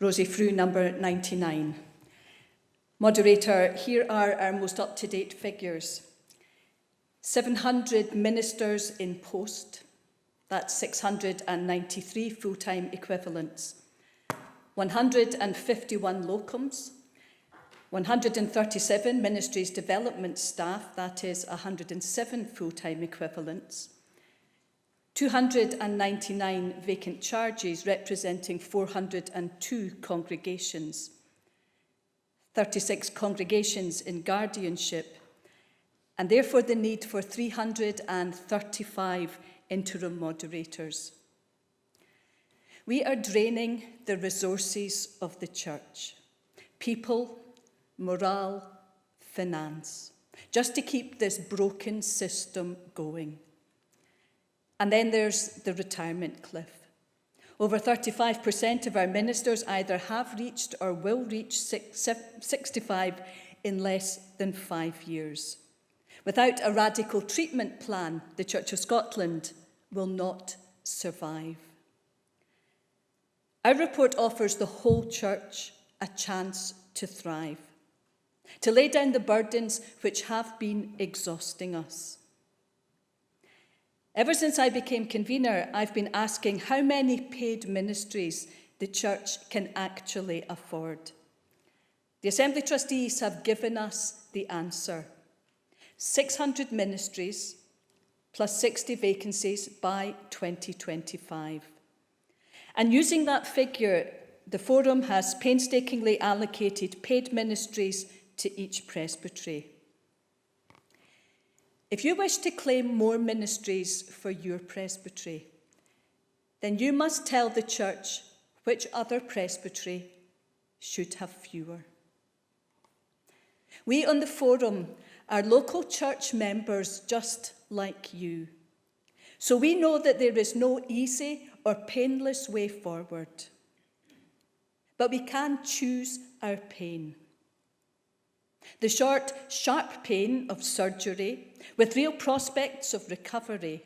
Rosie Frew, number 99. Moderator, here are our most up-to-date figures. 700 ministers in post, that's 693 full-time equivalents. 151 locums, 137 ministries development staff, that is 107 full-time equivalents. 299 vacant charges representing 402 congregations. 36 congregations in guardianship, and therefore the need for 335 interim moderators. We are draining the resources of the church, people, morale, finance, just to keep this broken system going. And then there's the retirement cliff. Over 35% of our ministers either have reached or will reach 65 in less than 5 years. Without a radical treatment plan, the Church of Scotland will not survive. Our report offers the whole church a chance to thrive, to lay down the burdens which have been exhausting us. Ever since I became convener, I've been asking how many paid ministries the church can actually afford. The Assembly trustees have given us the answer. 600 ministries plus 60 vacancies by 2025. And using that figure, the Forum has painstakingly allocated paid ministries to each presbytery. If you wish to claim more ministries for your presbytery, then you must tell the church which other presbytery should have fewer. We on the Forum are local church members just like you. So we know that there is no easy or painless way forward. But we can choose our pain. The short, sharp pain of surgery with real prospects of recovery,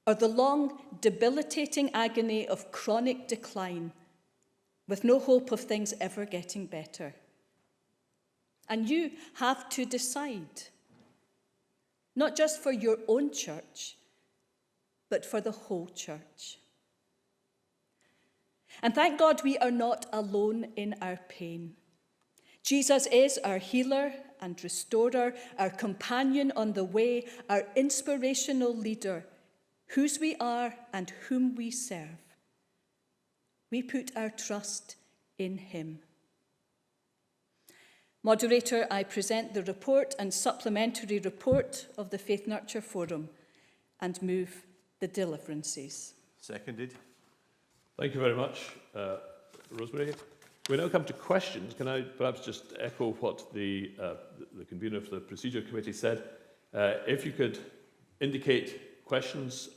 or the long, debilitating agony of chronic decline with no hope of things ever getting better. And you have to decide, not just for your own church, but for the whole church. And thank God we are not alone in our pain. Jesus is our healer and restorer, our companion on the way, our inspirational leader, whose we are and whom we serve. We put our trust in him. Moderator, I present the report and supplementary report of the Faith Nurture Forum and move the deliverances. Seconded. Thank you very much, Rosemary. We now come to questions. Can I perhaps just echo what the convener of the Procedure Committee said? If you could indicate questions,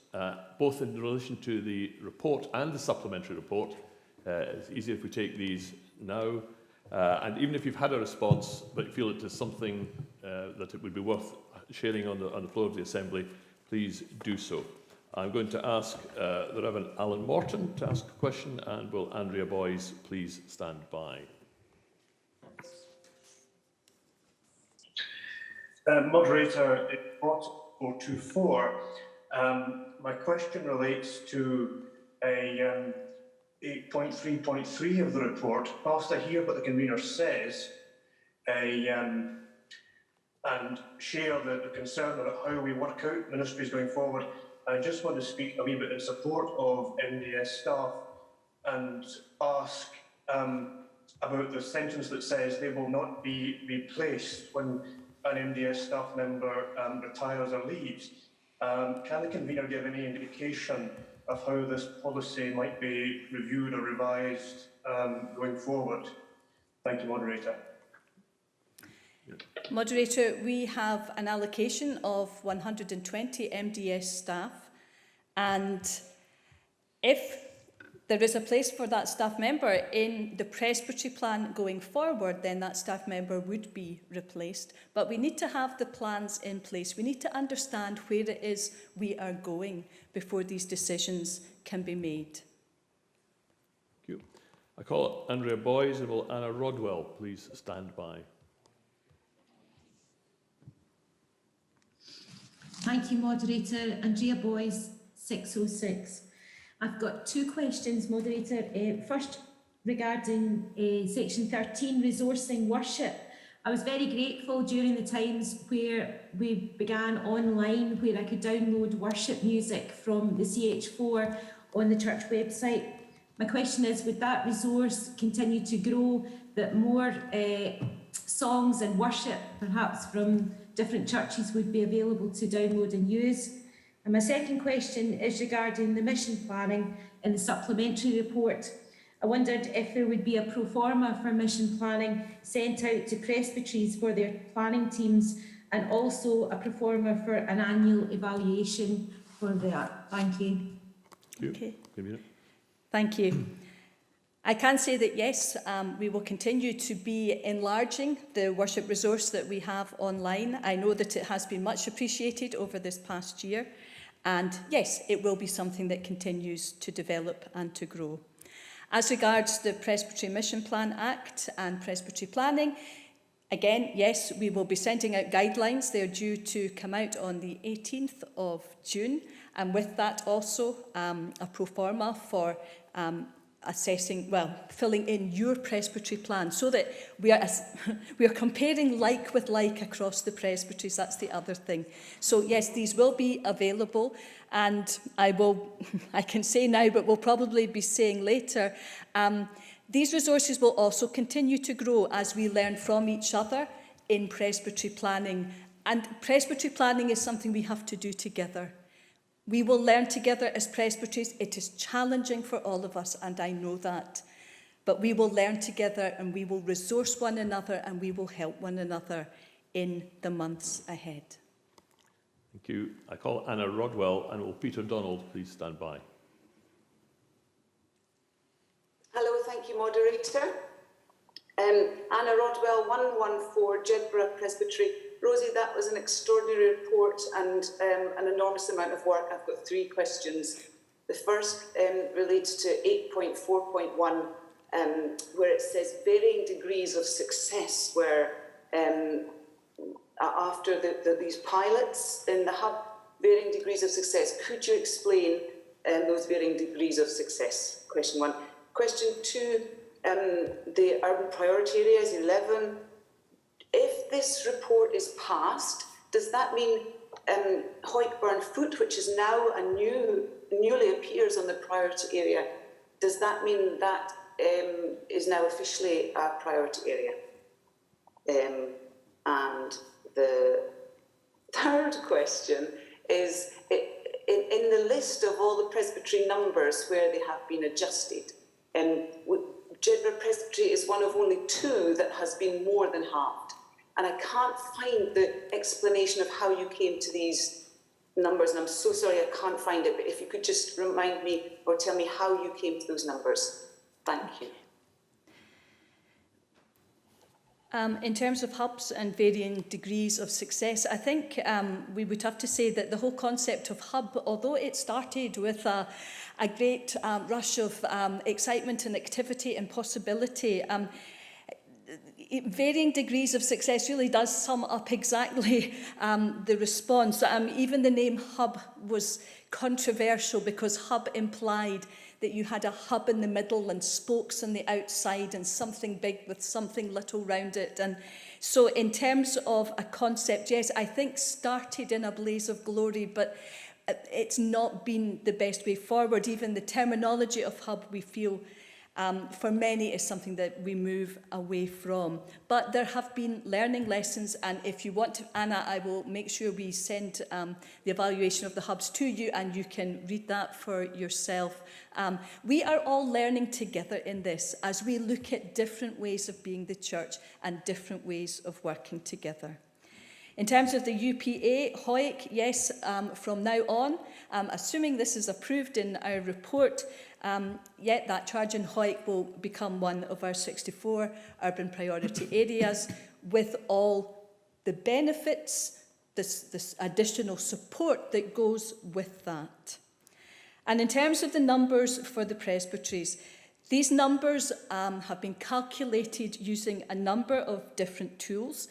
both in relation to the report and the supplementary report. It's easier if we take these now. And even if you've had a response, but you feel it is something that it would be worth sharing on the floor of the Assembly, please do so. I'm going to ask the Reverend Alan Morton to ask a question, and will Andrea Boys please stand by? Moderator, report 424. My question relates to a 8.3.3 of the report. Whilst I hear what the convener says, and share the concern about how we work out ministries going forward, I just want to speak a wee bit in support of MDS staff and ask about the sentence that says they will not be replaced when an MDS staff member retires or leaves. Can the convener give any indication of how this policy might be reviewed or revised going forward? Thank you, Moderator. Moderator, we have an allocation of 120 MDS staff, and if there is a place for that staff member in the presbytery plan going forward, then that staff member would be replaced. But we need to have the plans in place. We need to understand where it is we are going before these decisions can be made. Thank you. I call Andrea Boys and will Anna Rodwell please stand by? Thank you, Moderator. Andrea Boys, 606. I've got two questions, Moderator. First, regarding Section 13, resourcing worship. I was very grateful during the times where we began online, where I could download worship music from the CH4 on the church website. My question is, would that resource continue to grow, that more songs and worship, perhaps from different churches, would be available to download and use? And my second question is regarding the mission planning in the supplementary report. I wondered if there would be a pro forma for mission planning sent out to presbyteries for their planning teams, and also a pro forma for an annual evaluation for that. Thank you. Okay. Thank you. I can say that yes, we will continue to be enlarging the worship resource that we have online. I know that it has been much appreciated over this past year, and yes, it will be something that continues to develop and to grow. As regards the Presbytery Mission Plan Act and Presbytery Planning, again, yes, we will be sending out guidelines. They're due to come out on the 18th of June, and with that also a pro forma for filling in your presbytery plan, so that we are comparing like with like across the presbyteries. That's the other thing. So yes, these will be available, and I can say now, but we'll probably be saying later, these resources will also continue to grow as we learn from each other in presbytery planning. And presbytery planning is something we have to do together. We will learn together as presbyteries. It is challenging for all of us, and I know that. But we will learn together, and we will resource one another, and we will help one another in the months ahead. Thank you. I call Anna Rodwell, and will Peter Donald please stand by? Hello, thank you, Moderator. Anna Rodwell, 114 Jedburgh Presbytery. Rosie, that was an extraordinary report and an enormous amount of work. I've got three questions. The first relates to 8.4.1, where it says varying degrees of success, where after these pilots in the hub, varying degrees of success. Could you explain those varying degrees of success? Question one. Question two, the urban priority areas, 11. If this report is passed, does that mean Hoytburn Foot, which is now newly appears on the priority area, does that mean that is now officially a priority area? And the third question is, in the list of all the presbytery numbers where they have been adjusted, Jedburgh Presbytery is one of only two that has been more than halved. And I can't find the explanation of how you came to these numbers, and I'm so sorry I can't find it, but if you could just remind me or tell me how you came to those numbers. Thank you. In terms of hubs and varying degrees of success, I think we would have to say that the whole concept of hub, although it started with a great rush of excitement and activity and possibility, varying degrees of success really does sum up exactly the response. Even the name hub was controversial because hub implied that you had a hub in the middle and spokes on the outside and something big with something little round it. And so in terms of a concept, yes, I think started in a blaze of glory, but it's not been the best way forward. Even the terminology of hub, we feel, for many is something that we move away from. But there have been learning lessons, and if you want to, Anna, I will make sure we send the evaluation of the hubs to you, and you can read that for yourself. We are all learning together in this as we look at different ways of being the church and different ways of working together. In terms of the UPA, Hoyk, yes, from now on, assuming this is approved in our report, yet that charge in Hoyk will become one of our 64 urban priority areas with all the benefits, this additional support that goes with that. And in terms of the numbers for the presbyteries, These numbers have been calculated using a number of different tools.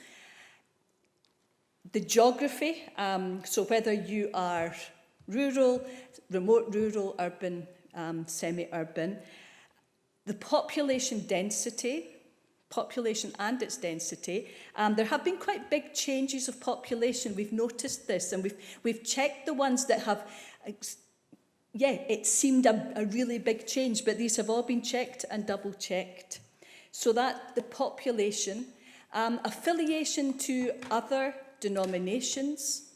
The geography, so whether you are rural, remote rural, urban, semi-urban, the population density, population and its density. There have been quite big changes of population. We've noticed this, and we've checked the ones that have, it seemed a really big change, but these have all been checked and double-checked. So that the population, affiliation to other denominations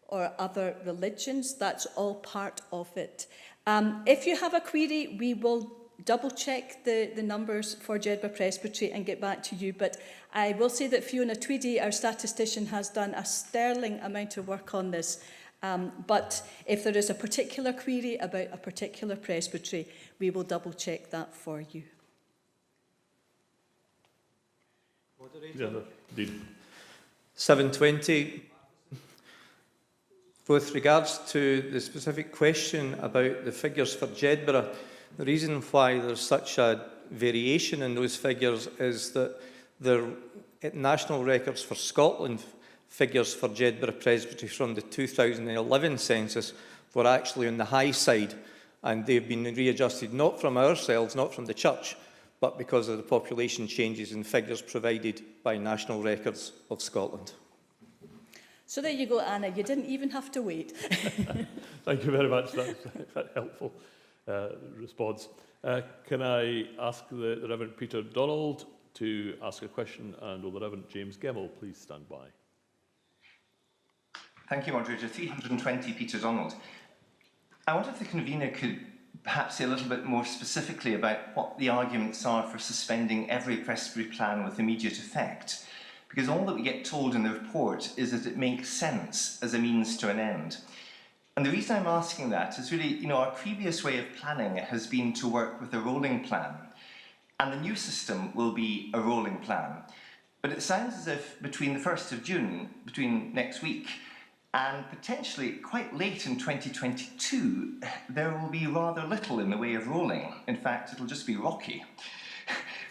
or other religions, that's all part of it. If you have a query, we will double-check the numbers for Jedburgh Presbytery and get back to you. But I will say that Fiona Tweedy, our statistician, has done a sterling amount of work on this. But if there is a particular query about a particular presbytery, we will double-check that for you. Moderator. 720. With regards to the specific question about the figures for Jedburgh, the reason why there's such a variation in those figures is that the National Records for Scotland figures for Jedburgh Presbytery from the 2011 census were actually on the high side, and they've been readjusted not from ourselves, not from the church, but because of the population changes in figures provided by National Records of Scotland. So there you go, Anna. You didn't even have to wait. Thank you very much. That's very helpful response. Can I ask the Reverend Peter Donald to ask a question, and will the Reverend James Gemmell please stand by? Thank you, Moderator. 320 Peter Donald. I wonder if the convener could perhaps say a little bit more specifically about what the arguments are for suspending every presbytery plan with immediate effect, because all that we get told in the report is that it makes sense as a means to an end. And the reason I'm asking that is really, our previous way of planning has been to work with a rolling plan, and the new system will be a rolling plan. But it sounds as if between the 1st of June, between next week, and potentially quite late in 2022, there will be rather little in the way of rolling. In fact, it'll just be rocky.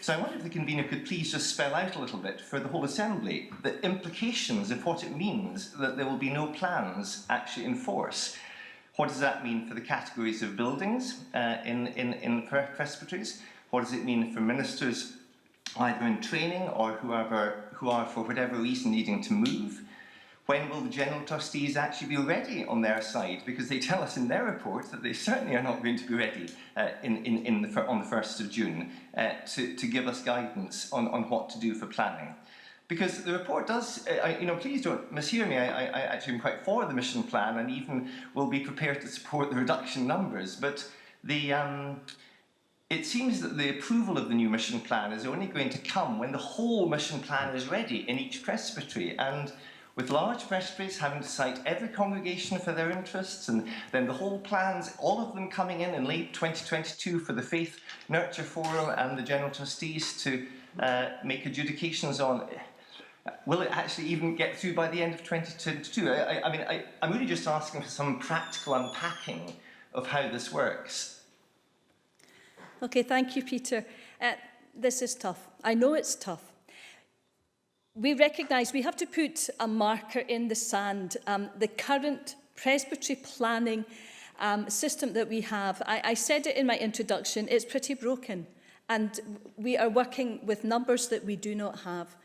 So I wonder if the convener could please just spell out a little bit for the whole Assembly the implications of what it means that there will be no plans actually in force. What does that mean for the categories of buildings in presbyteries? What does it mean for ministers either in training or who are for whatever reason needing to move? When will the General Trustees actually be ready on their side? Because they tell us in their report that they certainly are not going to be ready on the 1st of June to give us guidance on what to do for planning. Because the report does, please don't mishear me, I actually am quite for the mission plan and even will be prepared to support the reduction numbers, but it seems that the approval of the new mission plan is only going to come when the whole mission plan is ready in each presbytery, and with large presbyteries having to cite every congregation for their interests, and then the whole plans, all of them coming in late 2022 for the Faith Nurture Forum and the General Trustees to make adjudications on. Will it actually even get through by the end of 2022? I'm really just asking for some practical unpacking of how this works. Okay, thank you, Peter. This is tough. I know it's tough. We recognise we have to put a marker in the sand. The current presbytery planning system that we have, I said it in my introduction, it's pretty broken. And we are working with numbers that we do not have.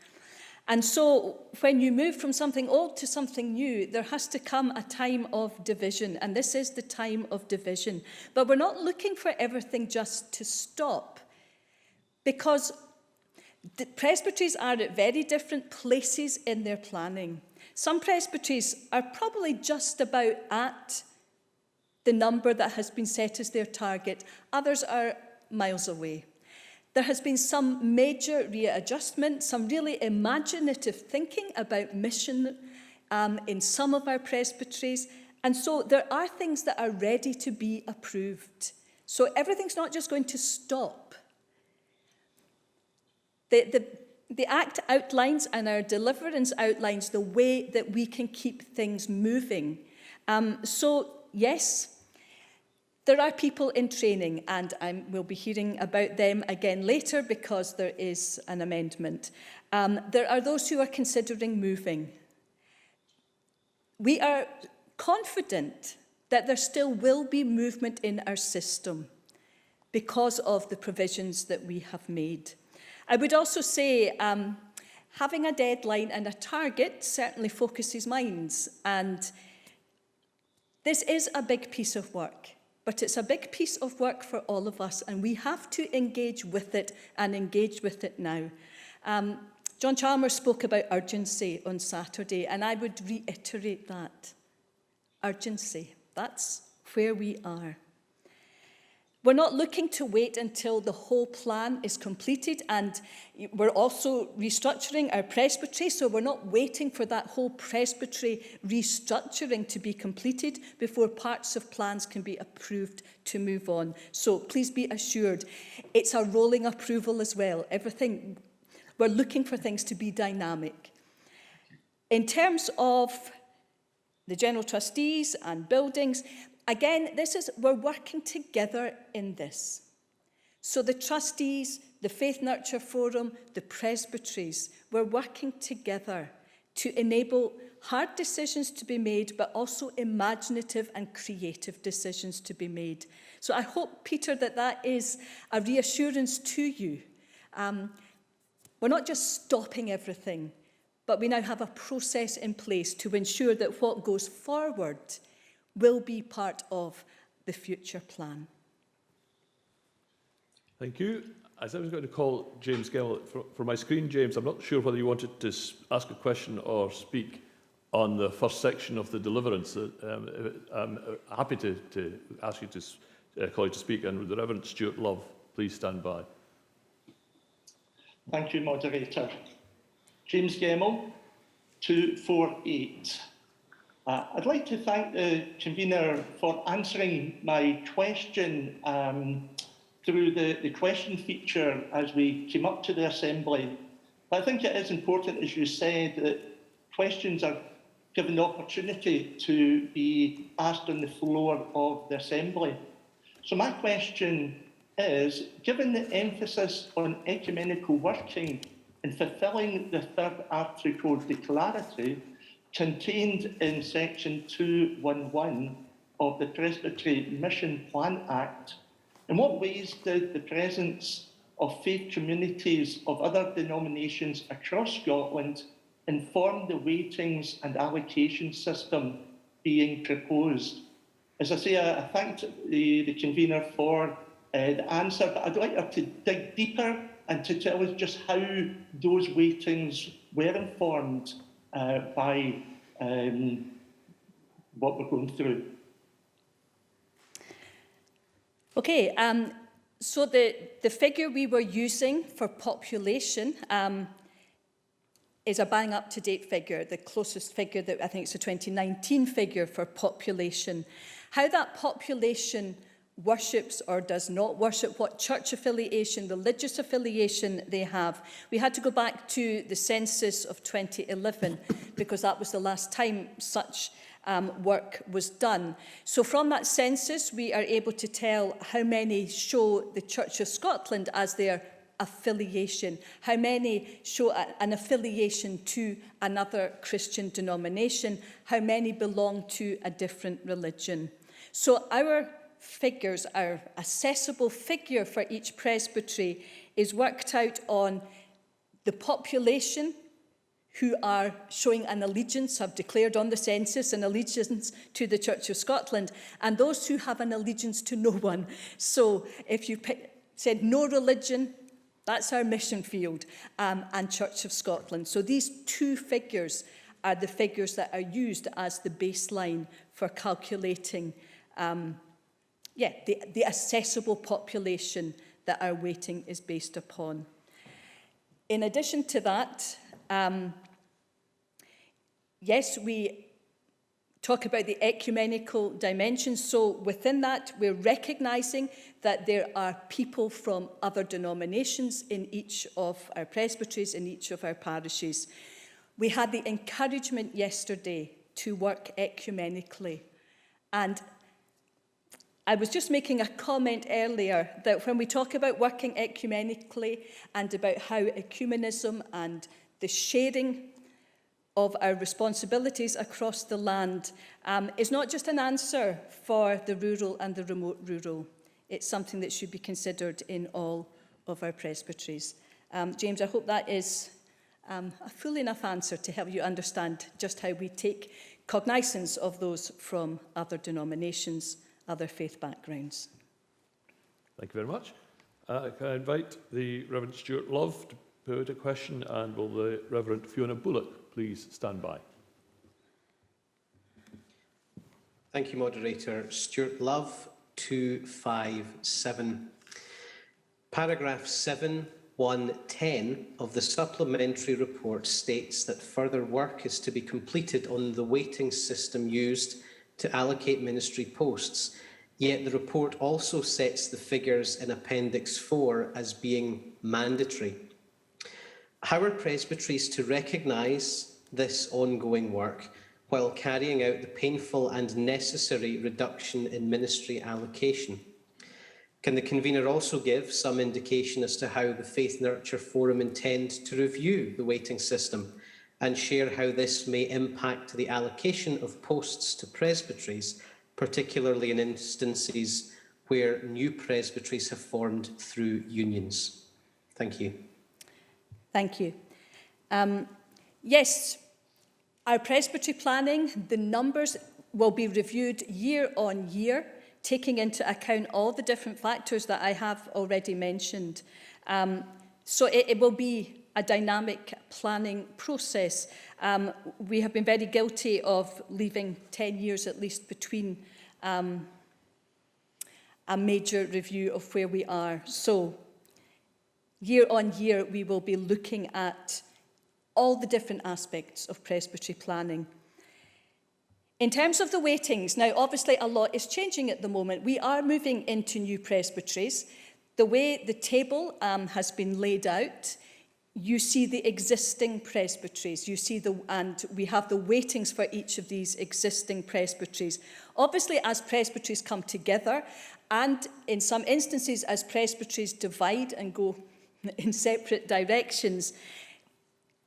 And so when you move from something old to something new, there has to come a time of division. And this is the time of division. But we're not looking for everything just to stop, because the presbyteries are at very different places in their planning. Some presbyteries are probably just about at the number that has been set as their target. Others are miles away. There has been some major readjustment, some really imaginative thinking about mission in some of our presbyteries. And so there are things that are ready to be approved. So everything's not just going to stop. The Act outlines and our deliverance outlines the way that we can keep things moving. So, yes, There are people in training, and we'll be hearing about them again later because there is an amendment. There are those who are considering moving. We are confident that there still will be movement in our system because of the provisions that we have made. I would also say having a deadline and a target certainly focuses minds, and this is a big piece of work, but it's a big piece of work for all of us, and we have to engage with it and engage with it now. John Chalmers spoke about urgency on Saturday, and I would reiterate that. Urgency, that's where we are. We're not looking to wait until the whole plan is completed, and we're also restructuring our presbytery, so we're not waiting for that whole presbytery restructuring to be completed before parts of plans can be approved to move on. So please be assured, it's a rolling approval as well. We're looking for things to be dynamic. In terms of the General Trustees and buildings, again, we're working together in this. So the trustees, the Faith Nurture Forum, the presbyteries, we're working together to enable hard decisions to be made, but also imaginative and creative decisions to be made. So I hope, Peter, that is a reassurance to you. We're not just stopping everything, but we now have a process in place to ensure that what goes forward will be part of the future plan. Thank you. As I was going to call James Gemmell for my screen, James, I'm not sure whether you wanted to ask a question or speak on the first section of the deliverance. I'm happy to ask you to call you to speak, and with the Reverend Stuart Love, please stand by. Thank you, Moderator. James Gemmell, 248. I'd like to thank the convener for answering my question through the question feature as we came up to the Assembly. But I think it is important, as you said, that questions are given the opportunity to be asked on the floor of the Assembly. So my question is, given the emphasis on ecumenical working and fulfilling the third article declaratory contained in section 211 of the Presbytery Mission Plan Act, in what ways did the presence of faith communities of other denominations across Scotland inform the weightings and allocation system being proposed? As I say, I thanked the convener for the answer, but I'd like her to dig deeper and to tell us just how those weightings were informed by what we're going through. Okay, so the figure we were using for population is a bang up-to-date figure, the closest figure that I think it's a 2019 figure for population. How that population worships or does not worship, what church affiliation, religious affiliation they have. We had to go back to the census of 2011 because that was the last time such work was done. So from that census, we are able to tell how many show the Church of Scotland as their affiliation, how many show an affiliation to another Christian denomination, how many belong to a different religion. So our figures, our accessible figure for each presbytery is worked out on the population who are showing an allegiance, have declared on the census an allegiance to the Church of Scotland, and those who have an allegiance to no one. So if you said no religion, that's our mission field, and Church of Scotland. So these two figures are the figures that are used as the baseline for calculating the accessible population that our weighting is based upon. In addition to that, yes, we talk about the ecumenical dimension. So within that, we're recognising that there are people from other denominations in each of our presbyteries, in each of our parishes. We had the encouragement yesterday to work ecumenically. And I was just making a comment earlier that when we talk about working ecumenically and about how ecumenism and the sharing of our responsibilities across the land is not just an answer for the rural and the remote rural. It's something that should be considered in all of our presbyteries. James, I hope that is a full enough answer to help you understand just how we take cognizance of those from other denominations, other faith backgrounds. Thank you very much. Can I invite the Reverend Stuart Love to put a question, and will the Reverend Fiona Bullock please stand by? Thank you, Moderator. Stuart Love, 257. Paragraph 7.1.10 of the supplementary report states that further work is to be completed on the weighting system used to allocate ministry posts, yet the report also sets the figures in Appendix 4 as being mandatory. How are presbyteries to recognise this ongoing work while carrying out the painful and necessary reduction in ministry allocation? Can the convener also give some indication as to how the Faith Nurture Forum intend to review the weighting system and share how this may impact the allocation of posts to presbyteries, particularly in instances where new presbyteries have formed through unions? Thank you. Thank you. Yes, our presbytery planning, the numbers will be reviewed year on year, taking into account all the different factors that I have already mentioned. So it will be a dynamic planning process. We have been very guilty of leaving 10 years at least between a major review of where we are. So year on year, we will be looking at all the different aspects of presbytery planning. In terms of the weightings, now obviously a lot is changing at the moment. We are moving into new presbyteries. The way the table has been laid out, you see the existing presbyteries. You see and we have the weightings for each of these existing presbyteries. Obviously, as presbyteries come together, and in some instances as presbyteries divide and go in separate directions,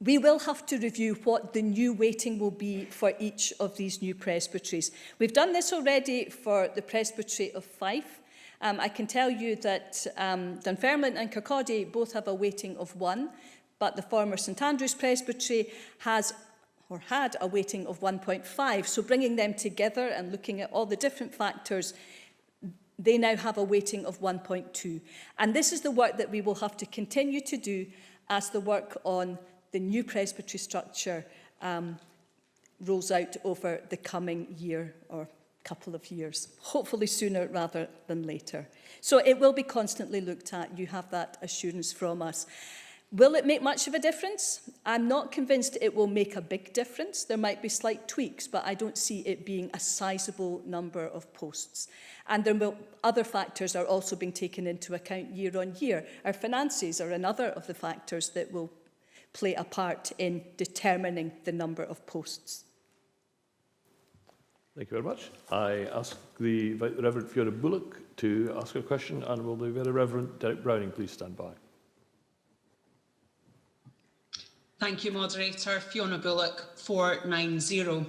we will have to review what the new weighting will be for each of these new presbyteries. We've done this already for the Presbytery of Fife. I can tell you that Dunfermline and Kirkcaldy both have a weighting of 1, but the former St Andrews Presbytery has or had a weighting of 1.5. So bringing them together and looking at all the different factors, they now have a weighting of 1.2. And this is the work that we will have to continue to do as the work on the new presbytery structure rolls out over the coming year or couple of years, hopefully sooner rather than later. So it will be constantly looked at. You have that assurance from us. Will it make much of a difference? I'm not convinced it will make a big difference. There might be slight tweaks, but I don't see it being a sizable number of posts. And other factors are also being taken into account year on year. Our finances are another of the factors that will play a part in determining the number of posts. Thank you very much. I ask the Reverend Fiona Bullock to ask a question, and will the Very Reverend Derek Browning please stand by? Thank you, Moderator. Fiona Bullock, 490.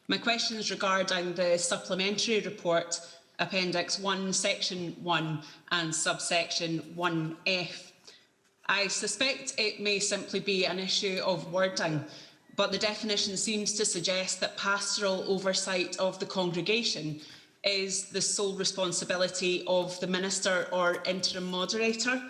My question is regarding the supplementary report, Appendix 1, Section 1 and subsection 1F. I suspect it may simply be an issue of wording, but the definition seems to suggest that pastoral oversight of the congregation is the sole responsibility of the minister or interim moderator.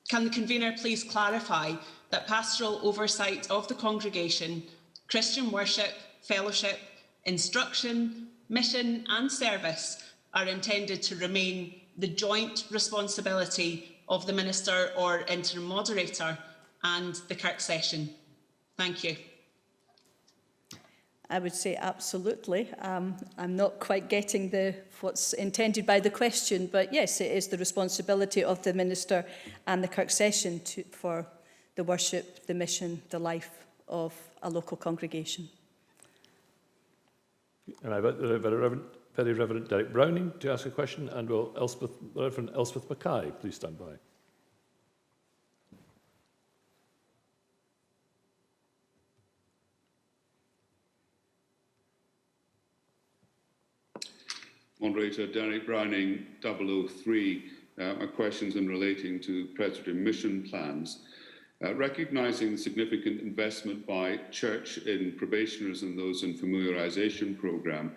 Can the convener please clarify that pastoral oversight of the congregation, Christian worship, fellowship, instruction, mission and service are intended to remain the joint responsibility of the minister or interim moderator and the Kirk session? Thank you. I would say absolutely. I'm not quite getting what's intended by the question, but yes, it is the responsibility of the minister and the Kirk session for the worship, the mission, the life of a local congregation. And I invite the Reverend Very Reverend Derek Browning to ask a question, and will Reverend Elspeth Mackay please stand by. Moderator Derek Browning, 003. My questions in relating to Presbytery mission plans. Recognising the significant investment by Church in probationers and those in familiarisation programme,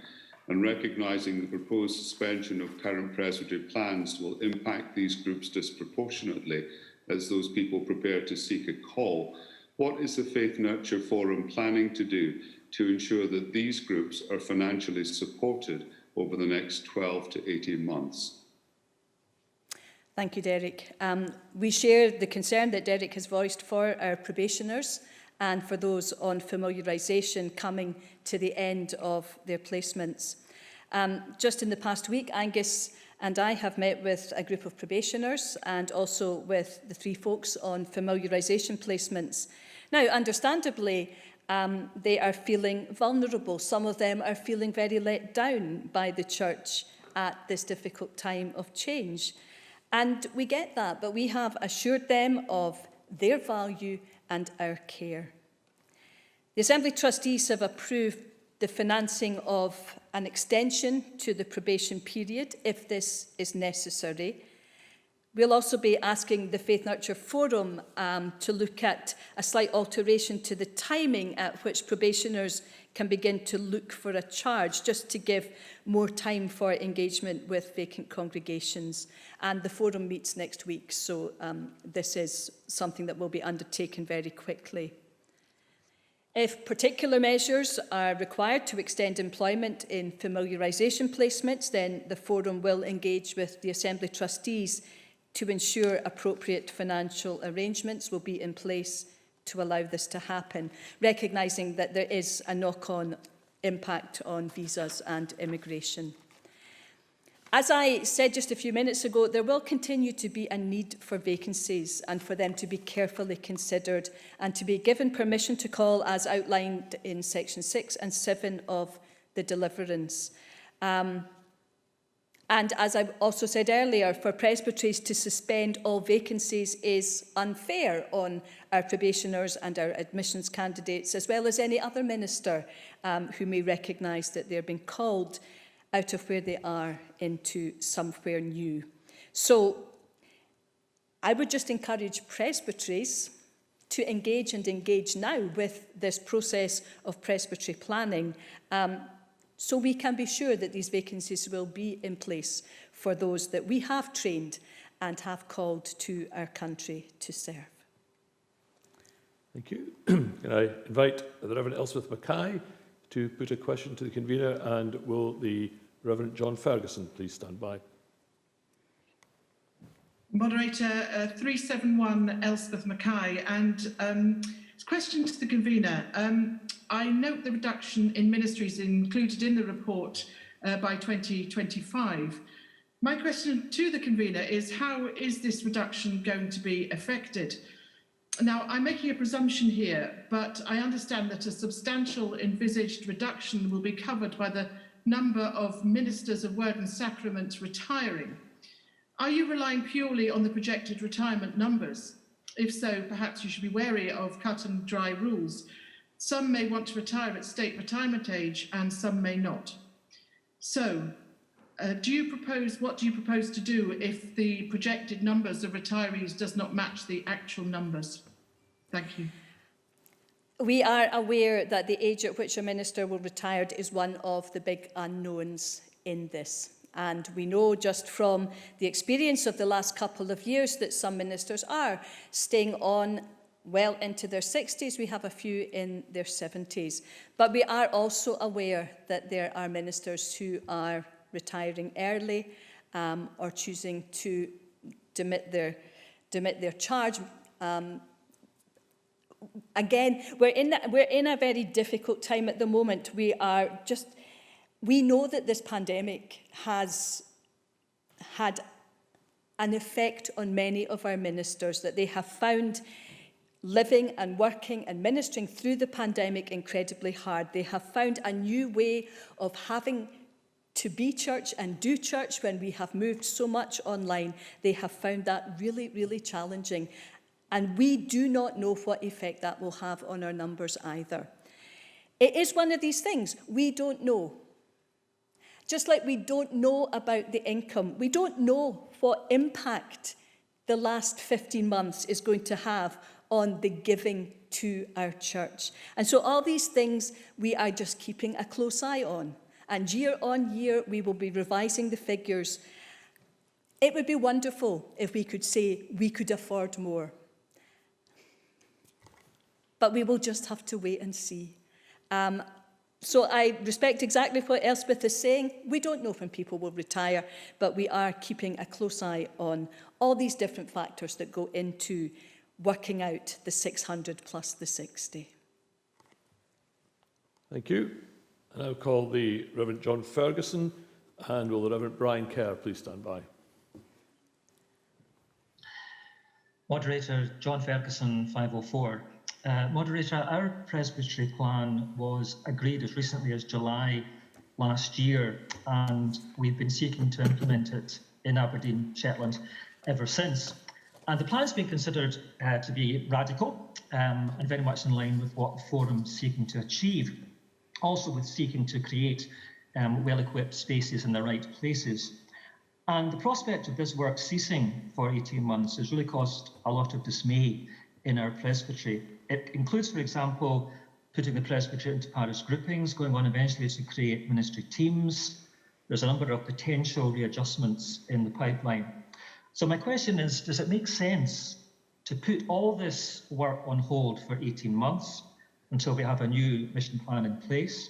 and recognising the proposed suspension of current Presbytery plans will impact these groups disproportionately as those people prepare to seek a call, what is the Faith Nurture Forum planning to do to ensure that these groups are financially supported over the next 12 to 18 months? Thank you, Derek. We share the concern that Derek has voiced for our probationers and for those on familiarisation coming to the end of their placements. Just in the past week, Angus and I have met with a group of probationers and also with the three folks on familiarisation placements. Now, understandably, they are feeling vulnerable. Some of them are feeling very let down by the church at this difficult time of change. And we get that, but we have assured them of their value and our care. The Assembly trustees have approved the financing of an extension to the probation period, if this is necessary. We'll also be asking the Faith Nurture Forum to look at a slight alteration to the timing at which probationers can begin to look for a charge, just to give more time for engagement with vacant congregations. And the forum meets next week, so this is something that will be undertaken very quickly. If particular measures are required to extend employment in familiarisation placements, then the forum will engage with the Assembly trustees to ensure appropriate financial arrangements will be in place to allow this to happen, recognising that there is a knock-on impact on visas and immigration. As I said just a few minutes ago, there will continue to be a need for vacancies and for them to be carefully considered and to be given permission to call as outlined in Section 6 and 7 of the Deliverance. And as I also said earlier, for presbyteries to suspend all vacancies is unfair on our probationers and our admissions candidates, as well as any other minister who may recognise that they're being called out of where they are into somewhere new. So I would just encourage presbyteries to engage now with this process of presbytery planning, so we can be sure that these vacancies will be in place for those that we have trained and have called to our country to serve. Thank you. Can I invite the Reverend Elspeth Mackay to put a question to the convener, and will the Reverend John Ferguson please stand by? Moderator 371 Elspeth Mackay, and it's a question to the convener. I note the reduction in ministries included in the report by 2025. My question to the convener is, how is this reduction going to be effected? Now, I'm making a presumption here, but I understand that a substantial envisaged reduction will be covered by the number of ministers of word and sacrament retiring. Are you relying purely on the projected retirement numbers? If so, perhaps you should be wary of cut and dry rules. Some may want to retire at state retirement age and some may not. So, what do you propose to do if the projected numbers of retirees does not match the actual numbers? Thank you. We are aware that the age at which a minister will retire is one of the big unknowns in this. And we know just from the experience of the last couple of years that some ministers are staying on well into their 60s. We have a few in their 70s. But we are also aware that there are ministers who are retiring early or choosing to demit their charge. Again, we're in a very difficult time at the moment. We know that this pandemic has had an effect on many of our ministers, that they have found living and working and ministering through the pandemic incredibly hard. They have found a new way of having to be church and do church when we have moved so much online, they have found that really, really challenging. And we do not know what effect that will have on our numbers either. It is one of these things we don't know. Just like we don't know about the income, we don't know what impact the last 15 months is going to have on the giving to our church. And so all these things we are just keeping a close eye on. And year on year, we will be revising the figures. It would be wonderful if we could say we could afford more. But we will just have to wait and see. So I respect exactly what Elspeth is saying. We don't know when people will retire, but we are keeping a close eye on all these different factors that go into working out the 600 plus the 60. Thank you. I now call the Reverend John Ferguson, and will the Reverend Brian Kerr please stand by? Moderator John Ferguson, 504. Moderator, our Presbytery plan was agreed as recently as July last year, and we've been seeking to implement it in Aberdeen, Shetland, ever since. And the plan has been considered to be radical and very much in line with what the Forum is seeking to achieve, also with seeking to create well-equipped spaces in the right places. And the prospect of this work ceasing for 18 months has really caused a lot of dismay in our Presbytery. It includes, for example, putting the Presbytery into parish groupings, going on eventually to create ministry teams. There's a number of potential readjustments in the pipeline. So my question is, does it make sense to put all this work on hold for 18 months until we have a new mission plan in place,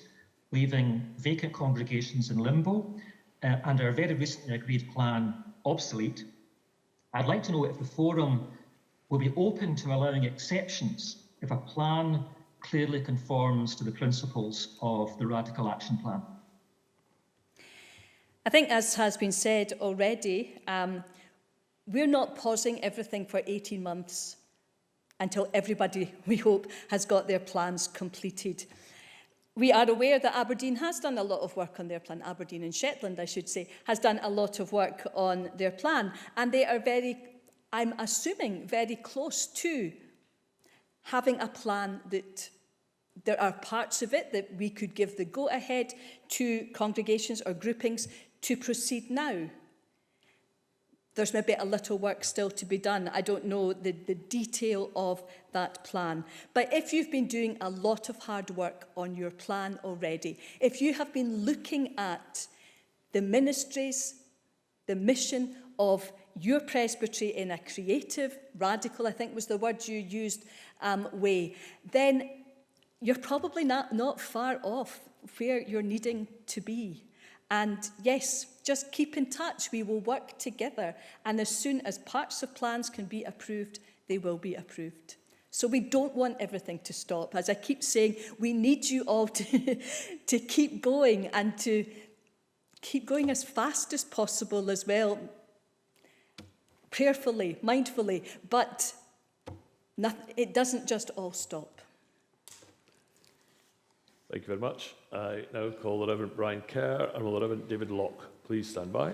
leaving vacant congregations in limbo and our very recently agreed plan obsolete? I'd like to know if the Forum will be open to allowing exceptions if a plan clearly conforms to the principles of the Radical Action Plan. I think, as has been said already, we're not pausing everything for 18 months until everybody, we hope, has got their plans completed. We are aware that Aberdeen has done a lot of work on their plan. Aberdeen and Shetland, I should say, has done a lot of work on their plan. And they are I'm assuming, very close to having a plan that there are parts of it that we could give the go-ahead to congregations or groupings to proceed now. There's maybe a little work still to be done. I don't know the detail of that plan. But if you've been doing a lot of hard work on your plan already, if you have been looking at the ministries, the mission of your presbytery in a creative, radical, I think was the word you used, way, then you're probably not far off where you're needing to be. And yes, just keep in touch. We will work together. And as soon as parts of plans can be approved, they will be approved. So we don't want everything to stop. As I keep saying, we need you all to keep going and to keep going as fast as possible as well, prayerfully, mindfully, but it doesn't just all stop. Thank you very much. I now call the Reverend Brian Kerr, and will the Reverend David Locke please stand by?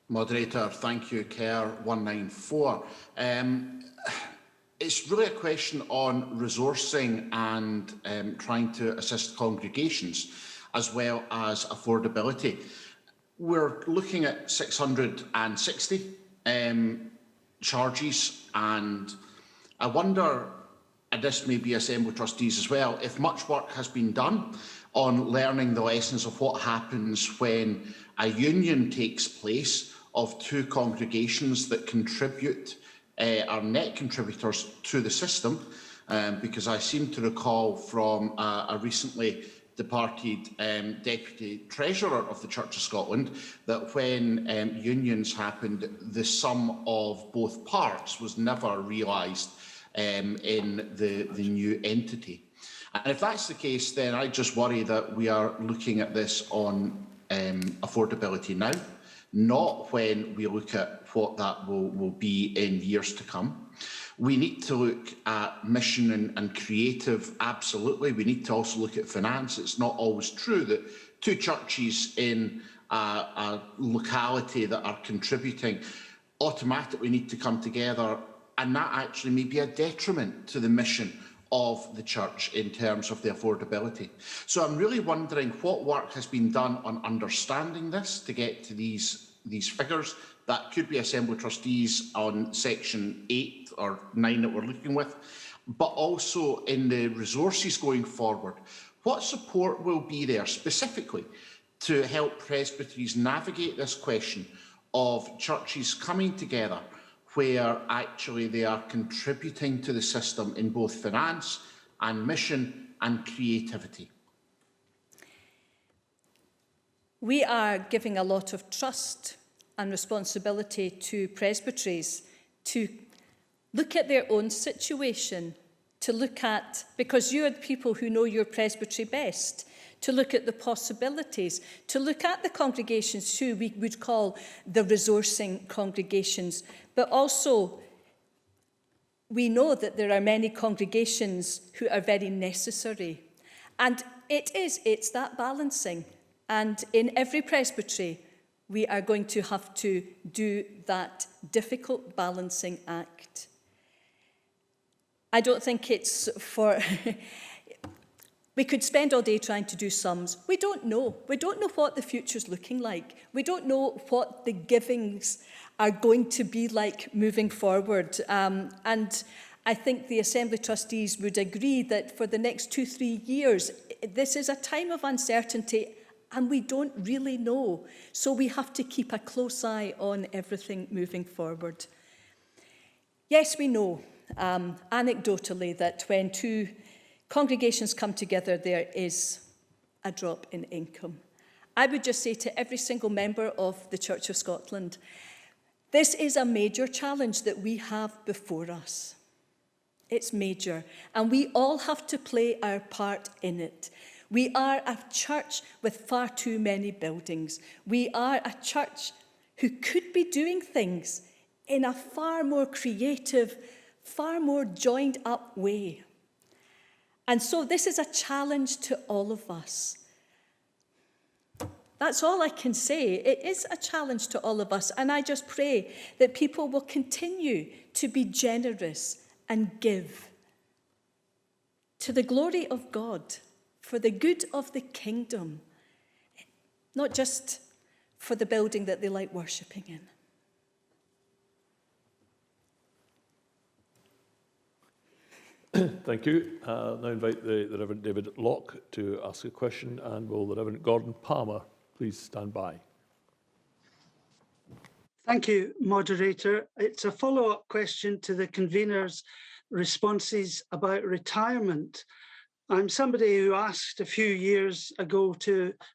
Moderator, thank you. Kerr 194. It's really a question on resourcing and trying to assist congregations as well as affordability. We're looking at 660 charges, and I wonder, and this may be Assembly trustees as well, if much work has been done on learning the lessons of what happens when a union takes place of two congregations that contribute, are net contributors to the system, because I seem to recall from a recently departed Deputy Treasurer of the Church of Scotland that when unions happened, the sum of both parts was never realised in the new entity. And if that's the case, then I just worry that we are looking at this on affordability now, not when we look at what that will be in years to come. We need to look at mission and creative, absolutely. We need to also look at finance. It's not always true that two churches in a locality that are contributing automatically need to come together, and that actually may be a detriment to the mission of the church in terms of the affordability. So I'm really wondering what work has been done on understanding this to get to these figures. That could be Assembly Trustees on section 8 or 9 that we're looking with, but also in the resources going forward. What support will be there specifically to help presbyteries navigate this question of churches coming together where actually they are contributing to the system in both finance and mission and creativity? We are giving a lot of trust and responsibility to presbyteries to look at their own situation, to look at, because you are the people who know your presbytery best, to look at the possibilities, to look at the congregations who we would call the resourcing congregations. But also, we know that there are many congregations who are very necessary. And it's that balancing. And in every presbytery, we are going to have to do that difficult balancing act. I don't think it's for... We could spend all day trying to do sums. We don't know. We don't know what the future's looking like. We don't know what the givings are going to be like moving forward. And I think the Assembly Trustees would agree that for the next 2-3 years, this is a time of uncertainty and we don't really know. So we have to keep a close eye on everything moving forward. Yes, we know, anecdotally, that when two congregations come together, there is a drop in income. I would just say to every single member of the Church of Scotland, this is a major challenge that we have before us. It's major, and we all have to play our part in it. We are a church with far too many buildings. We are a church who could be doing things in a far more creative, far more joined up way. And so this is a challenge to all of us. That's all I can say. It is a challenge to all of us. And I just pray that people will continue to be generous and give to the glory of God, for the good of the kingdom, not just for the building that they like worshipping in. Thank you. Now invite the Reverend David Locke to ask a question, and will the Reverend Gordon Palmer please stand by. Thank you, Moderator. It's a follow-up question to the convener's responses about retirement. I'm somebody who asked a few years ago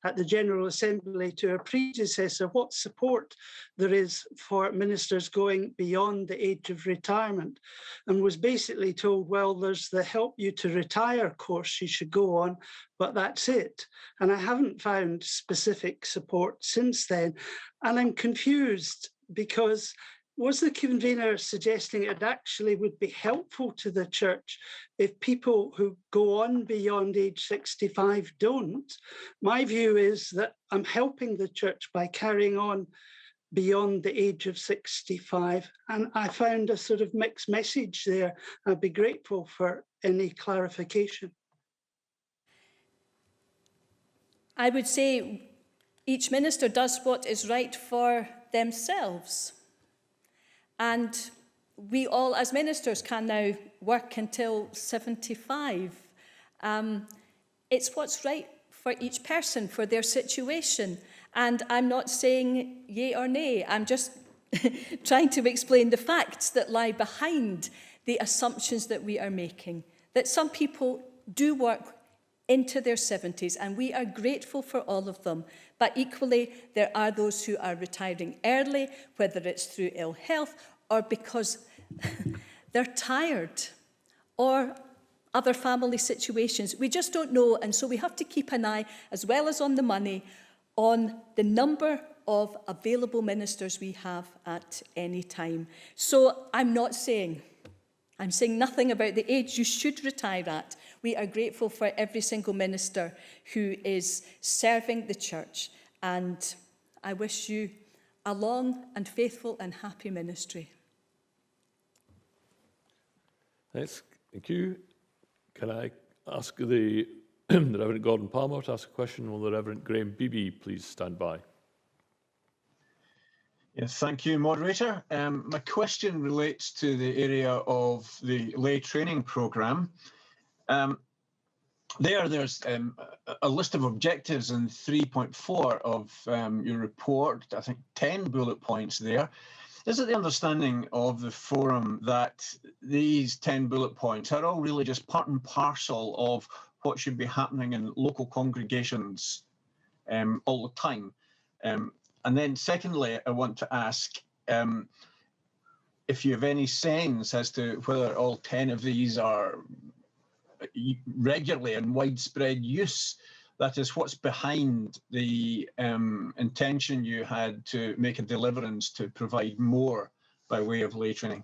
at the General Assembly to a predecessor what support there is for ministers going beyond the age of retirement, and was basically told, well, there's the Help You to Retire course you should go on, but that's it. And I haven't found specific support since then. And I'm confused because was the convener suggesting it actually would be helpful to the church if people who go on beyond age 65 don't? My view is that I'm helping the church by carrying on beyond the age of 65. And I found a sort of mixed message there. I'd be grateful for any clarification. I would say each minister does what is right for themselves. And we all, as ministers, can now work until 75. It's what's right for each person, for their situation. And I'm not saying yay or nay. I'm just trying to explain the facts that lie behind the assumptions that we are making. That some people do work into their 70s, and we are grateful for all of them. But equally, there are those who are retiring early, whether it's through ill health or because they're tired or other family situations. We just don't know, and so we have to keep an eye, as well as on the money, on the number of available ministers we have at any time. So I'm saying nothing about the age you should retire at. We are grateful for every single minister who is serving the church, and I wish you a long and faithful and happy ministry. Thanks. Thank you. Can I ask the Reverend Gordon Palmer to ask a question? Will the Reverend Graham Beebe please stand by? Yes, thank you, Moderator. My question relates to the area of the lay training programme. There's a list of objectives in 3.4 of your report, I think 10 bullet points there. Is it the understanding of the forum that these 10 bullet points are all really just part and parcel of what should be happening in local congregations all the time? And then secondly, I want to ask if you have any sense as to whether all 10 of these are regularly in widespread use. That is, what's behind the intention you had to make a deliverance to provide more by way of lay training?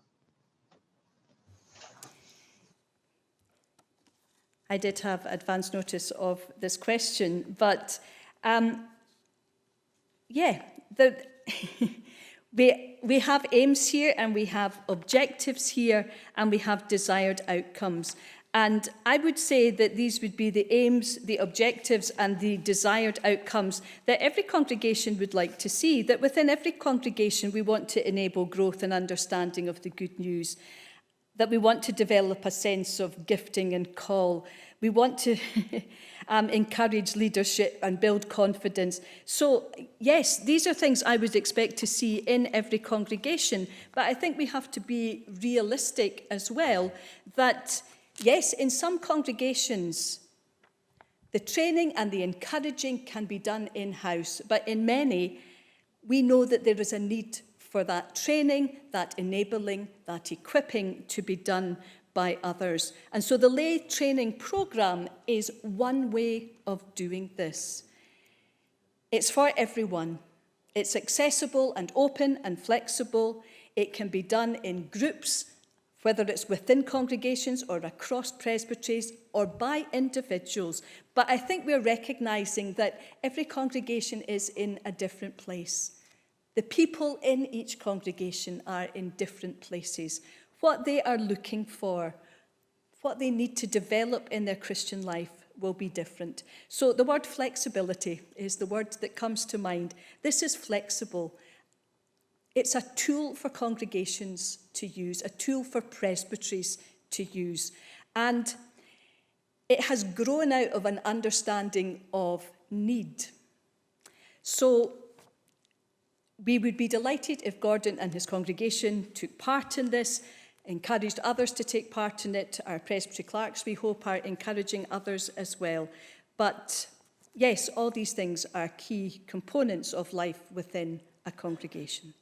I did have advance notice of this question, but yeah, we have aims here and we have objectives here and we have desired outcomes. And I would say that these would be the aims, the objectives and the desired outcomes that every congregation would like to see, that within every congregation we want to enable growth and understanding of the good news, that we want to develop a sense of gifting and call. We want to encourage leadership and build confidence. So, yes, these are things I would expect to see in every congregation, but I think we have to be realistic as well that yes, in some congregations, the training and the encouraging can be done in-house, but in many, we know that there is a need for that training, that enabling, that equipping to be done by others. And so the lay training programme is one way of doing this. It's for everyone. It's accessible and open and flexible. It can be done in groups, whether it's within congregations or across presbyteries or by individuals. But I think we're recognising that every congregation is in a different place. The people in each congregation are in different places. What they are looking for, what they need to develop in their Christian life will be different. So the word flexibility is the word that comes to mind. This is flexible. It's a tool for congregations to use, a tool for presbyteries to use. And it has grown out of an understanding of need. So we would be delighted if Gordon and his congregation took part in this, encouraged others to take part in it. Our presbytery clerks, we hope, are encouraging others as well. But yes, all these things are key components of life within a congregation.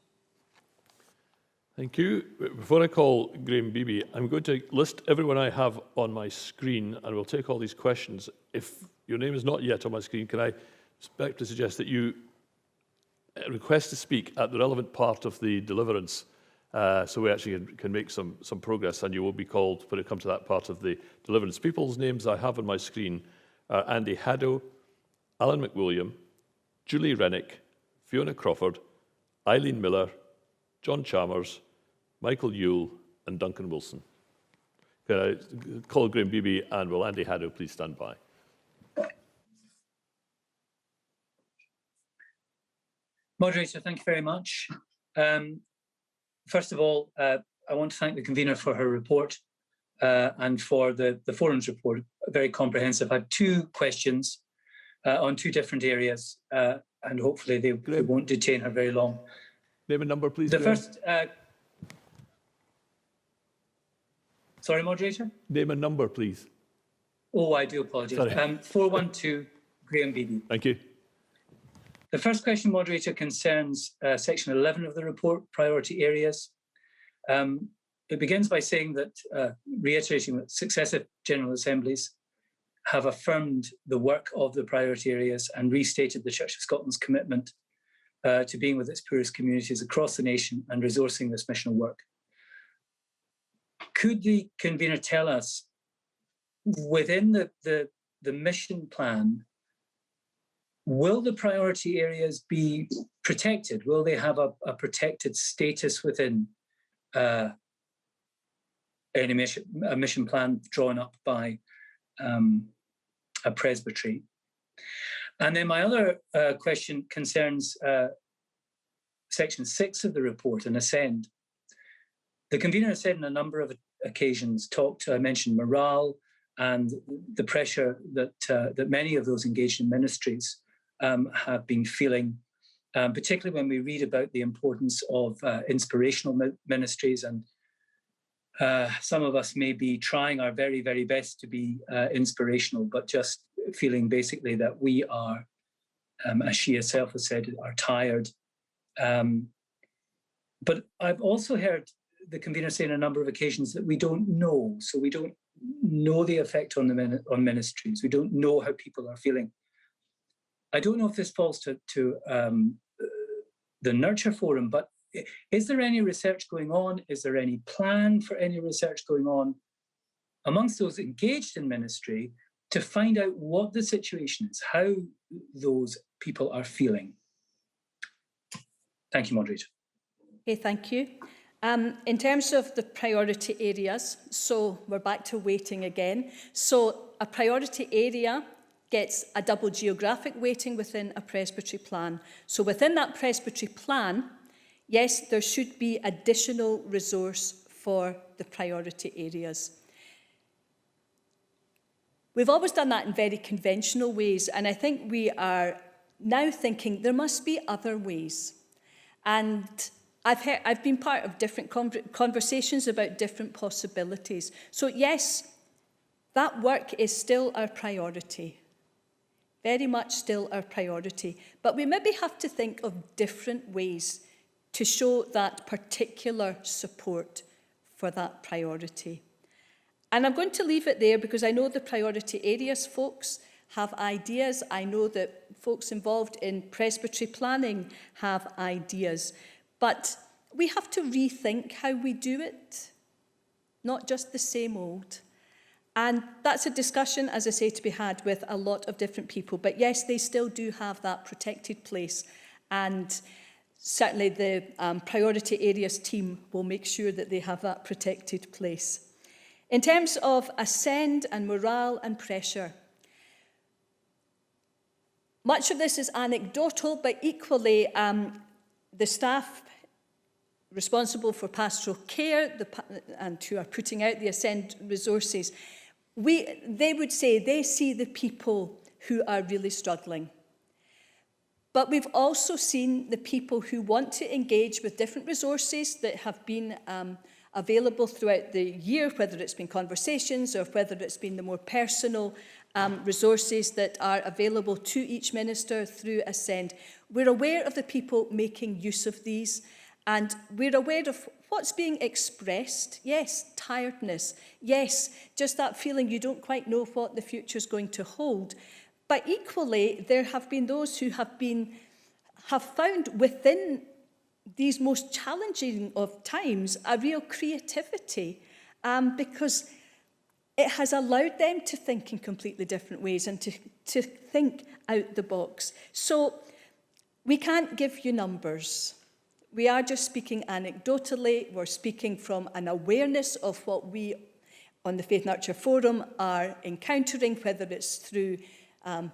Thank you. Before I call Graham Beebe, I'm going to list everyone I have on my screen and we'll take all these questions. If your name is not yet on my screen, can I respectfully suggest that you request to speak at the relevant part of the deliverance so we actually can make some progress, and you will be called when it comes to that part of the deliverance. People's names I have on my screen are Andy Haddo, Alan McWilliam, Julie Rennick, Fiona Crawford, Eileen Miller, John Chalmers, Michael Yule and Duncan Wilson. Can I call Graham Beebe and will Andy Haddo please stand by? Moderator, thank you very much. First of all, I want to thank the convener for her report and for the forum's report, very comprehensive. I had two questions on two different areas, and hopefully they won't detain her very long. Name and number, please. The first, sorry, moderator? Name and number, please. Oh, I do apologise. 412 Graham Beebe. Thank you. The first question, moderator, concerns section 11 of the report, priority areas. It begins by saying that, reiterating that successive General Assemblies have affirmed the work of the priority areas and restated the Church of Scotland's commitment to being with its poorest communities across the nation and resourcing this missional work. Could the convener tell us within the mission plan, will the priority areas be protected? Will they have a protected status within a mission plan drawn up by a presbytery? And then my other question concerns section 6 of the report and Ascend. The convener has said on a number of occasions, mentioned morale and the pressure that many of those engaged in ministries have been feeling, particularly when we read about the importance of inspirational ministries. And some of us may be trying our very, very best to be inspirational, but just feeling basically that we are, as she herself has said, are tired. But I've also heard the convener say on a number of occasions that we don't know. So we don't know the effect on ministries. We don't know how people are feeling. I don't know if this falls to the Nurture Forum, but is there any research going on? Is there any plan for any research going on amongst those engaged in ministry to find out what the situation is, how those people are feeling? Thank you, Moderator. Okay, thank you. In terms of the priority areas, so we're back to weighting again. So a priority area gets a double geographic weighting within a presbytery plan. So within that presbytery plan, yes, there should be additional resource for the priority areas. We've always done that in very conventional ways, and I think we are now thinking there must be other ways. And I've been part of different conversations about different possibilities. So yes, that work is still our priority, very much still our priority. But we maybe have to think of different ways to show that particular support for that priority. And I'm going to leave it there because I know the priority areas folks have ideas. I know that folks involved in presbytery planning have ideas. But we have to rethink how we do it, not just the same old. And that's a discussion, as I say, to be had with a lot of different people. But yes, they still do have that protected place. And certainly the priority areas team will make sure that they have that protected place. In terms of Ascend and morale and pressure, much of this is anecdotal, but equally the staff responsible for pastoral care and who are putting out the Ascend resources, they would say they see the people who are really struggling. But we've also seen the people who want to engage with different resources that have been available throughout the year, whether it's been conversations or whether it's been the more personal resources that are available to each minister through Ascend. We're aware of the people making use of these, and we're aware of what's being expressed. Yes, tiredness. Yes, just that feeling you don't quite know what the future's going to hold. But equally, there have been those who have found within these most challenging of times a real creativity, because it has allowed them to think in completely different ways and to think out the box. So we can't give you numbers. We are just speaking anecdotally. We're speaking from an awareness of what we on the Faith Nurture Forum are encountering, whether it's through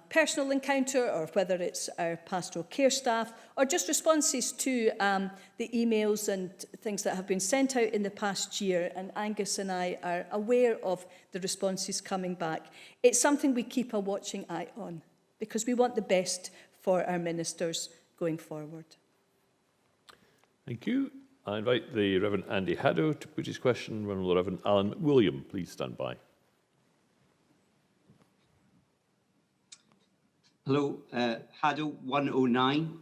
personal encounter or whether it's our pastoral care staff or just responses to the emails and things that have been sent out in the past year. And Angus and I are aware of the responses coming back. It's something we keep a watching eye on because we want the best for our ministers going forward. Thank you. I invite the Reverend Andy Haddo to put his question. Reverend Alan William, please stand by. Hello, Haddo 109.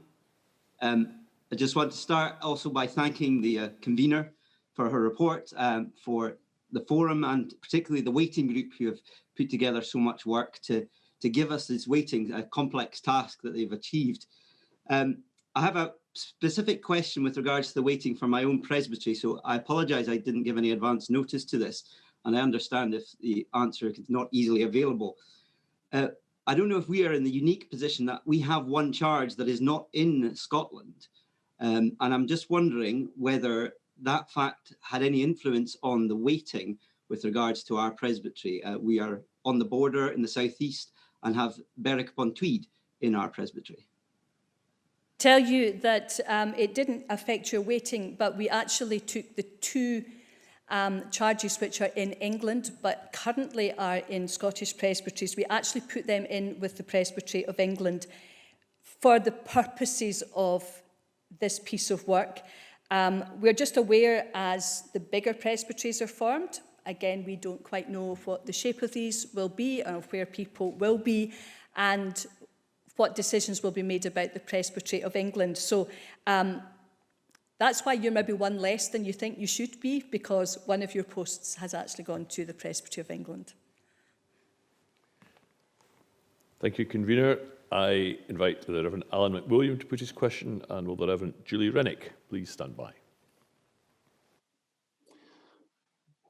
I just want to start also by thanking the convener for her report, for the forum and particularly the waiting group who have put together so much work to give us this waiting, a complex task that they've achieved. I have a specific question with regards to the waiting for my own presbytery, so I apologise I didn't give any advance notice to this. and I understand if the answer is not easily available. I don't know if we are in the unique position that we have one charge that is not in Scotland. And I'm just wondering whether that fact had any influence on the weighting with regards to our presbytery. We are on the border in the southeast and have Berwick-upon-Tweed in our presbytery. Tell you that it didn't affect your weighting, but we actually took the two charges which are in England but currently are in Scottish presbyteries. We actually put them in with the Presbytery of England for the purposes of this piece of work. We're just aware as the bigger presbyteries are formed. Again, we don't quite know what the shape of these will be or where people will be and what decisions will be made about the Presbytery of England. So that's why you're maybe one less than you think you should be, because one of your posts has actually gone to the Presbytery of England. Thank you, Convener. I invite the Reverend Alan McWilliam to put his question, and will the Reverend Julie Rennick please stand by.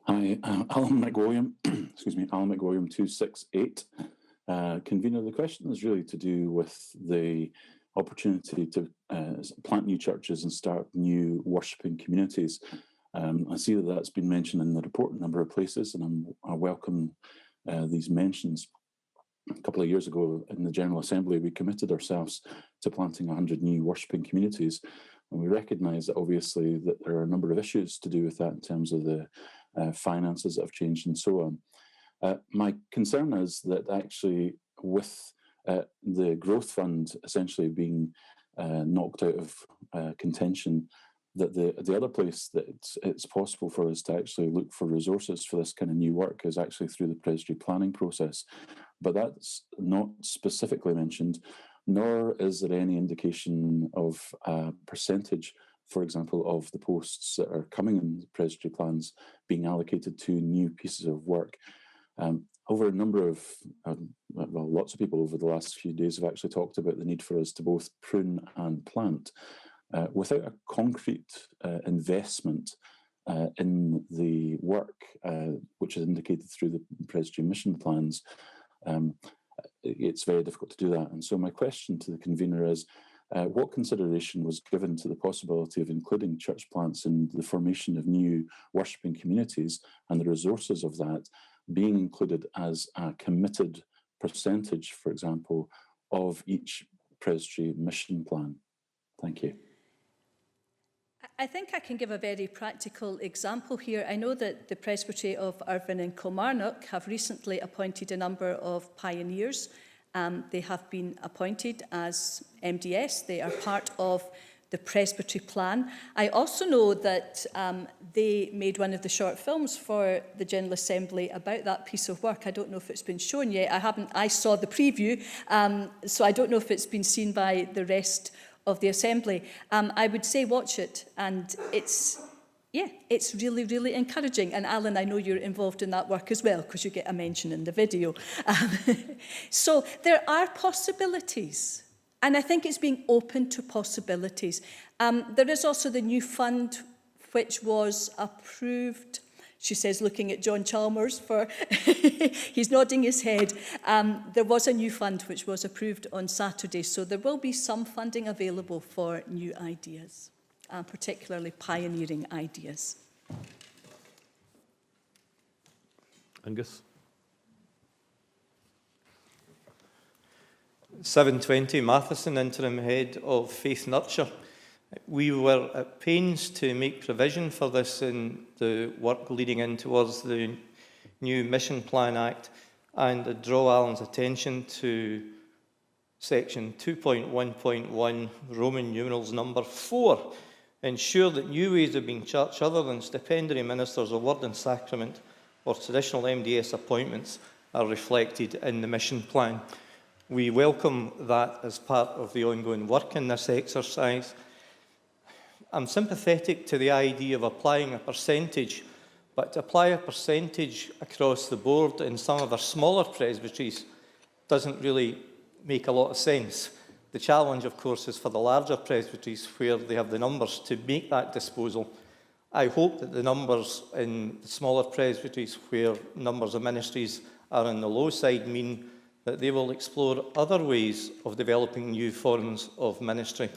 Hi, Alan McWilliam, excuse me, Alan McWilliam 268. Convener, the question is really to do with the opportunity to plant new churches and start new worshipping communities. I see that that's been mentioned in the report in a number of places, and I welcome these mentions. A couple of years ago in the General Assembly, we committed ourselves to planting 100 new worshipping communities, and we recognise that obviously that there are a number of issues to do with that in terms of the finances that have changed and so on. My concern is that actually with the growth fund essentially being knocked out of contention, that the other place that it's possible for us to actually look for resources for this kind of new work is actually through the presbytery planning process. But that's not specifically mentioned, nor is there any indication of a percentage, for example, of the posts that are coming in the presbytery plans being allocated to new pieces of work. Over a number of, well, lots of people over the last few days have actually talked about the need for us to both prune and plant. Without a concrete investment in the work, which is indicated through the presbytery mission plans, it's very difficult to do that. And so my question to the convener is, what consideration was given to the possibility of including church plants in the formation of new worshipping communities, and the resources of that being included as a committed percentage, for example, of each presbytery mission plan? Thank you. I think I can give a very practical example here. I know that the Presbytery of Irvine and Kilmarnock have recently appointed a number of pioneers. They have been appointed as MDS. They are part of the Presbytery plan. I also know that they made one of the short films for the General Assembly about that piece of work. I don't know if it's been shown yet. I saw the preview, so I don't know if it's been seen by the rest of the Assembly. I would say watch it, and it's really, really encouraging. And Alan, I know you're involved in that work as well, because you get a mention in the video. So there are possibilities, and I think it's being open to possibilities. There is also the new fund, which was approved. She says, looking at John Chalmers, for he's nodding his head. There was a new fund which was approved on Saturday, so there will be some funding available for new ideas, particularly pioneering ideas. Angus? 720 Matheson, Interim Head of Faith Nurture. We were at pains to make provision for this in the work leading in towards the new Mission Plan Act, and I draw Alan's attention to section 2.1.1, Roman numerals number 4. Ensure that new ways of being church other than stipendiary ministers of word and sacrament or traditional MDS appointments are reflected in the mission plan. We welcome that as part of the ongoing work in this exercise. I'm sympathetic to the idea of applying a percentage, but to apply a percentage across the board in some of our smaller presbyteries doesn't really make a lot of sense. The challenge, of course, is for the larger presbyteries where they have the numbers to make that disposal. I hope that the numbers in the smaller presbyteries, where numbers of ministries are on the low side, mean that they will explore other ways of developing new forms of ministry.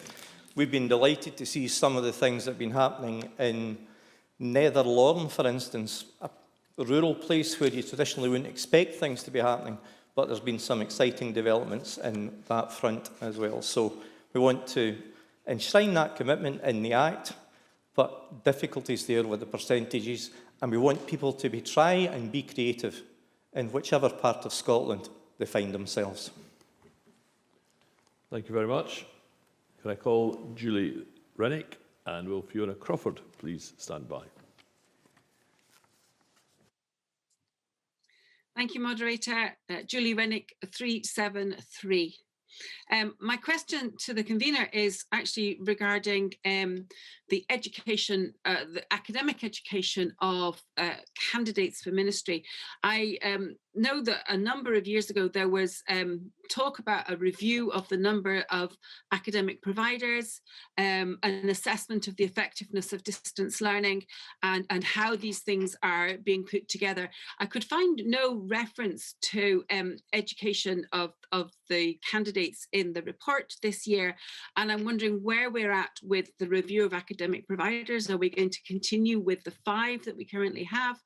We've been delighted to see some of the things that have been happening in Nether Lorne, for instance, a rural place where you traditionally wouldn't expect things to be happening, but there's been some exciting developments in that front as well. So we want to enshrine that commitment in the Act, but difficulties there with the percentages, and we want people to try and be creative in whichever part of Scotland they find themselves. Thank you very much. Can I call Julie Rennick, and will Fiona Crawford please stand by? Thank you, Moderator. Julie Rennick, 373. My question to the convener is actually regarding the education, the academic education of candidates for ministry. I know that a number of years ago there was talk about a review of the number of academic providers, an assessment of the effectiveness of distance learning, and how these things are being put together. I could find no reference to education of the candidates in the report this year, and I'm wondering where we're at with the review of academic providers. Are we going to continue with the 5 that we currently have?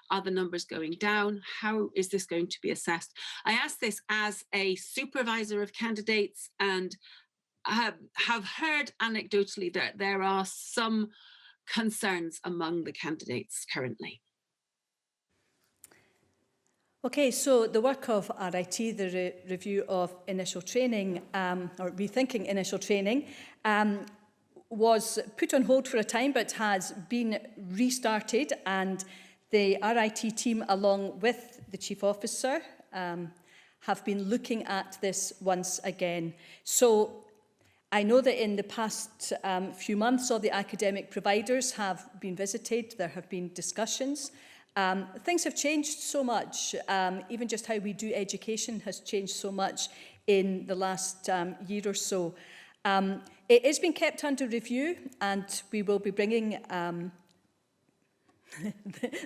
Are the numbers going down? How is this going to be assessed? I ask this as a supervisor of candidates, and have heard anecdotally that there are some concerns among the candidates currently. Okay, so the work of RIT, the review of initial training, or rethinking initial training, was put on hold for a time, but has been restarted, and the RIT team, along with the Chief Officer, have been looking at this once again. So I know that in the past few months, all the academic providers have been visited. There have been discussions. Things have changed so much. Even just how we do education has changed so much in the last year or so. It is being kept under review, and we will be bringing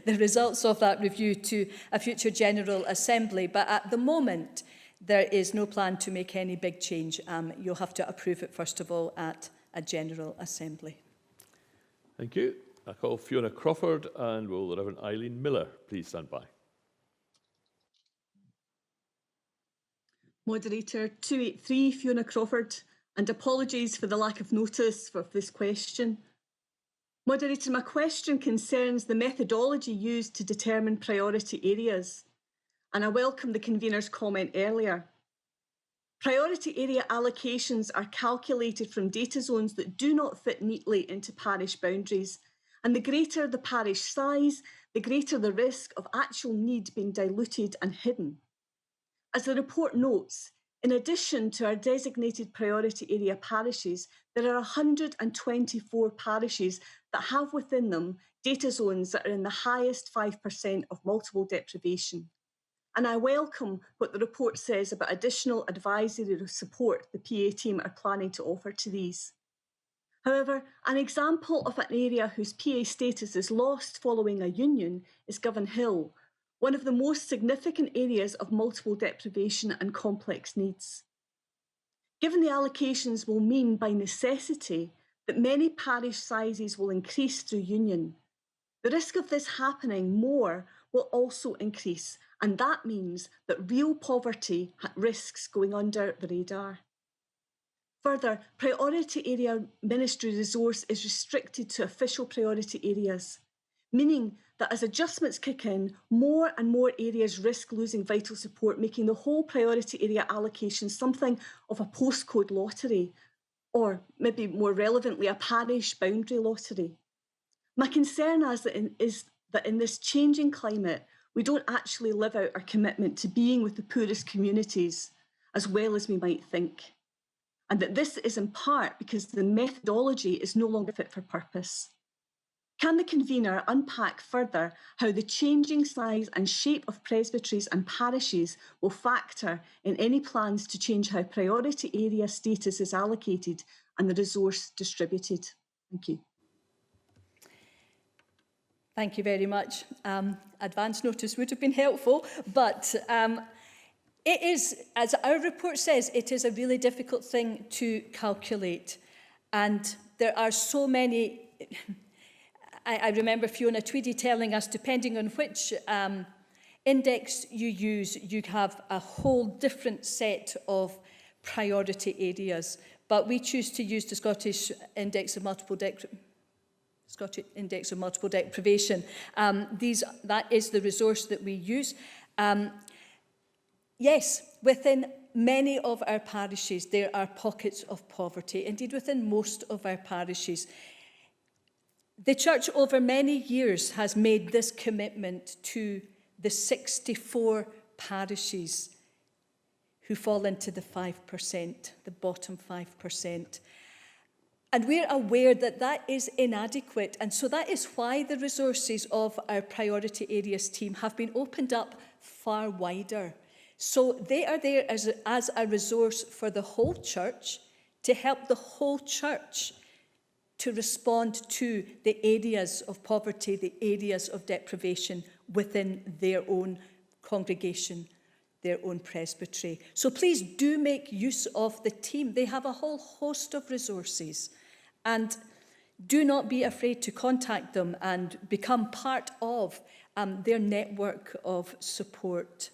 the results of that review to a future General Assembly. But at the moment, there is no plan to make any big change. You'll have to approve it, first of all, at a General Assembly. Thank you. I call Fiona Crawford, and will the Reverend Eileen Miller please stand by? Moderator 283, Fiona Crawford, and apologies for the lack of notice for this question. Moderator, my question concerns the methodology used to determine priority areas, and I welcome the convener's comment earlier. Priority area allocations are calculated from data zones that do not fit neatly into parish boundaries, and the greater the parish size, the greater the risk of actual need being diluted and hidden. As the report notes, in addition to our designated priority area parishes, there are 124 parishes that have within them data zones that are in the highest 5% of multiple deprivation. And I welcome what the report says about additional advisory support the PA team are planning to offer to these. However, an example of an area whose PA status is lost following a union is Govan Hill, one of the most significant areas of multiple deprivation and complex needs. Given the allocations will mean by necessity that many parish sizes will increase through union, the risk of this happening more will also increase, and that means that real poverty risks going under the radar. Further, priority area ministry resource is restricted to official priority areas, meaning that as adjustments kick in, more and more areas risk losing vital support, making the whole priority area allocation something of a postcode lottery, or maybe more relevantly, a parish boundary lottery. My concern is that in this changing climate, we don't actually live out our commitment to being with the poorest communities as well as we might think. And that this is in part because the methodology is no longer fit for purpose. Can the convener unpack further how the changing size and shape of presbyteries and parishes will factor in any plans to change how priority area status is allocated and the resource distributed? Thank you. Thank you very much. Advance notice would have been helpful, but it is, as our report says, it is a really difficult thing to calculate. And there are so many... I remember Fiona Tweedy telling us, depending on which index you use, you have a whole different set of priority areas. But we choose to use the Scottish Index of Multiple Deprivation. That is the resource that we use. Yes, within many of our parishes, there are pockets of poverty. Indeed, within most of our parishes. The Church over many years has made this commitment to the 64 parishes who fall into the 5%, the bottom 5%. And we're aware that that is inadequate. And so that is why the resources of our priority areas team have been opened up far wider. So they are there as a resource for the whole church, to help the whole church to respond to the areas of poverty, the areas of deprivation within their own congregation, their own presbytery. So please do make use of the team. They have a whole host of resources, and do not be afraid to contact them and become part of their network of support.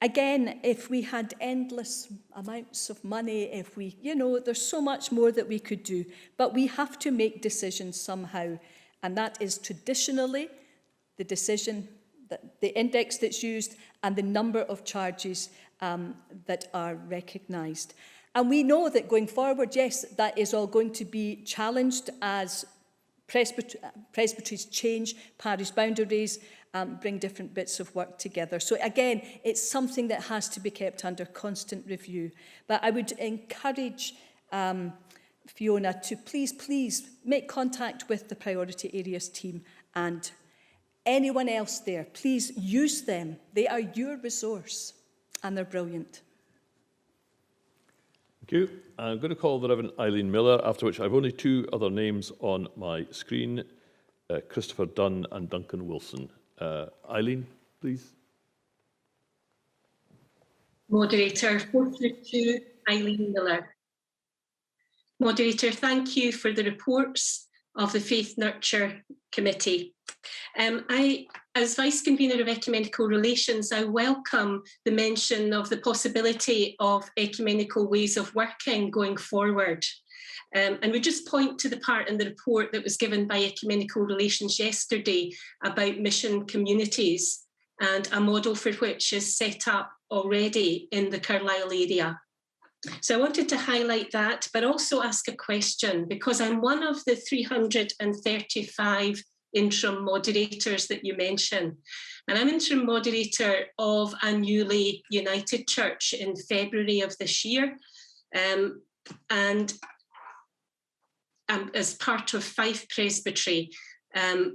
Again, if we had endless amounts of money, if we, there's so much more that we could do, but we have to make decisions somehow. And that is traditionally the decision, the index that's used and the number of charges that are recognised. And we know that going forward, yes, that is all going to be challenged as presbyteries change parish boundaries, bring different bits of work together. So again, it's something that has to be kept under constant review. But I would encourage Fiona to please make contact with the priority areas team and anyone else there. Please use them. They are your resource and they're brilliant. Thank you. I'm going to call the Reverend Eileen Miller, after which I have only two other names on my screen, Christopher Dunn and Duncan Wilson. Eileen, please. Moderator, 432, Eileen Miller. Moderator, thank you for the reports of the Faith Nurture Committee. As Vice Convener of Ecumenical Relations, I welcome the mention of the possibility of ecumenical ways of working going forward. And we just point to the part in the report that was given by Ecumenical Relations yesterday about mission communities and a model for which is set up already in the Carlisle area. So I wanted to highlight that, but also ask a question, because I'm one of the 335 interim moderators that you mentioned. And I'm interim moderator of a newly united church in February of this year. And as part of Fife Presbytery.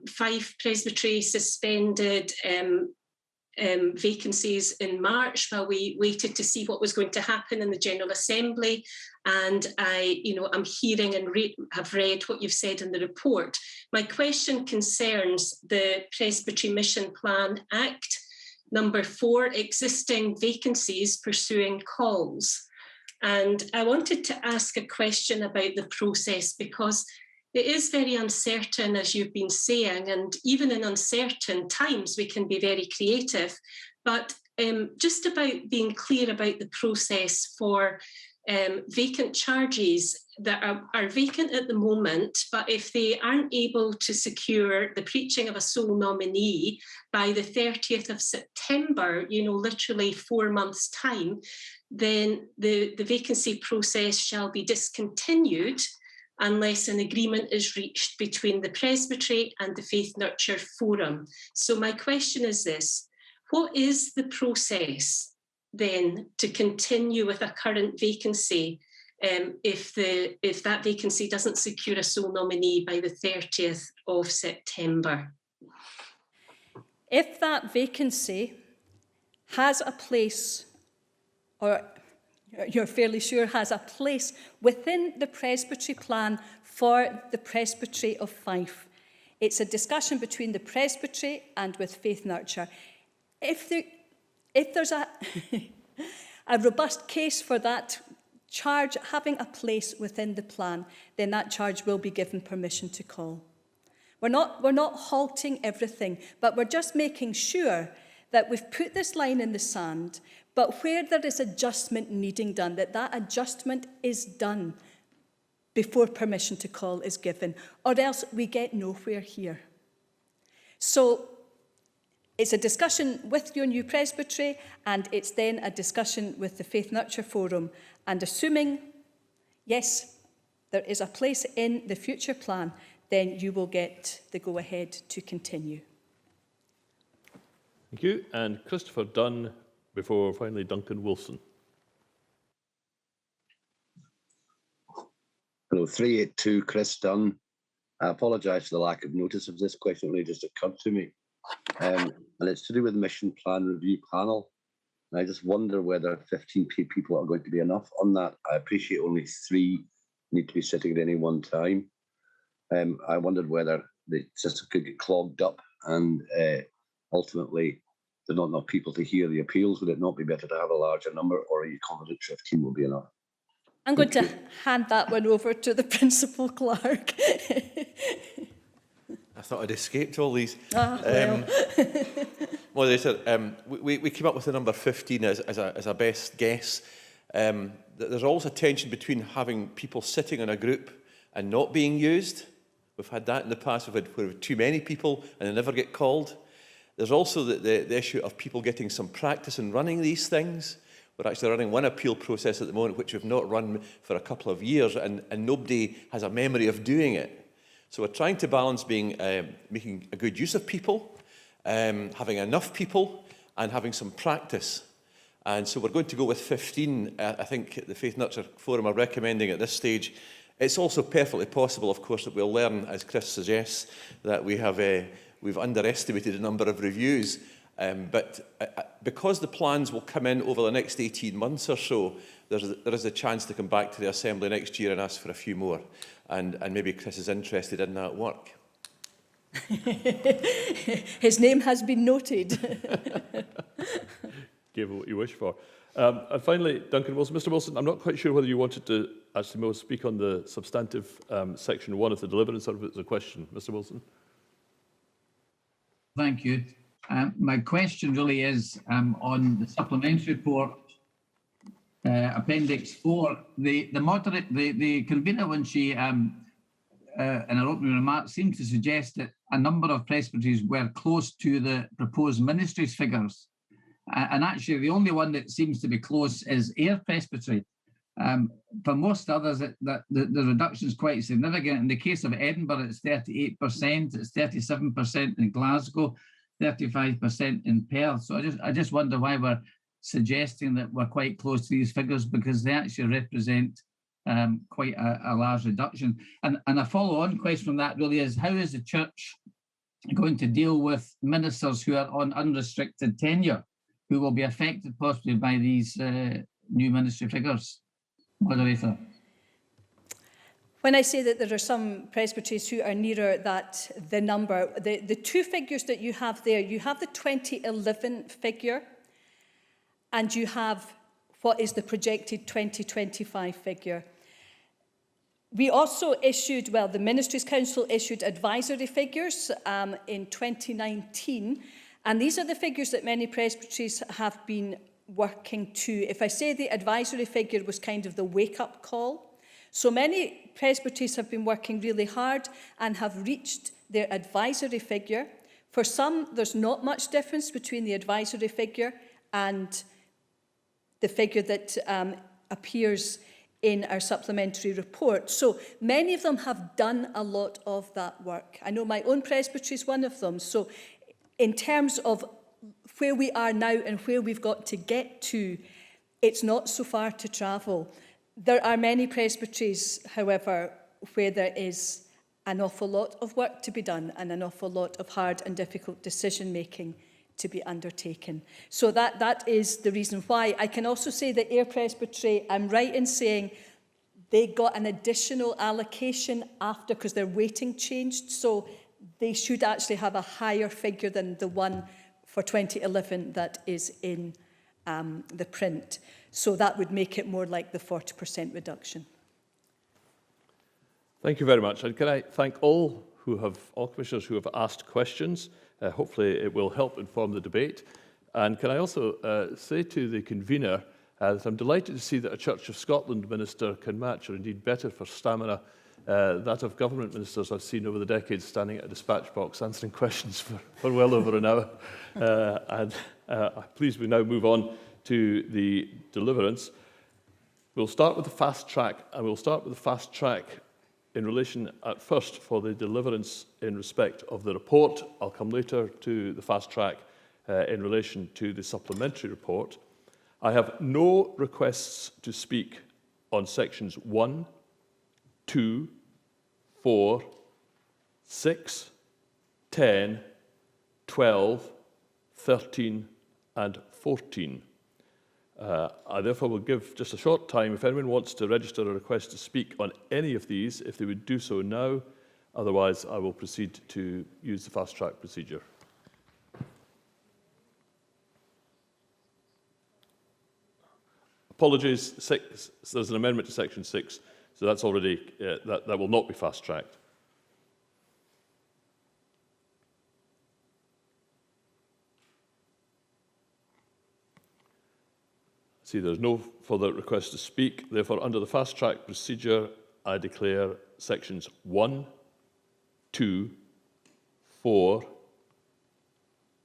Fife Presbytery suspended vacancies in March while we waited to see what was going to happen in the General Assembly. And I'm hearing and have read what you've said in the report. My question concerns the Presbytery Mission Plan Act, number 4, existing vacancies pursuing calls. And I wanted to ask a question about the process, because it is very uncertain, as you've been saying, and even in uncertain times, we can be very creative. But just about being clear about the process for vacant charges that are vacant at the moment, but if they aren't able to secure the preaching of a sole nominee by the 30th of September, literally 4 months' time, then the vacancy process shall be discontinued unless an agreement is reached between the Presbytery and the Faith Nurture Forum. So my question is this: what is the process then to continue with a current vacancy if that vacancy doesn't secure a sole nominee by the 30th of September? If that vacancy has a place, or you're fairly sure has a place within the presbytery plan for the Presbytery of Fife, It's a discussion between the Presbytery and with Faith Nurture. If there's a, a robust case for that charge having a place within the plan, then that charge will be given permission to call. We're not halting everything, but we're just making sure that we've put this line in the sand, but where there is adjustment needing done, that adjustment is done before permission to call is given, or else we get nowhere here. So it's a discussion with your new Presbytery, and it's then a discussion with the Faith Nurture Forum. And assuming, yes, there is a place in the future plan, then you will get the go-ahead to continue. Thank you. And Christopher Dunn, before finally Duncan Wilson. Hello, 382, Chris Dunn. I apologise for the lack of notice of this question, only just occurred to me. And it's to do with the Mission Plan Review Panel. And I just wonder whether 15 people are going to be enough on that. I appreciate only 3 need to be sitting at any one time. I wondered whether the system could get clogged up and ultimately there's not enough people to hear the appeals. Would it not be better to have a larger number, or are you confident 15 will be enough? I'm going to hand that one over to the Principal Clerk. I thought I'd escaped all these. Well. Moderator, we came up with the number 15 as a best guess. There's always a tension between having people sitting in a group and not being used. We've had that in the past. We've had too many people and they never get called. There's also the issue of people getting some practice in running these things. We're actually running one appeal process at the moment, which we've not run for a couple of years, and nobody has a memory of doing it. So we're trying to balance making a good use of people, having enough people, and having some practice. And so we're going to go with 15. I think the Faith Nurture Forum are recommending at this stage. It's also perfectly possible, of course, that we'll learn, as Chris suggests, that we've underestimated the number of reviews. But because the plans will come in over the next 18 months or so, there is a chance to come back to the Assembly next year and ask for a few more. And maybe Chris is interested in that work. His name has been noted. Give what you wish for. And finally, Duncan Wilson. Mr. Wilson, I'm not quite sure whether you wanted to actually speak on the substantive section 1 of the deliverance, or if it's a question. Mr. Wilson. Thank you. My question really is on the supplementary report, Appendix 4. The convener, when she, in her opening remarks, seemed to suggest that a number of presbyteries were close to the proposed ministries figures. And actually, the only one that seems to be close is Ayr Presbytery. For most others, the reduction is quite significant. In the case of Edinburgh, it's 38%, it's 37% in Glasgow, 35% in Perth. So I just wonder why we're suggesting that we're quite close to these figures, because they actually represent quite a large reduction. And a follow-on question from that really is, how is the Church going to deal with ministers who are on unrestricted tenure, who will be affected possibly by these new ministry figures? Moderator. When I say that there are some presbyteries who are nearer the number, the 2 figures that you have there, you have the 2011 figure and you have what is the projected 2025 figure. We also issued, the Ministries Council issued advisory figures in 2019, and these are the figures that many presbyteries have been working to. If I say the advisory figure was kind of the wake-up call, so many presbyteries have been working really hard and have reached their advisory figure. For some, there's not much difference between the advisory figure and the figure that appears in our supplementary report. So many of them have done a lot of that work. I know my own presbytery is one of them. So in terms of where we are now and where we've got to get to, it's not so far to travel. There are many presbyteries, however, where there is an awful lot of work to be done and an awful lot of hard and difficult decision-making to be undertaken. So that is the reason why. I can also say that Ayr Presbytery, I'm right in saying they got an additional allocation after, because their weighting changed. So they should actually have a higher figure than the one for 2011 that is in the print. So that would make it more like the 40% reduction. Thank you very much. And can I thank all commissioners who have asked questions. Hopefully it will help inform the debate. And can I also say to the convener that I'm delighted to see that a Church of Scotland minister can match, or indeed better for stamina, that of government ministers I've seen over the decades standing at a dispatch box answering questions for well over an hour. Please, we now move on to the deliverance. We'll start with the fast track, and we'll start with the fast track in relation at first for the deliverance in respect of the report. I'll come later to the fast track in relation to the supplementary report. I have no requests to speak on sections 1, 2, 4, 6, 10, 12, 13 and 14. I therefore will give just a short time if anyone wants to register a request to speak on any of these, if they would do so now. Otherwise, I will proceed to use the fast track procedure. Apologies, 6. There's an amendment to section 6, so that's already that will not be fast tracked. See, there's no further request to speak. Therefore, under the fast track procedure, I declare sections 1, 2, 4,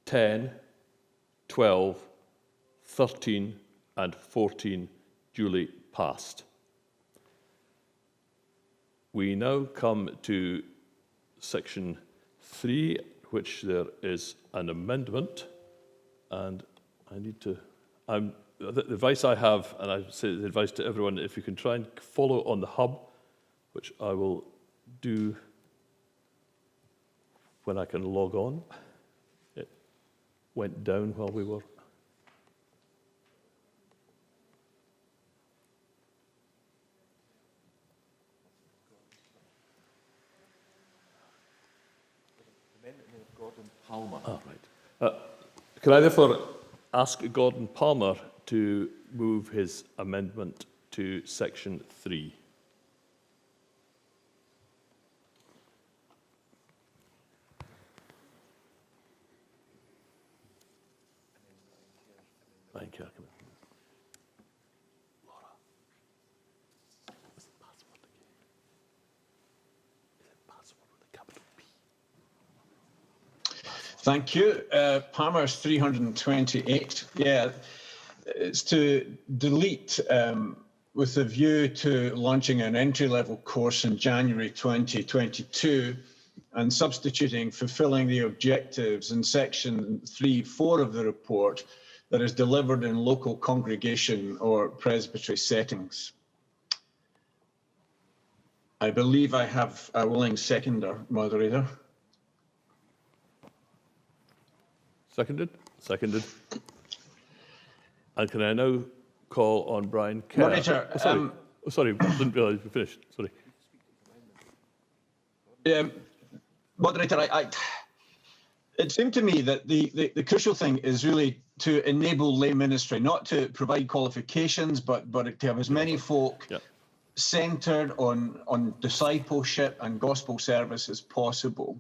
10, 12, 13 and 14 duly passed. We now come to section 3, which there is an amendment, and I need to... the advice I have, and I say the advice to everyone, if you can try and follow on the hub, which I will do when I can log on. It went down while we were... Palmer. Oh, right. Can I therefore ask Gordon Palmer to move his amendment to section 3? Thank you. Thank you. Palmer's 328. Yeah, it's to delete with a view to launching an entry-level course in January 2022 and substituting fulfilling the objectives in section 3.4 of the report that is delivered in local congregation or presbytery settings. I believe I have a willing seconder, moderator. Seconded? Seconded. And can I now call on Brian Kerr? Moderator, sorry, didn't realise we finished. Sorry. Moderator, it seemed to me that the crucial thing is really to enable lay ministry, not to provide qualifications, but to have as many folk centred on discipleship and gospel service as possible.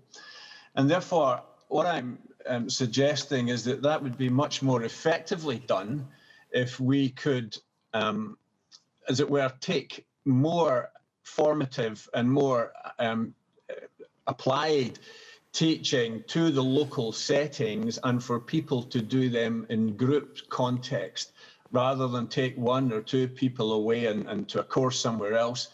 And therefore, what I'm suggesting is that would be much more effectively done if we could, as it were, take more formative and more applied teaching to the local settings and for people to do them in group context rather than take one or two people away and to a course somewhere else.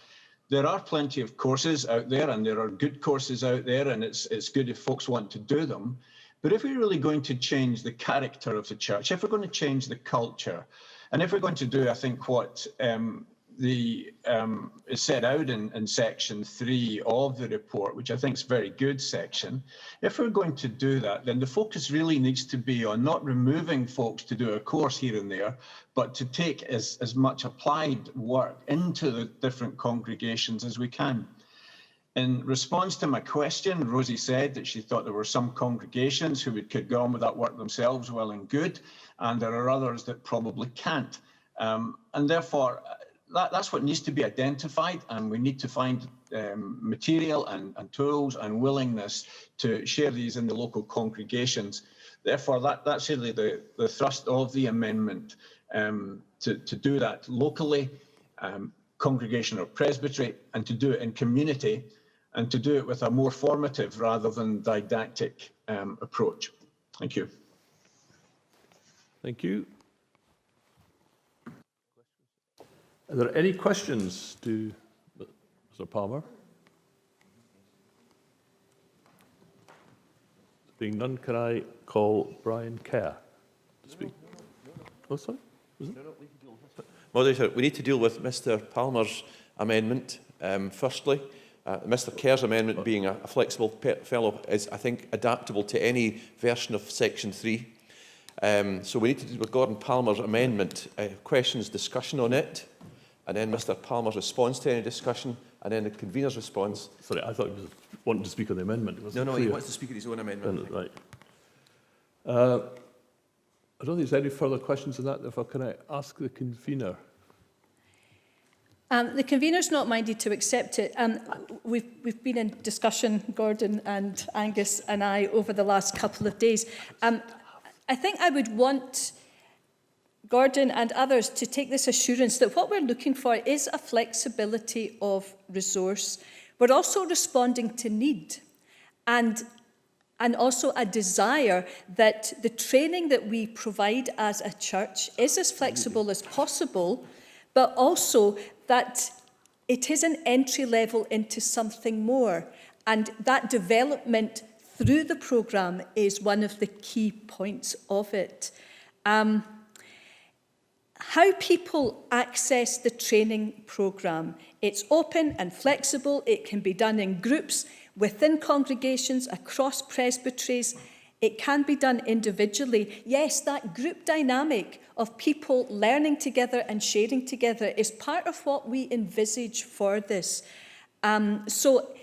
There are plenty of courses out there and there are good courses out there, and it's good if folks want to do them. But if we're really going to change the character of the church, if we're going to change the culture, and if we're going to do, I think, what is set out in section 3 of the report, which I think is a very good section, if we're going to do that, then the focus really needs to be on not removing folks to do a course here and there, but to take as much applied work into the different congregations as we can. In response to my question, Rosie said that she thought there were some congregations who could go on with that work themselves well and good, and there are others that probably can't. And therefore, that's what needs to be identified, and we need to find material and tools and willingness to share these in the local congregations. Therefore, that's really the thrust of the amendment, to do that locally, congregation or presbytery, and to do it in community, and to do it with a more formative rather than didactic approach. Thank you. Thank you. Are there any questions to Mr. Palmer? Being none, can I call Brian Kerr to speak? Oh, sorry. Moderator, we need to deal with Mr. Palmer's amendment firstly. Mr. Kerr's amendment, being a flexible fellow, is, I think, adaptable to any version of Section 3. So we need to deal with Gordon Palmer's amendment, questions, discussion on it, and then Mr. Palmer's response to any discussion, and then the convener's response. Sorry, I thought he was wanting to speak on the amendment. No, he wants to speak at his own amendment. Right. I don't think there's any further questions on that. Therefore, can I ask the convener? The convener's not minded to accept it. We've been in discussion, Gordon and Angus and I, over the last couple of days. I think I would want Gordon and others to take this assurance that what we're looking for is a flexibility of resource. We're also responding to need and also a desire that the training that we provide as a church is as flexible as possible, but also that it is an entry level into something more. And that development through the programme is one of the key points of it. How people access the training programme, it's open and flexible. It can be done in groups, within congregations, across presbyteries. It can be done individually. Yes, that group dynamic of people learning together and sharing together is part of what we envisage for this. So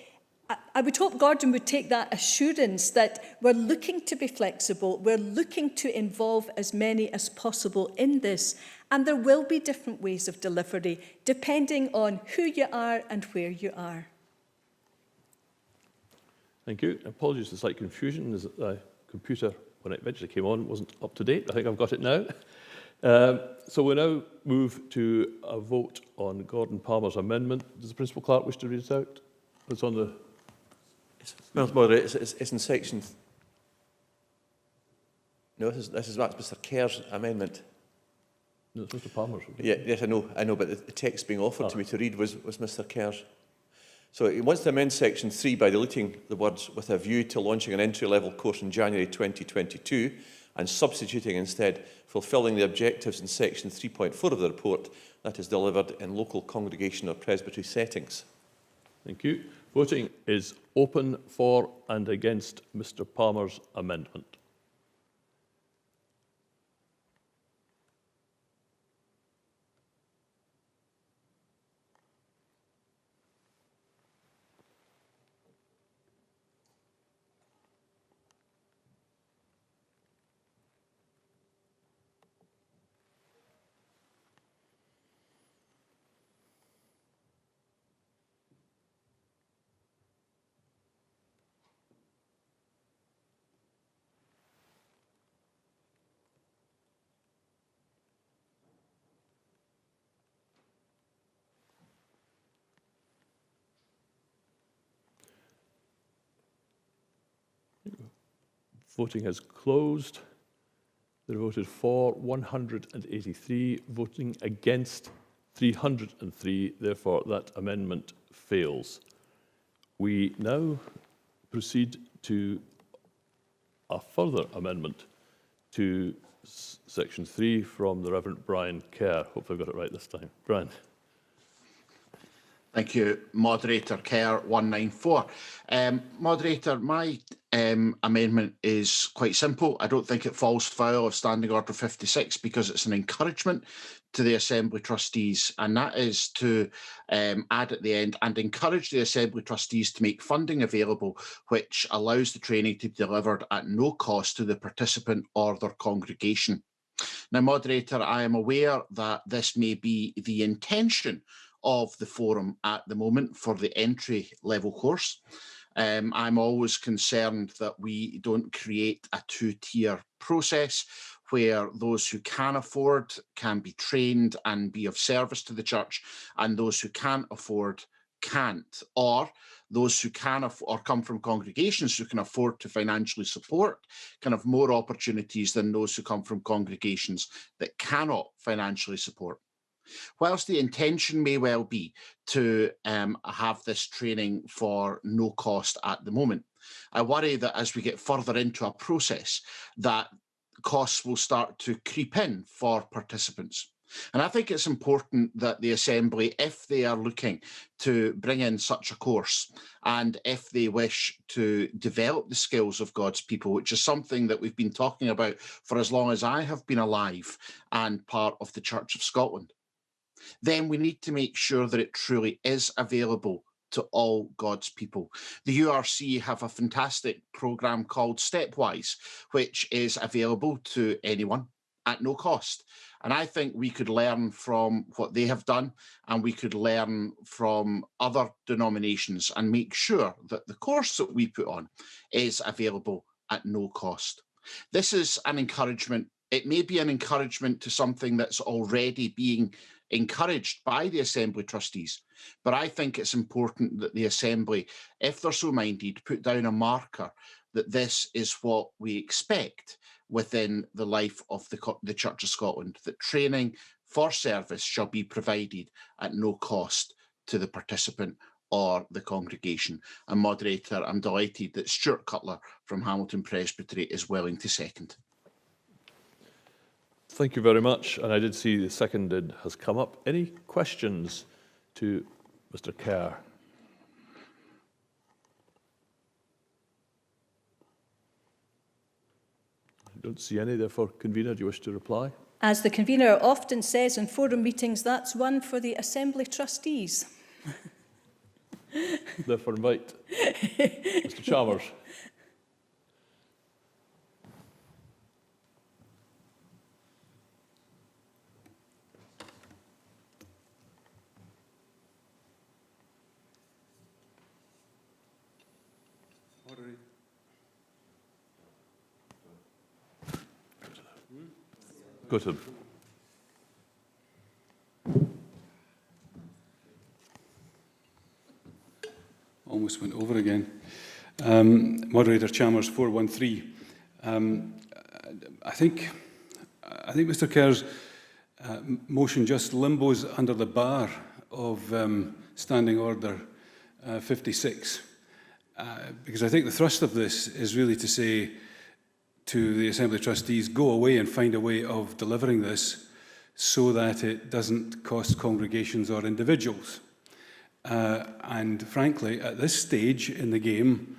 I would hope Gordon would take that assurance that we're looking to be flexible, we're looking to involve as many as possible in this, and there will be different ways of delivery depending on who you are and where you are. Thank you. Apologies for slight confusion. The computer, when it eventually came on, wasn't up to date. I think I've got it now. So we'll now move to a vote on Gordon Palmer's amendment. Does the Principal Clerk wish to read it out? It's on the... It's in section... No, that's Mr. Kerr's amendment. No, it's Mr. Palmer's. Yeah, yes, I know, but the text being offered to me to read was Mr. Kerr's. So he wants to amend Section 3 by deleting the words "with a view to launching an entry-level course in January 2022" and substituting instead "fulfilling the objectives in Section 3.4 of the report that is delivered in local congregation or presbytery settings." Thank you. Voting is open for and against Mr. Palmer's amendment. Voting has closed. There voted for 183, voting against 303. Therefore, that amendment fails. We now proceed to a further amendment to Section 3 from the Reverend Brian Kerr. Hopefully I got it right this time. Brian. Thank you, Moderator Kerr 194. Moderator, my amendment is quite simple. I don't think it falls foul of Standing Order 56 because it's an encouragement to the Assembly Trustees, and that is to add at the end, and encourage the Assembly Trustees to make funding available which allows the training to be delivered at no cost to the participant or their congregation. Now, Moderator, I am aware that this may be the intention of the forum at the moment for the entry level course. I'm always concerned that we don't create a two-tier process where those who can afford can be trained and be of service to the church, and those who can't afford can't, or those who can or come from congregations who can afford to financially support can have more opportunities than those who come from congregations that cannot financially support. Whilst the intention may well be to have this training for no cost at the moment, I worry that as we get further into a process, that costs will start to creep in for participants. And I think it's important that the Assembly, if they are looking to bring in such a course, and if they wish to develop the skills of God's people, which is something that we've been talking about for as long as I have been alive and part of the Church of Scotland, then we need to make sure that it truly is available to all God's people. The URC have a fantastic programme called Stepwise, which is available to anyone at no cost. And I think we could learn from what they have done, and we could learn from other denominations and make sure that the course that we put on is available at no cost. This is an encouragement. It may be an encouragement to something that's already being encouraged by the Assembly Trustees, but I think it's important that the Assembly, if they're so minded, put down a marker that this is what we expect within the life of the Church of Scotland, that training for service shall be provided at no cost to the participant or the congregation. And Moderator, I'm delighted that Stuart Cutler from Hamilton Presbytery is willing to second. Thank you very much. And I did see the seconded has come up. Any questions to Mr. Kerr? I don't see any. Therefore, Convener, do you wish to reply? As the Convener often says in forum meetings, that's one for the Assembly Trustees. Therefore, invite Mr. Chalmers. Go to him. Almost went over again. Moderator Chalmers 413. I think Mr. Kerr's motion just limbos under the bar of Standing Order 56, because I think the thrust of this is really to say to the Assembly Trustees, go away and find a way of delivering this so that it doesn't cost congregations or individuals. And frankly, at this stage in the game,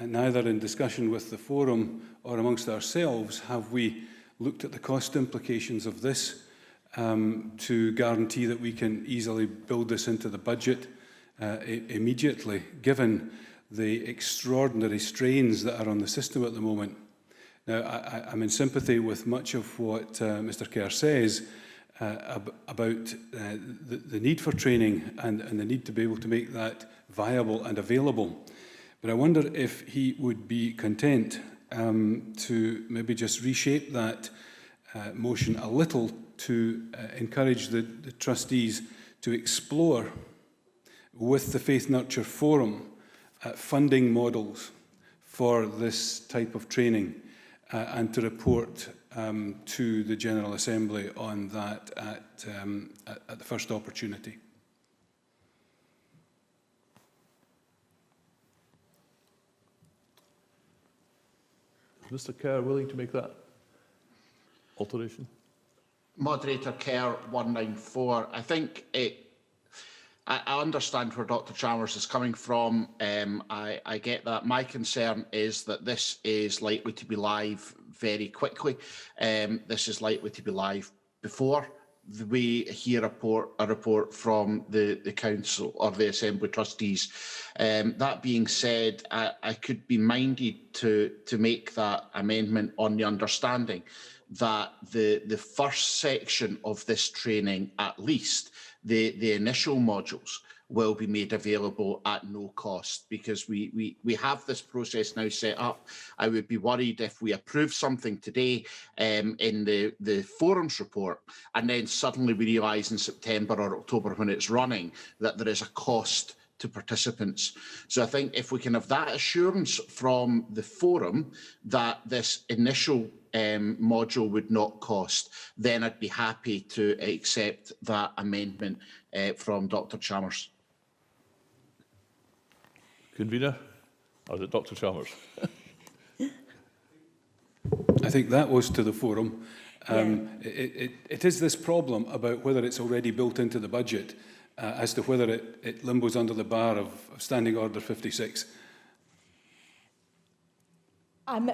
neither in discussion with the forum or amongst ourselves have we looked at the cost implications of this to guarantee that we can easily build this into the budget immediately, given the extraordinary strains that are on the system at the moment. Now, I'm in sympathy with much of what Mr. Kerr says about the need for training and the need to be able to make that viable and available. But I wonder if he would be content to maybe just reshape that motion a little to encourage the trustees to explore with the Faith Nurture Forum funding models for this type of training and to report to the General Assembly on that at the first opportunity. Is Mr. Kerr willing to make that alteration? Moderator Kerr 194. I think I understand where Dr. Chalmers is coming from. I get that. My concern is that this is likely to be live very quickly. This is likely to be live before we hear a report from the Council or the Assembly Trustees. That being said, I could be minded to make that amendment on the understanding that the first section of this training, at least, the initial modules, will be made available at no cost, because we have this process now set up. I would be worried if we approve something today in the forums report, and then suddenly we realise in September or October when it's running that there is a cost to participants. So I think if we can have that assurance from the forum that this initial module would not cost, then I'd be happy to accept that amendment from Dr. Chalmers. Convener, or is it Dr. Chalmers? I think that was to the forum. It is this problem about whether it's already built into the budget as to whether it limbos under the bar of Standing Order 56. I'm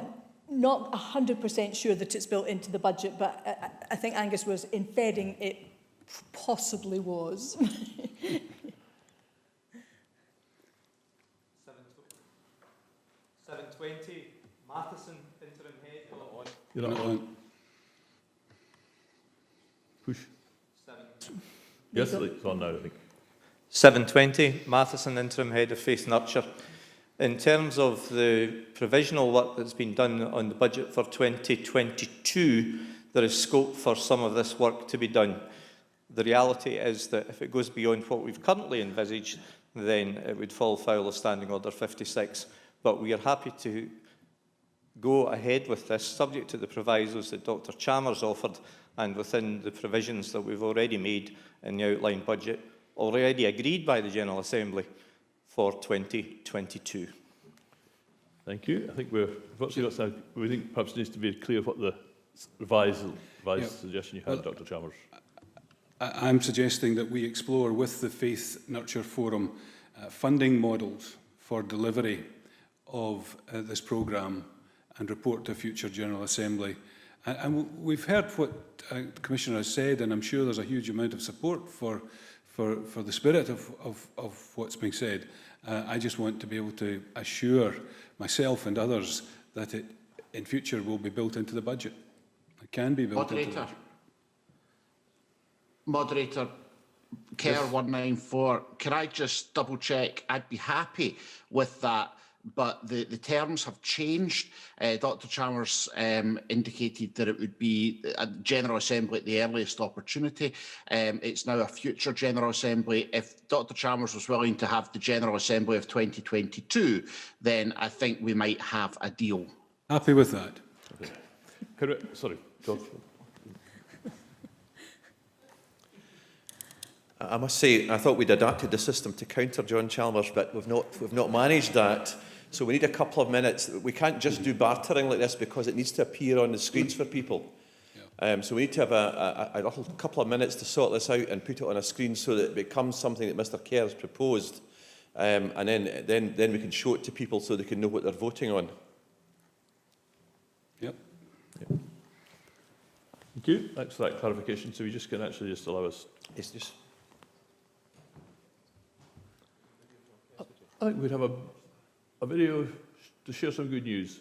not 100% sure that it's built into the budget, but I think Angus was inferring it possibly was. 720, Matheson, interim head. You're not on. Push. Yes, it's on now, I think. 720, Matheson, interim head of Faith Nurture. In terms of the provisional work that's been done on the budget for 2022, there is scope for some of this work to be done. The reality is that if it goes beyond what we've currently envisaged, then it would fall foul of Standing Order 56. But we are happy to go ahead with this, subject to the provisos that Dr. Chalmers offered and within the provisions that we've already made in the outline budget, already agreed by the General Assembly for 2022. Thank you. I think we think perhaps it needs to be clear what the revised suggestion you had, Dr. Chalmers. I'm suggesting that we explore with the Faith Nurture Forum funding models for delivery of this programme and report to a future General Assembly. And we've heard what the Commissioner has said, and I'm sure there's a huge amount of support for the spirit of what's being said. I just want to be able to assure myself and others that it in future will be built into the budget. It can be built into the budget. Moderator, Kerr 194, can I just double check? I'd be happy with that, but the terms have changed. Dr. Chalmers indicated that it would be a General Assembly at the earliest opportunity. It's now a future General Assembly. If Dr. Chalmers was willing to have the General Assembly of 2022, then I think we might have a deal. Happy with that. Okay. Sorry, George. I must say, I thought we'd adapted the system to counter John Chalmers, but we've not managed that. So we need a couple of minutes. We can't just do bartering like this because it needs to appear on the screens for people. So we need to have a little couple of minutes to sort this out and put it on a screen so that it becomes something that Mr. Kerr has proposed, and then we can show it to people so they can know what they're voting on. Yep. Thank you. Thanks for that clarification. So we just can actually just allow us. Yes, just. I think we'd have a video to share some good news.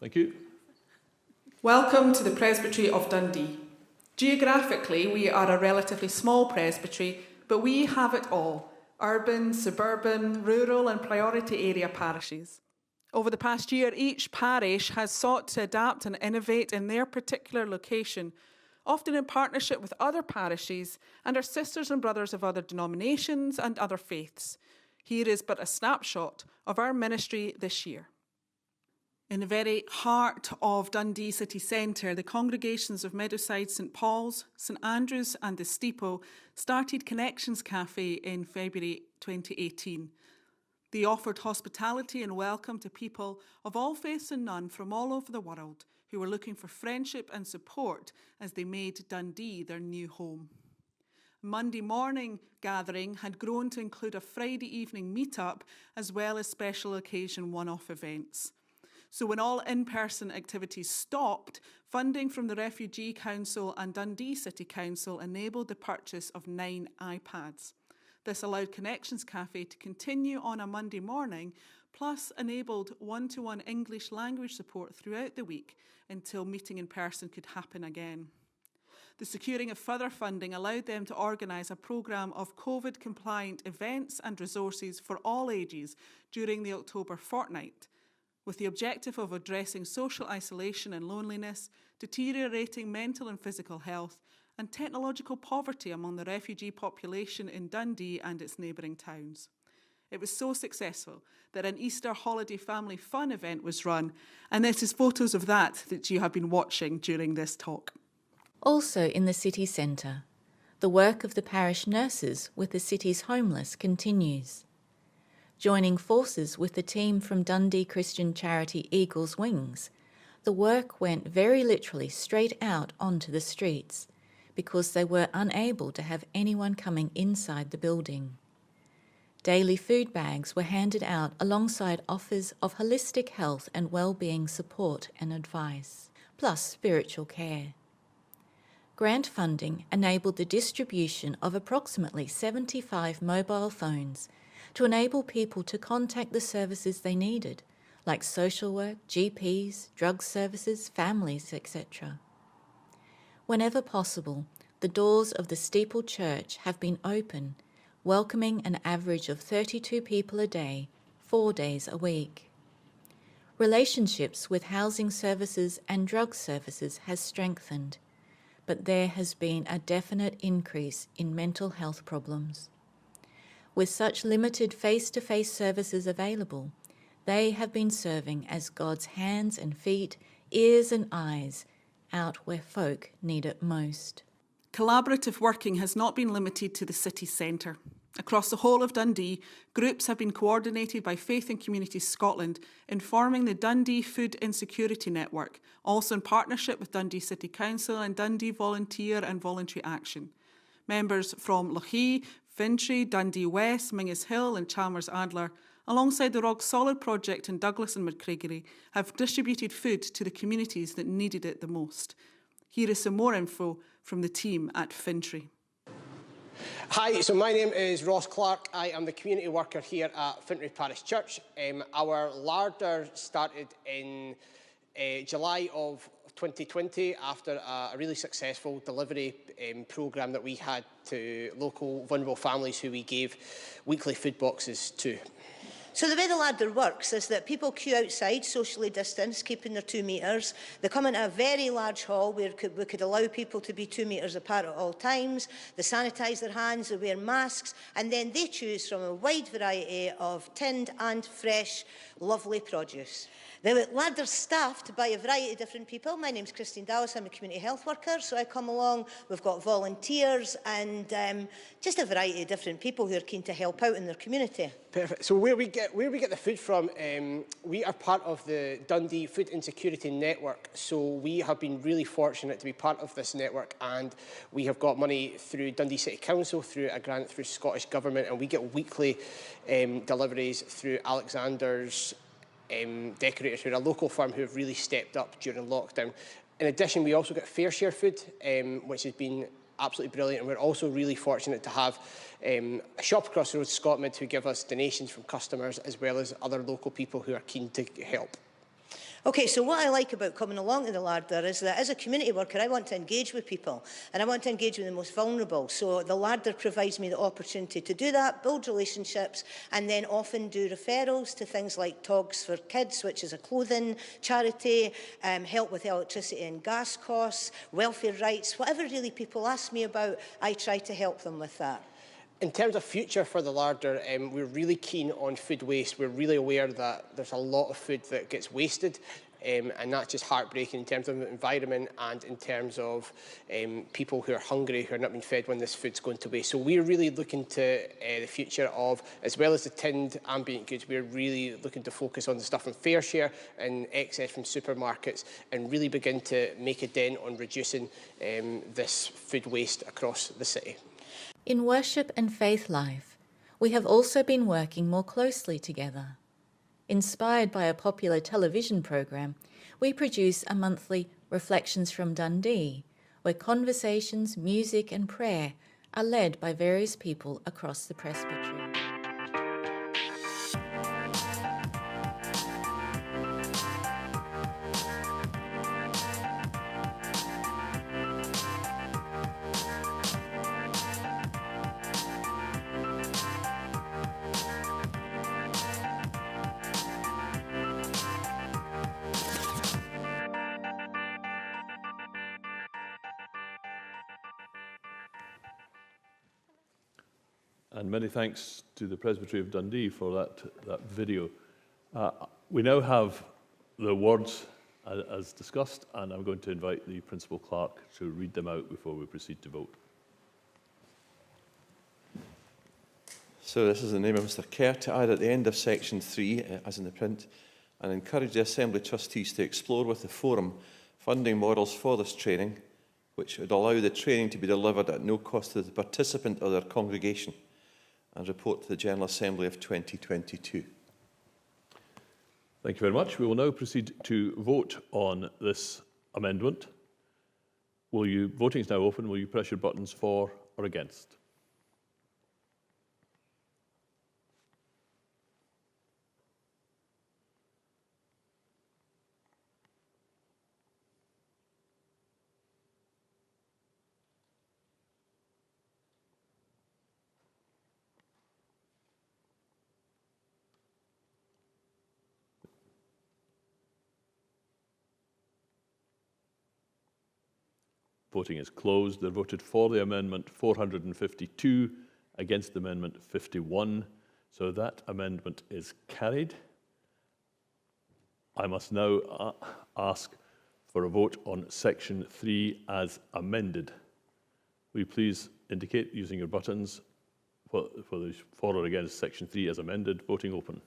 Thank you. Welcome to the Presbytery of Dundee. Geographically, we are a relatively small presbytery, but we have it all: urban, suburban, rural and priority area parishes. Over the past year, each parish has sought to adapt and innovate in their particular location, often in partnership with other parishes and our sisters and brothers of other denominations and other faiths. Here is but a snapshot of our ministry this year. In the very heart of Dundee city centre, the congregations of Meadowside, St Paul's, St Andrews and the Steeple started Connections Cafe in February 2018. They offered hospitality and welcome to people of all faiths and none from all over the world who were looking for friendship and support as they made Dundee their new home. Monday morning gathering had grown to include a Friday evening meet-up as well as special occasion one-off events. So when all in-person activities stopped, funding from the Refugee Council and Dundee City Council enabled the purchase of 9 iPads. This allowed Connections Cafe to continue on a Monday morning, plus enabled one-to-one English language support throughout the week until meeting in person could happen again. The securing of further funding allowed them to organise a programme of COVID-compliant events and resources for all ages during the October fortnight, with the objective of addressing social isolation and loneliness, deteriorating mental and physical health, and technological poverty among the refugee population in Dundee and its neighbouring towns. It was so successful that an Easter holiday family fun event was run, and this is photos of that you have been watching during this talk. Also in the city centre, the work of the parish nurses with the city's homeless continues. Joining forces with the team from Dundee Christian charity Eagle's Wings, the work went very literally straight out onto the streets because they were unable to have anyone coming inside the building. Daily food bags were handed out alongside offers of holistic health and well-being support and advice, plus spiritual care. Grant funding enabled the distribution of approximately 75 mobile phones to enable people to contact the services they needed, like social work, GPs, drug services, families, etc. Whenever possible, the doors of the Steeple Church have been open, welcoming an average of 32 people a day, 4 days a week. Relationships with housing services and drug services has strengthened, but there has been a definite increase in mental health problems. With such limited face-to-face services available, they have been serving as God's hands and feet, ears and eyes, out where folk need it most. Collaborative working has not been limited to the city centre. Across the whole of Dundee, groups have been coordinated by Faith and Communities Scotland in forming the Dundee Food Insecurity Network, also in partnership with Dundee City Council and Dundee Volunteer and Voluntary Action. Members from Lochee, Fintry, Dundee West, Mingus Hill and Chalmers Adler, alongside the Rog Solid project in Douglas and Macregery, have distributed food to the communities that needed it the most. Here is some more info from the team at Fintry. Hi, so my name is Ross Clark. I am the community worker here at Fintry Parish Church. Our larder started in July of 2020 after a really successful delivery programme that we had to local vulnerable families who we gave weekly food boxes to. So the way the ladder works is that people queue outside, socially distanced, keeping their 2 metres. They come into a very large hall where we could allow people to be 2 metres apart at all times. They sanitise their hands, they wear masks, and then they choose from a wide variety of tinned and fresh, lovely produce. The ladder's staffed by a variety of different people. My name's Christine Dallas, I'm a community health worker, so I come along. We've got volunteers and just a variety of different people who are keen to help out in their community. Perfect. So where we get the food from, we are part of the Dundee Food Insecurity Network. So we have been really fortunate to be part of this network, and we have got money through Dundee City Council, through a grant through Scottish Government, and we get weekly deliveries through Alexander's Decorators, who are a local firm who have really stepped up during lockdown. In addition, we also get fair share food, which has been absolutely brilliant, and we're also really fortunate to have a shop across the road, Scotland, who give us donations from customers as well as other local people who are keen to help. Okay, so what I like about coming along to the Larder is that as a community worker, I want to engage with people, and I want to engage with the most vulnerable. So the Larder provides me the opportunity to do that, build relationships, and then often do referrals to things like Togs for Kids, which is a clothing charity, help with electricity and gas costs, welfare rights, whatever really people ask me about, I try to help them with that. In terms of future for the Larder, we're really keen on food waste. We're really aware that there's a lot of food that gets wasted, and that's just heartbreaking in terms of the environment and in terms of people who are hungry, who are not being fed when this food's going to waste. So we're really looking to the future of, as well as the tinned ambient goods, we're really looking to focus on the stuff from fair share and excess from supermarkets, and really begin to make a dent on reducing this food waste across the city. In worship and faith life, we have also been working more closely together. Inspired by a popular television program, we produce a monthly Reflections from Dundee, where conversations, music and prayer are led by various people across the Presbytery. And many thanks to the Presbytery of Dundee for that video. We now have the words as discussed, and I'm going to invite the Principal Clerk to read them out before we proceed to vote. So this is the name of Mr. Kerr to add at the end of section 3, as in the print, and encourage the Assembly Trustees to explore with the Forum funding models for this training, which would allow the training to be delivered at no cost to the participant or their congregation, and report to the General Assembly of 2022. Thank you very much. We will now proceed to vote on this amendment. Voting is now open. Will you press your buttons for or against? Voting is closed. There voted for the amendment 452, against the amendment 51. So that amendment is carried. I must now ask for a vote on section 3 as amended. Will you please indicate using your buttons for or against section 3 as amended? Voting open.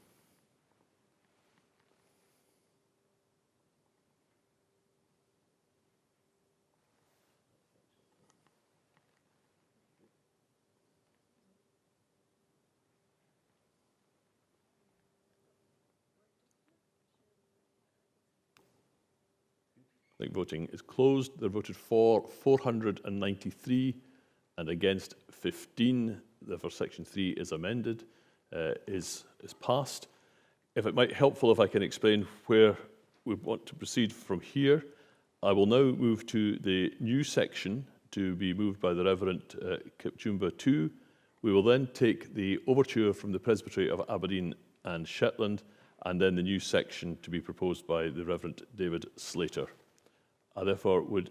I think voting is closed. They voted for 493 and against 15. Therefore, section 3 is amended, is passed. If it might be helpful if I can explain where we want to proceed from here, I will now move to the new section to be moved by the Reverend Kipchumba II. We will then take the overture from the Presbytery of Aberdeen and Shetland, and then the new section to be proposed by the Reverend David Slater. I therefore would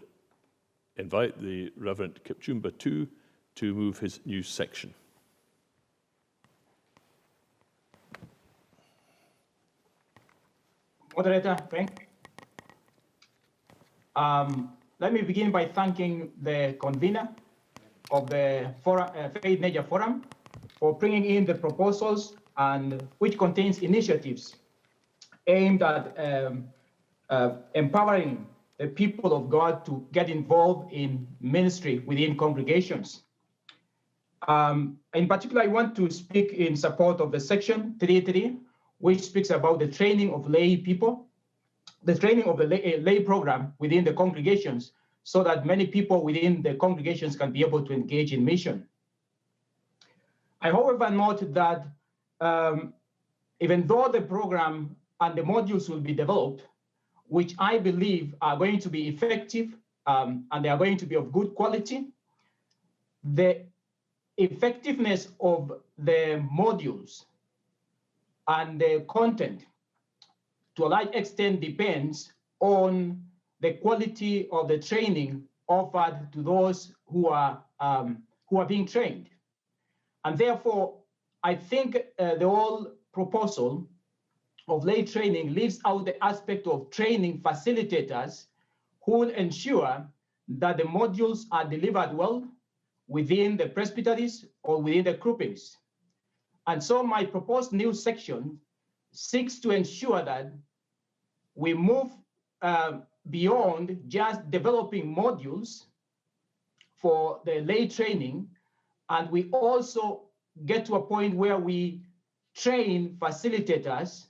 invite the Reverend Kipchumba II to move his new section. Moderator, Frank. Let me begin by thanking the convener of the Faith Major Forum for bringing in the proposals and which contains initiatives aimed at empowering the people of God to get involved in ministry within congregations. In particular, I want to speak in support of the section 3.3, which speaks about the training of lay people, the training of the lay program within the congregations, so that many people within the congregations can be able to engage in mission. I, however, note that even though the program and the modules will be developed, which I believe are going to be effective and they are going to be of good quality, the effectiveness of the modules and the content to a large extent depends on the quality of the training offered to those who are being trained. And therefore, I think the whole proposal of lay training leaves out the aspect of training facilitators who will ensure that the modules are delivered well within the presbyteries or within the groupings. And so my proposed new section seeks to ensure that we move beyond just developing modules for the lay training And we also get to a point where we train facilitators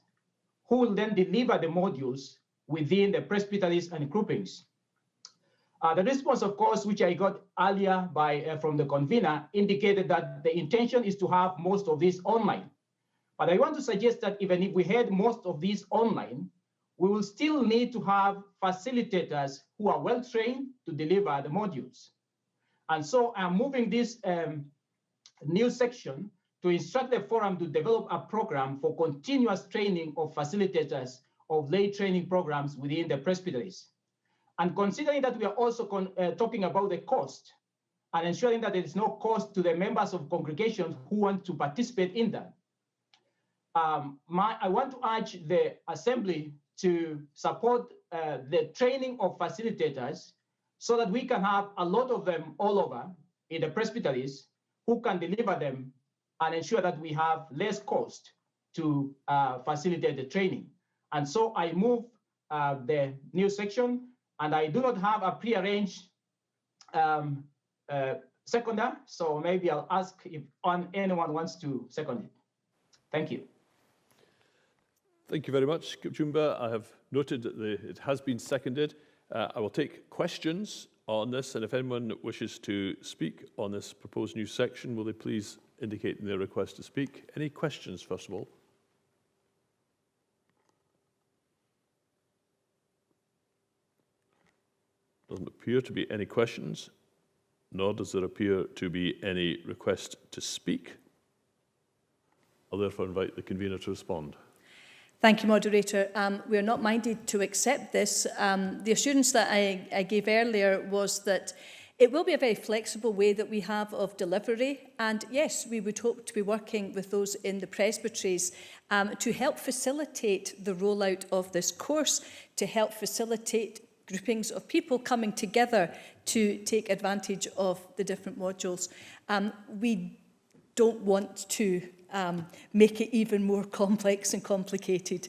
who will then deliver the modules within the presbyteries and groupings. The response, of course, which I got earlier from the convener, indicated that the intention is to have most of this online. But I want to suggest that even if we had most of these online, we will still need to have facilitators who are well trained to deliver the modules. And so I'm moving this new section to instruct the forum to develop a program for continuous training of facilitators of lay training programs within the presbyteries. And considering that we are also talking about the cost and ensuring that there is no cost to the members of congregations who want to participate in that, I want to urge the Assembly to support the training of facilitators so that we can have a lot of them all over in the presbyteries who can deliver them and ensure that we have less cost to facilitate the training. And so I move the new section, and I do not have a prearranged seconder, so maybe I'll ask if anyone wants to second it. Thank you. Thank you very much, Kipchumba. I have noted that it has been seconded. I will take questions on this, and if anyone wishes to speak on this proposed new section, will they please indicate in their request to speak? Any questions, first of all? Doesn't appear to be any questions, nor does there appear to be any request to speak. I'll therefore invite the convener to respond. Thank you, Moderator. We are not minded to accept this. The assurance that I gave earlier was that it will be a very flexible way that we have of delivery. And yes, we would hope to be working with those in the presbyteries to help facilitate the rollout of this course, to help facilitate groupings of people coming together to take advantage of the different modules. We don't want to make it even more complex and complicated.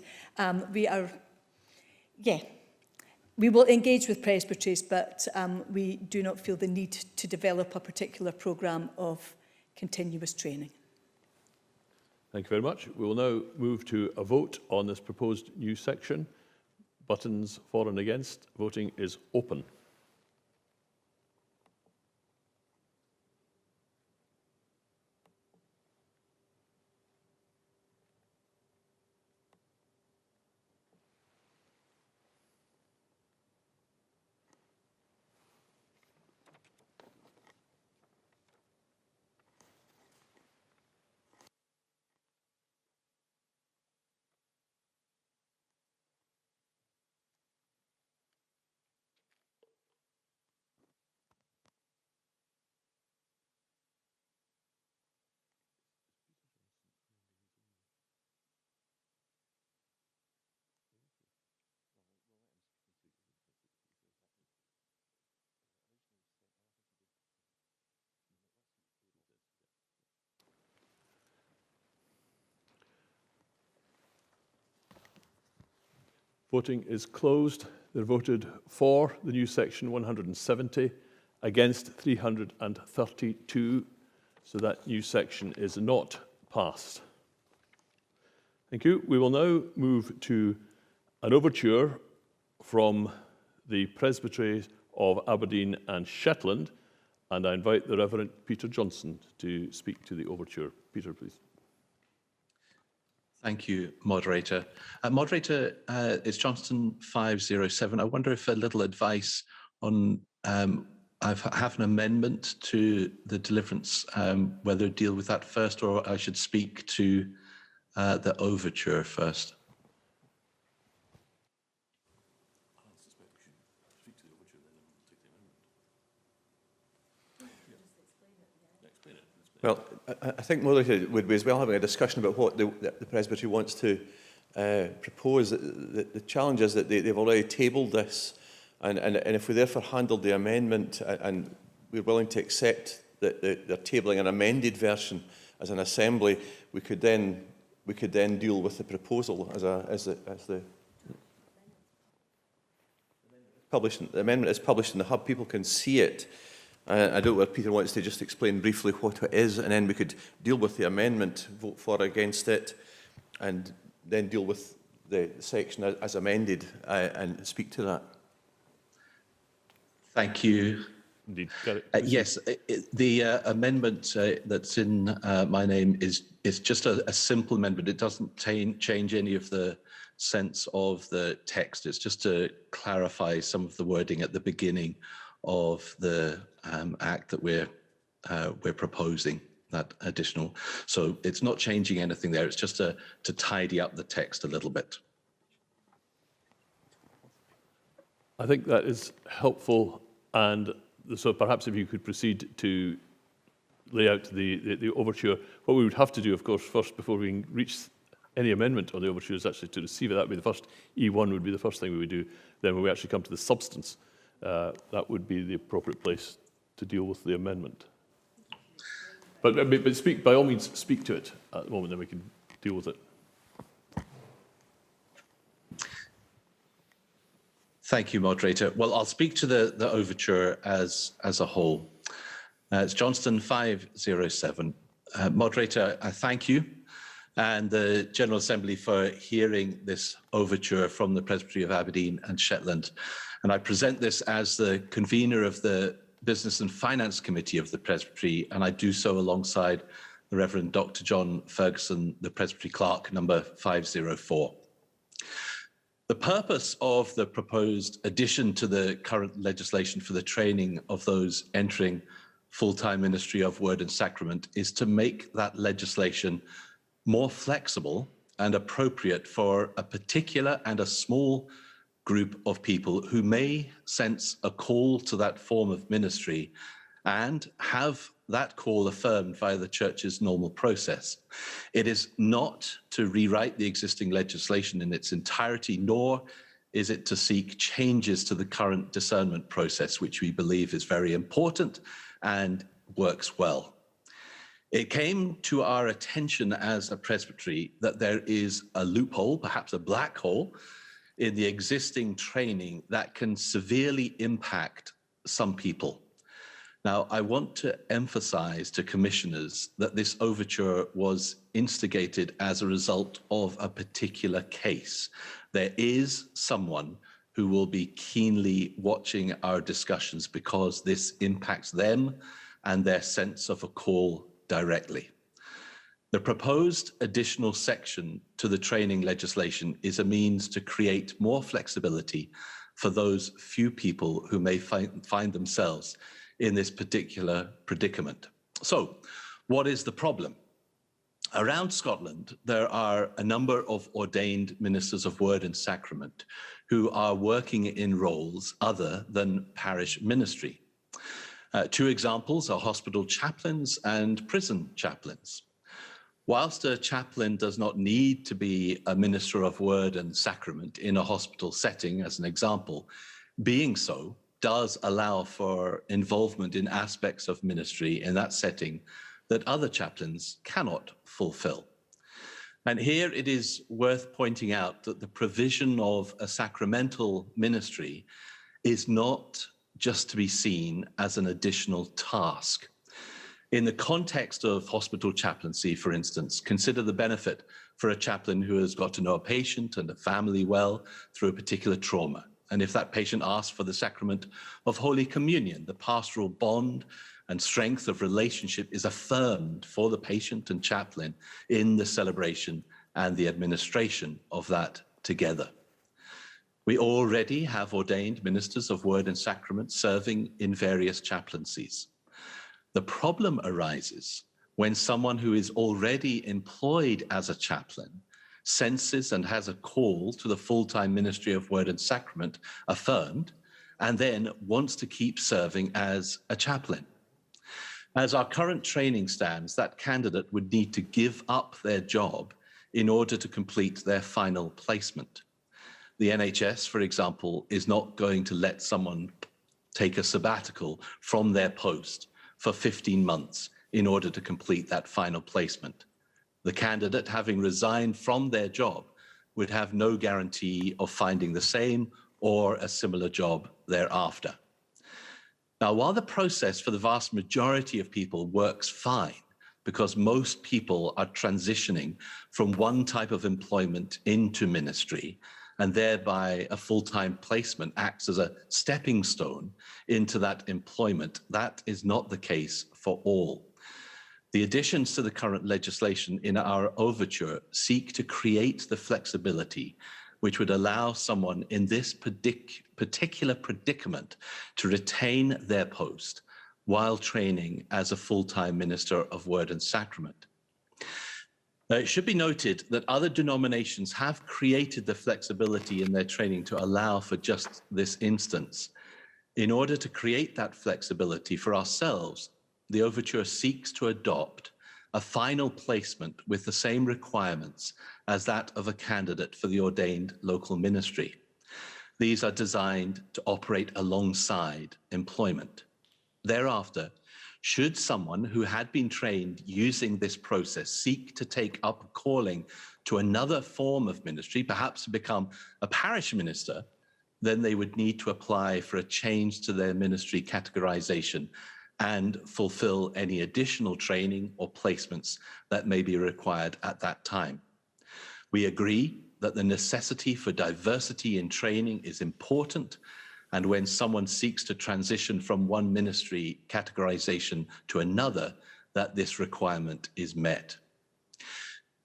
We will engage with presbyteries, but we do not feel the need to develop a particular programme of continuous training. Thank you very much. We will now move to a vote on this proposed new section. Buttons for and against. Voting is open. Voting is closed. There voted for the new section 170, against 332, so that new section is not passed. Thank you. We will now move to an overture from the Presbytery of Aberdeen and Shetland, and I invite the Reverend Peter Johnson to speak to the overture. Peter, please. Thank you, Moderator. Moderator, it's Johnston 507. I wonder if a little advice on, I have an amendment to the deliverance, whether to deal with that first or I should speak to the overture first. Well, I think Moderator would be as well having a discussion about what the Presbytery wants to propose. The challenge is that they've already tabled this, and if we therefore handled the amendment and we're willing to accept that they're tabling an amended version as an assembly, we could then deal with the proposal as the published. The amendment is published in the Hub. People can see it. I don't know if Peter wants to just explain briefly what it is, and then we could deal with the amendment, vote for or against it, and then deal with the section as amended and speak to that. Thank you. Indeed. Yes, the amendment that's in my name is just a simple amendment. It doesn't change any of the sense of the text. It's just to clarify some of the wording at the beginning of the act that we're proposing, that additional. So it's not changing anything there. It's just to tidy up the text a little bit. I think that is helpful, and so perhaps if you could proceed to lay out the overture. What we would have to do, of course, first before we can reach any amendment on the overture is actually to receive it. That would be the first, E1 would be the first thing we would do. Then when we actually come to the substance, that would be the appropriate place to deal with the amendment. But speak, by all means, speak to it at the moment, then we can deal with it. Thank you, moderator. Well, I'll speak to the overture as a whole. It's Johnston 507. Moderator, I thank you and the General Assembly for hearing this overture from the Presbytery of Aberdeen and Shetland. And I present this as the convener of the Business and Finance Committee of the Presbytery, and I do so alongside the Reverend Dr. John Ferguson, the Presbytery Clerk, number 504. The purpose of the proposed addition to the current legislation for the training of those entering full-time ministry of word and sacrament is to make that legislation more flexible and appropriate for a particular and a small group of people who may sense a call to that form of ministry and have that call affirmed via the Church's normal process. It is not to rewrite the existing legislation in its entirety, nor is it to seek changes to the current discernment process, which we believe is very important and works well. It came to our attention as a presbytery that there is a loophole, perhaps a black hole, in the existing training that can severely impact some people. Now, I want to emphasize to commissioners that this overture was instigated as a result of a particular case. There is someone who will be keenly watching our discussions because this impacts them and their sense of a call directly. The proposed additional section to the training legislation is a means to create more flexibility for those few people who may find themselves in this particular predicament. So, what is the problem? Around Scotland, there are a number of ordained ministers of word and sacrament who are working in roles other than parish ministry. Two examples are hospital chaplains and prison chaplains. Whilst a chaplain does not need to be a minister of word and sacrament in a hospital setting, as an example, being so does allow for involvement in aspects of ministry in that setting that other chaplains cannot fulfill. And here it is worth pointing out that the provision of a sacramental ministry is not just to be seen as an additional task. In the context of hospital chaplaincy, for instance, consider the benefit for a chaplain who has got to know a patient and a family well through a particular trauma. And if that patient asks for the sacrament of Holy Communion, the pastoral bond and strength of relationship is affirmed for the patient and chaplain in the celebration and the administration of that together. We already have ordained ministers of word and sacrament serving in various chaplaincies. The problem arises when someone who is already employed as a chaplain senses and has a call to the full-time ministry of word and sacrament affirmed, and then wants to keep serving as a chaplain. As our current training stands, that candidate would need to give up their job in order to complete their final placement. The NHS, for example, is not going to let someone take a sabbatical from their post for 15 months in order to complete that final placement. The candidate, having resigned from their job, would have no guarantee of finding the same or a similar job thereafter. Now, while the process for the vast majority of people works fine, because most people are transitioning from one type of employment into ministry, and thereby a full-time placement acts as a stepping stone into that employment, that is not the case for all. The additions to the current legislation in our overture seek to create the flexibility which would allow someone in this particular predicament to retain their post while training as a full-time minister of Word and Sacrament. It should be noted that other denominations have created the flexibility in their training to allow for just this instance. In order to create that flexibility for ourselves, the overture seeks to adopt a final placement with the same requirements as that of a candidate for the ordained local ministry. These are designed to operate alongside employment. Thereafter, should someone who had been trained using this process seek to take up a calling to another form of ministry, perhaps to become a parish minister, then they would need to apply for a change to their ministry categorization and fulfill any additional training or placements that may be required at that time. We agree that the necessity for diversity in training is important, and when someone seeks to transition from one ministry categorization to another, that this requirement is met.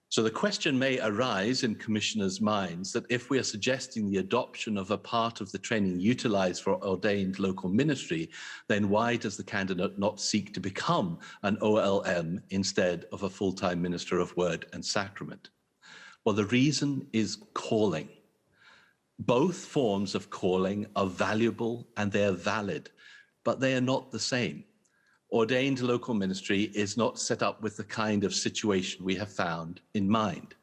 So the question may arise in commissioners' minds that if we are suggesting the adoption of a part of the training utilized for ordained local ministry, then why does the candidate not seek to become an OLM instead of a full-time minister of Word and Sacrament? Well, the reason is calling. Both forms of calling are valuable and they are valid, but they are not the same. Ordained local ministry is not set up with the kind of situation we have found in mind.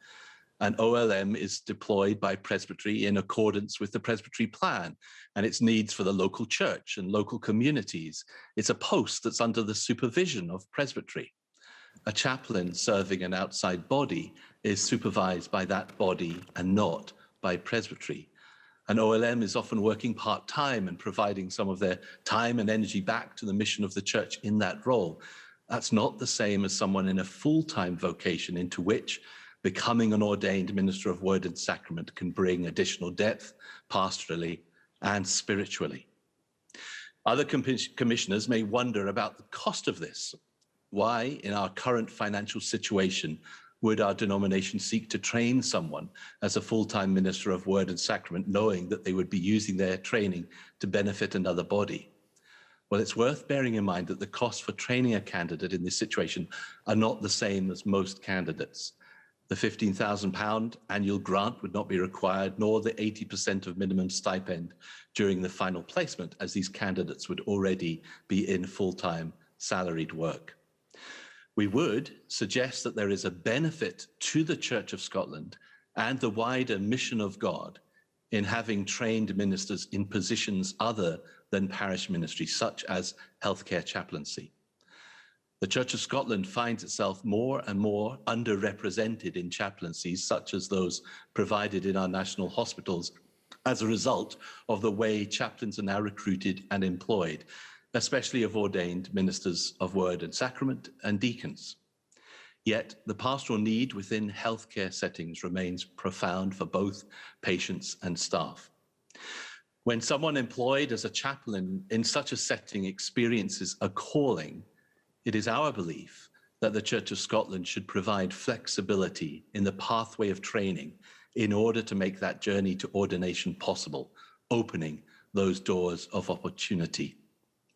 An OLM is deployed by Presbytery in accordance with the Presbytery plan and its needs for the local church and local communities. It's a post that's under the supervision of Presbytery. A chaplain serving an outside body is supervised by that body and not by Presbytery. An OLM is often working part-time and providing some of their time and energy back to the mission of the church in that role. That's not the same as someone in a full-time vocation into which becoming an ordained minister of Word and Sacrament can bring additional depth, pastorally and spiritually. Other commissioners may wonder about the cost of this. Why, in our current financial situation, would our denomination seek to train someone as a full-time minister of Word and Sacrament, knowing that they would be using their training to benefit another body? Well, it's worth bearing in mind that the costs for training a candidate in this situation are not the same as most candidates. The £15,000 annual grant would not be required, nor the 80% of minimum stipend during the final placement, as these candidates would already be in full-time salaried work. We would suggest that there is a benefit to the Church of Scotland and the wider mission of God in having trained ministers in positions other than parish ministry, such as healthcare chaplaincy. The Church of Scotland finds itself more and more underrepresented in chaplaincies, such as those provided in our national hospitals, as a result of the way chaplains are now recruited and employed, especially of ordained ministers of Word and Sacrament and deacons. Yet the pastoral need within healthcare settings remains profound for both patients and staff. When someone employed as a chaplain in such a setting experiences a calling, it is our belief that the Church of Scotland should provide flexibility in the pathway of training in order to make that journey to ordination possible, opening those doors of opportunity.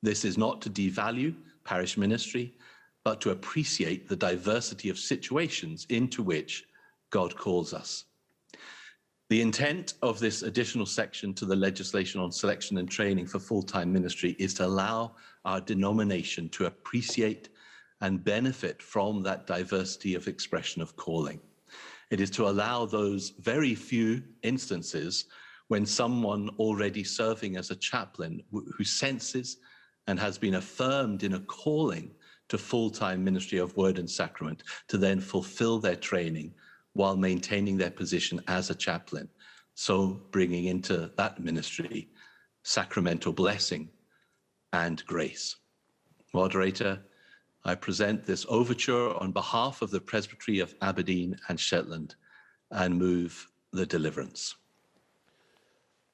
This is not to devalue parish ministry, but to appreciate the diversity of situations into which God calls us. The intent of this additional section to the legislation on selection and training for full-time ministry is to allow our denomination to appreciate and benefit from that diversity of expression of calling. It is to allow those very few instances when someone already serving as a chaplain who senses and has been affirmed in a calling to full-time ministry of Word and Sacrament to then fulfill their training while maintaining their position as a chaplain, so bringing into that ministry sacramental blessing, and grace. Moderator, I present this overture on behalf of the Presbytery of Aberdeen and Shetland and move the deliverance.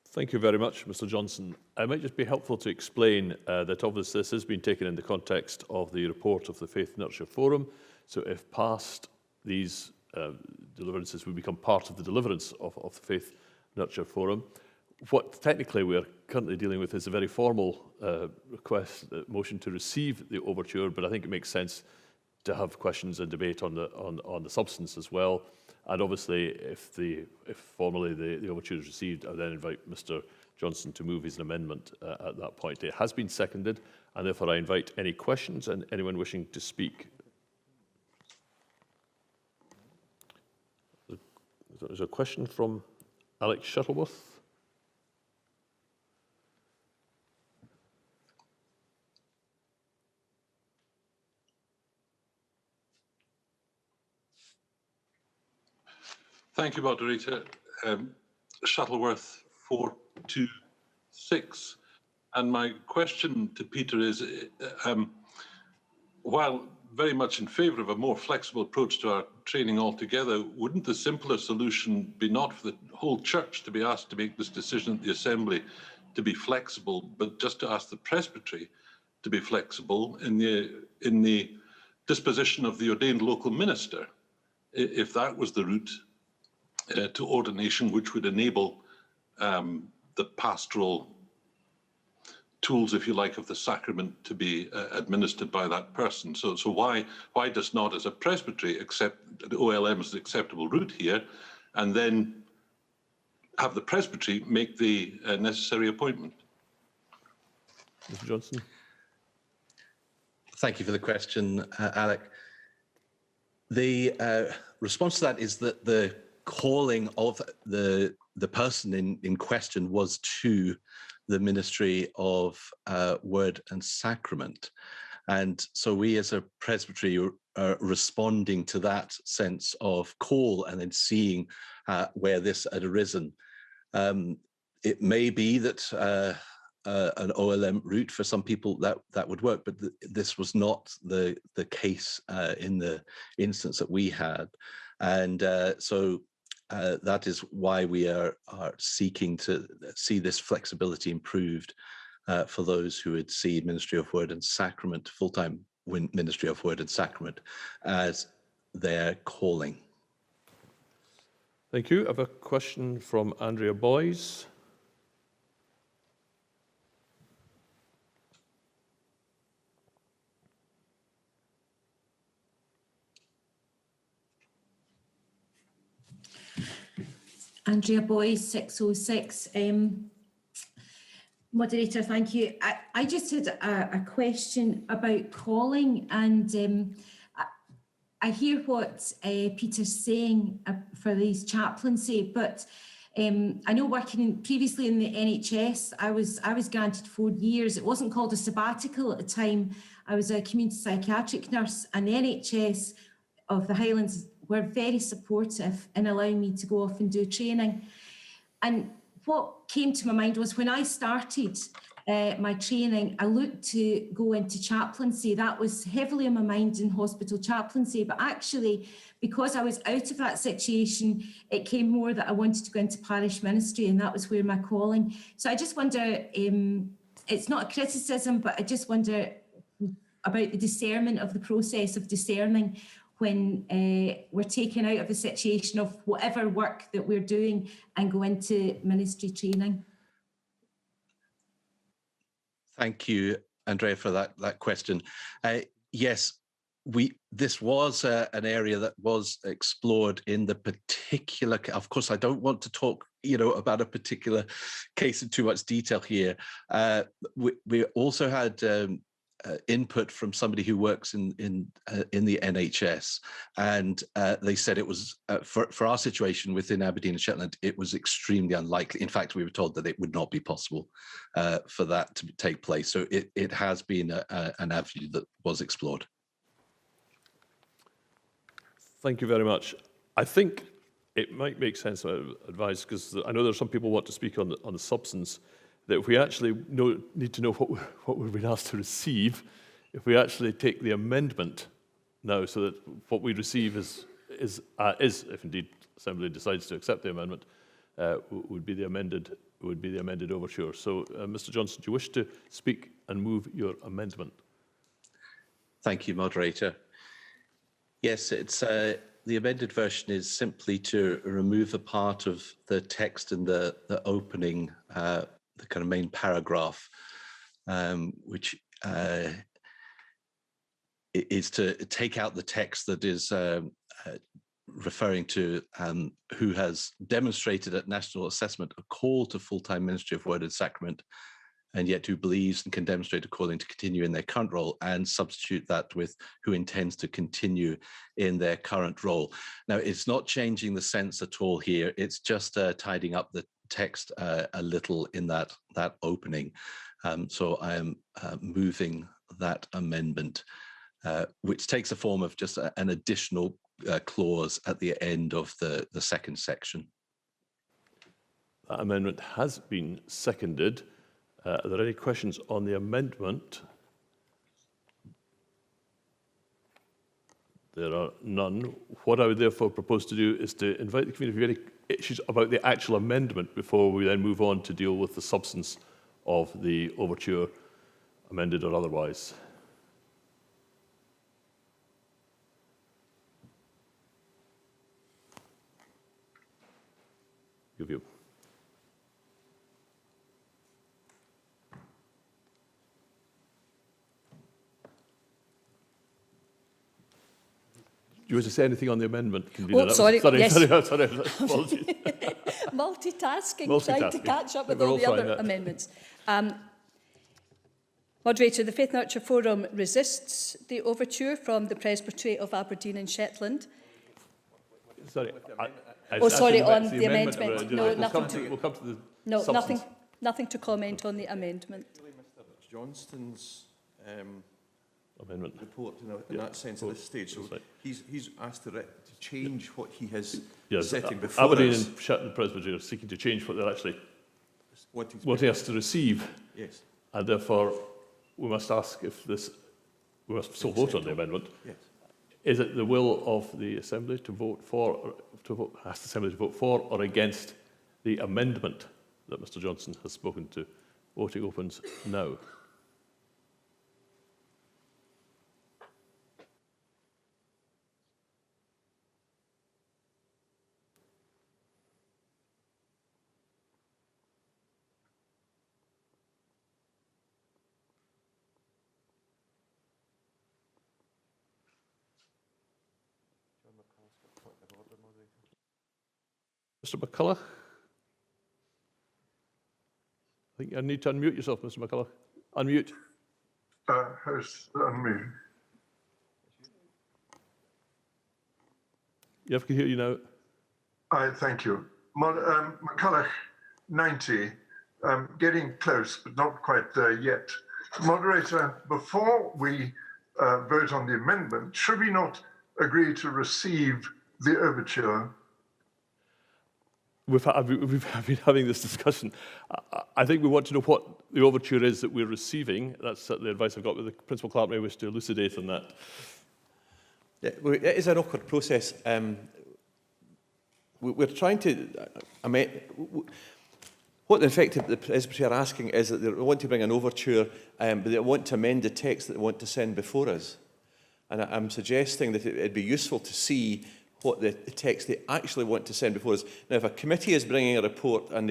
Thank you very much, Mr. Johnson. It might just be helpful to explain that obviously this has been taken in the context of the report of the Faith Nurture Forum. So if passed, these deliverances will become part of the deliverance of the Faith Nurture Forum. What technically we're currently dealing with is a very formal motion to receive the overture, but I think it makes sense to have questions and debate on the substance as well. And obviously, if formally the overture is received, I then invite Mr. Johnson to move his amendment at that point. It has been seconded, and therefore I invite any questions and anyone wishing to speak. There's a question from Alex Shuttleworth. Thank you, Moderator. Shuttleworth 426. And my question to Peter is, while very much in favour of a more flexible approach to our training altogether, wouldn't the simpler solution be not for the whole church to be asked to make this decision at the Assembly to be flexible, but just to ask the Presbytery to be flexible in the disposition of the ordained local minister, if that was the route to ordination, which would enable the pastoral tools, if you like, of the sacrament to be administered by that person. So why does not, as a presbytery, accept the OLM as the acceptable route here, and then have the presbytery make the necessary appointment? Mr. Johnson. Thank you for the question, Alec. The response to that is that the calling of the person in question was to the Ministry of Word and Sacrament. And so we as a presbytery are responding to that sense of call and then seeing where this had arisen. It may be that an OLM route for some people that would work, but this was not the case in the instance that we had. And so that is why we are seeking to see this flexibility improved for those who would see Ministry of Word and Sacrament, full-time Ministry of Word and Sacrament, as their calling. Thank you. I have a question from Andrea Boyes. Andrea Boyce, 606. Moderator, thank you. I just had a question about calling, and I hear what Peter's saying for these chaplaincy, but I know working previously in the NHS, I was granted 4 years. It wasn't called a sabbatical at the time. I was a community psychiatric nurse, and the NHS of the Highlands were very supportive in allowing me to go off and do training. And what came to my mind was when I started my training, I looked to go into chaplaincy. That was heavily on my mind in hospital chaplaincy, but actually, because I was out of that situation, it came more that I wanted to go into parish ministry, and that was where my calling. So I just wonder, it's not a criticism, but I just wonder about the discernment of the process of discerning when we're taken out of a situation of whatever work that we're doing and go into ministry training. Thank you, Andrea, for that question. Yes, this was an area that was explored in the particular. Of course, I don't want to talk, about a particular case in too much detail here. We also had input from somebody who works in the NHS, and they said it was for our situation within Aberdeen and Shetland, it was extremely unlikely. In fact, we were told that it would not be possible for that to take place. So it has been an avenue that was explored. Thank you very much. I think it might make sense to advise, because I know there's some people who want to speak on the substance. that if we actually need to know what we've been asked to receive, if we actually take the amendment now, so that what we receive is if indeed Assembly decides to accept the amendment, would be the amended overture. So, Mr. Johnson, do you wish to speak and move your amendment? Thank you, Moderator. Yes, it's the amended version is simply to remove a part of the text in the opening, the kind of main paragraph, which is to take out the text that is referring to who has demonstrated at national assessment a call to full-time ministry of word and sacrament, and yet who believes and can demonstrate a calling to continue in their current role, and substitute that with who intends to continue in their current role. Now, it's not changing the sense at all here. It's just tidying up the text a little in that opening. So I am moving that amendment, which takes the form of just an additional clause at the end of the second section. That amendment has been seconded. Are there any questions on the amendment? There are none. What I would therefore propose to do is to invite the committee if you have any issues about the actual amendment before we then move on to deal with the substance of the overture, amended or otherwise. Your view. Do you want to say anything on the amendment, Convener? Oh, sorry. Yes. Sorry, apologies. Multitasking, trying to catch up with all the other amendments. Moderator, the Faith Nurture Forum resists the overture from the Presbytery of Aberdeen and Shetland. Sorry. On the amendment. No, we'll come to the substance. Nothing to comment on the amendment. Mr. Johnston's amendment report in that sense at this stage. So he's asked to change what he has setting before Aberdeen us. and Shetland Presbytery are seeking to change what they're actually wanting us to receive. Yes. And therefore, we must ask if we must still vote on the amendment. Yes. Is it the will of the Assembly to vote for, ask the Assembly to vote for or against the amendment that Mr. Johnson has spoken to? Voting opens now. Mr. McCulloch? I think you need to unmute yourself, Mr. McCulloch. Unmute. How's unmute? Yeah, I can hear you now. Thank you. McCulloch, 90. Getting close, but not quite there yet. Moderator, before we vote on the amendment, should we not agree to receive the overture? We've been having this discussion. I think we want to know what the overture is that we're receiving. That's the advice I've got, with the Principal Clerk may wish to elucidate on that. Yeah, it is an awkward process. We're trying to... what in effect the Presbytery are asking is that they want to bring an overture, but they want to amend the text that they want to send before us. And I'm suggesting that it'd be useful to see what the text they actually want to send before us. Now, if a committee is bringing a report and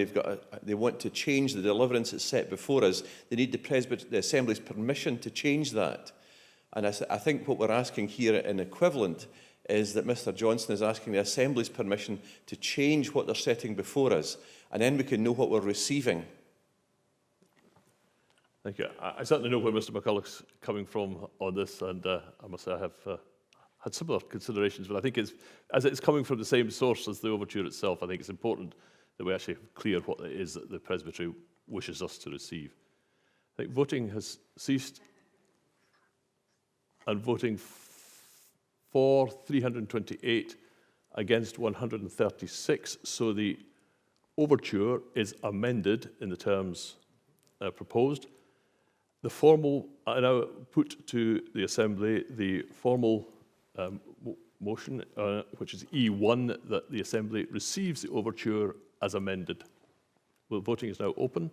they want to change the deliverance that's set before us, they need the Assembly's permission to change that. And I think what we're asking here in equivalent is that Mr. Johnson is asking the Assembly's permission to change what they're setting before us, and then we can know what we're receiving. Thank you. I certainly know where Mr. McCulloch's coming from on this, and I must say I have had similar considerations, but I think as it's coming from the same source as the overture itself, I think it's important that we actually have clear what it is that the Presbytery wishes us to receive. I think voting has ceased, and voting for 328 against 136, so the overture is amended in the terms proposed. The formal, I now put to the Assembly the formal motion, which is E1, that the Assembly receives the overture as amended. Well, voting is now open.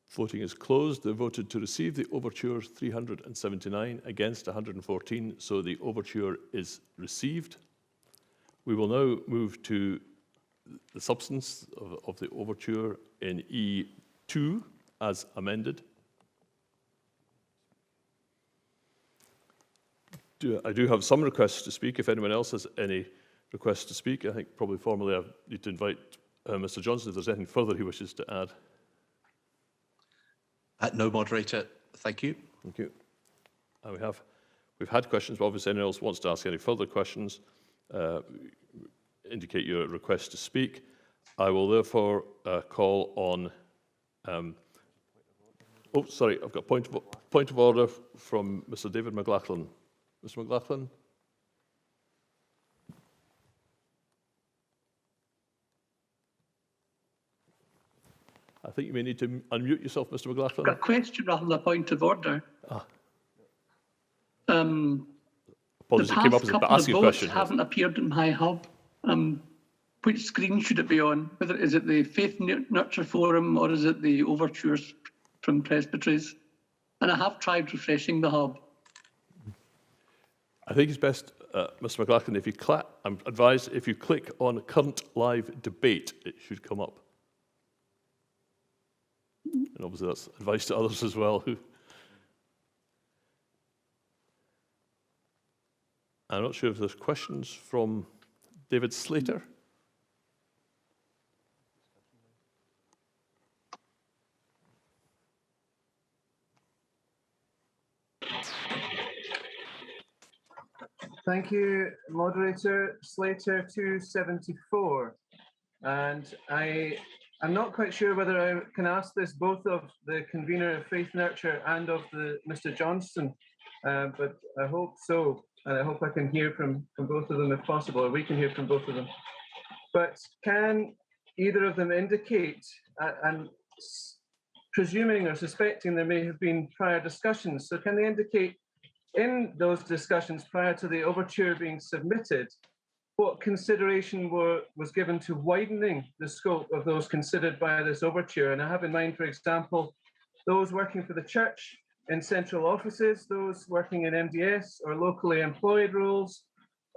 Voting is closed. They voted to receive the overture 379, against 114, so the overture is received. We will now move to the substance of the overture in E2 as amended. I do have some requests to speak. If anyone else has any requests to speak, I think probably formally I need to invite Mr. Johnson if there's anything further he wishes to add. No, moderator. Thank you. Thank you. And we've had questions, but obviously anyone else wants to ask any further questions, indicate your request to speak. I will therefore call on. Oh, sorry, I've got point of order from Mr. David McLachlan. Mr. McLachlan. I think you may need to unmute yourself, Mr. McLachlan. I've got a question rather than a point of order. Apologies, it came up as a asking question. Haven't appeared in my hub. Which screen should it be on? Whether is it the Faith Nurture Forum or is it the overtures from presbyteries? And I have tried refreshing the hub. I think it's best, Mr. McLachlan, if you I'm advised if you click on current live debate, it should come up. And obviously that's advice to others as well. I'm not sure if there's questions from David Slater. Thank you, Moderator. Slater 274. And I'm not quite sure whether I can ask this both of the convener of Faith Nurture and of Mr. Johnston, but I hope so. And I hope I can hear from both of them if possible, or we can hear from both of them. But can either of them indicate, and presuming or suspecting there may have been prior discussions, so can they indicate in those discussions prior to the overture being submitted, what consideration was given to widening the scope of those considered by this overture? And I have in mind, for example, those working for the church in central offices, those working in MDS or locally employed roles,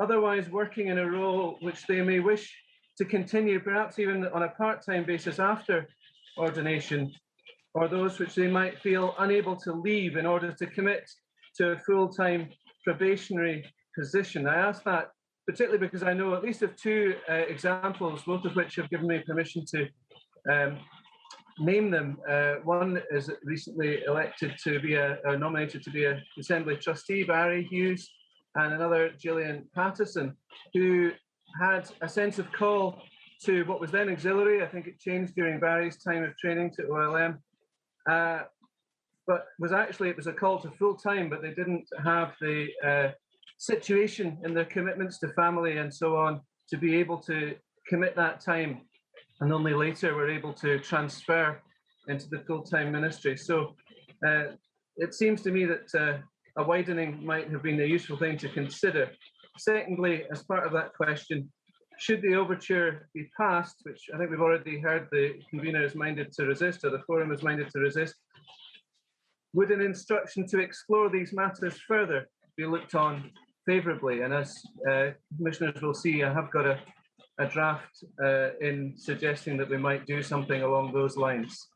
otherwise working in a role which they may wish to continue, perhaps even on a part-time basis after ordination, or those which they might feel unable to leave in order to commit to a full-time probationary position. I ask that particularly because I know at least of two examples, both of which have given me permission to name them. One is recently elected to be nominated to be an Assembly trustee, Barry Hughes, and another, Gillian Patterson, who had a sense of call to what was then auxiliary. I think it changed during Barry's time of training to OLM, but it was a call to full-time, but they didn't have the situation in their commitments to family and so on to be able to commit that time, and only later were able to transfer into the full-time ministry. So it seems to me that a widening might have been a useful thing to consider. Secondly, as part of that question, should the overture be passed, which I think we've already heard the convener is minded to resist, or the forum is minded to resist, would an instruction to explore these matters further be looked on favourably? And as commissioners will see, I have got a draft in suggesting that we might do something along those lines.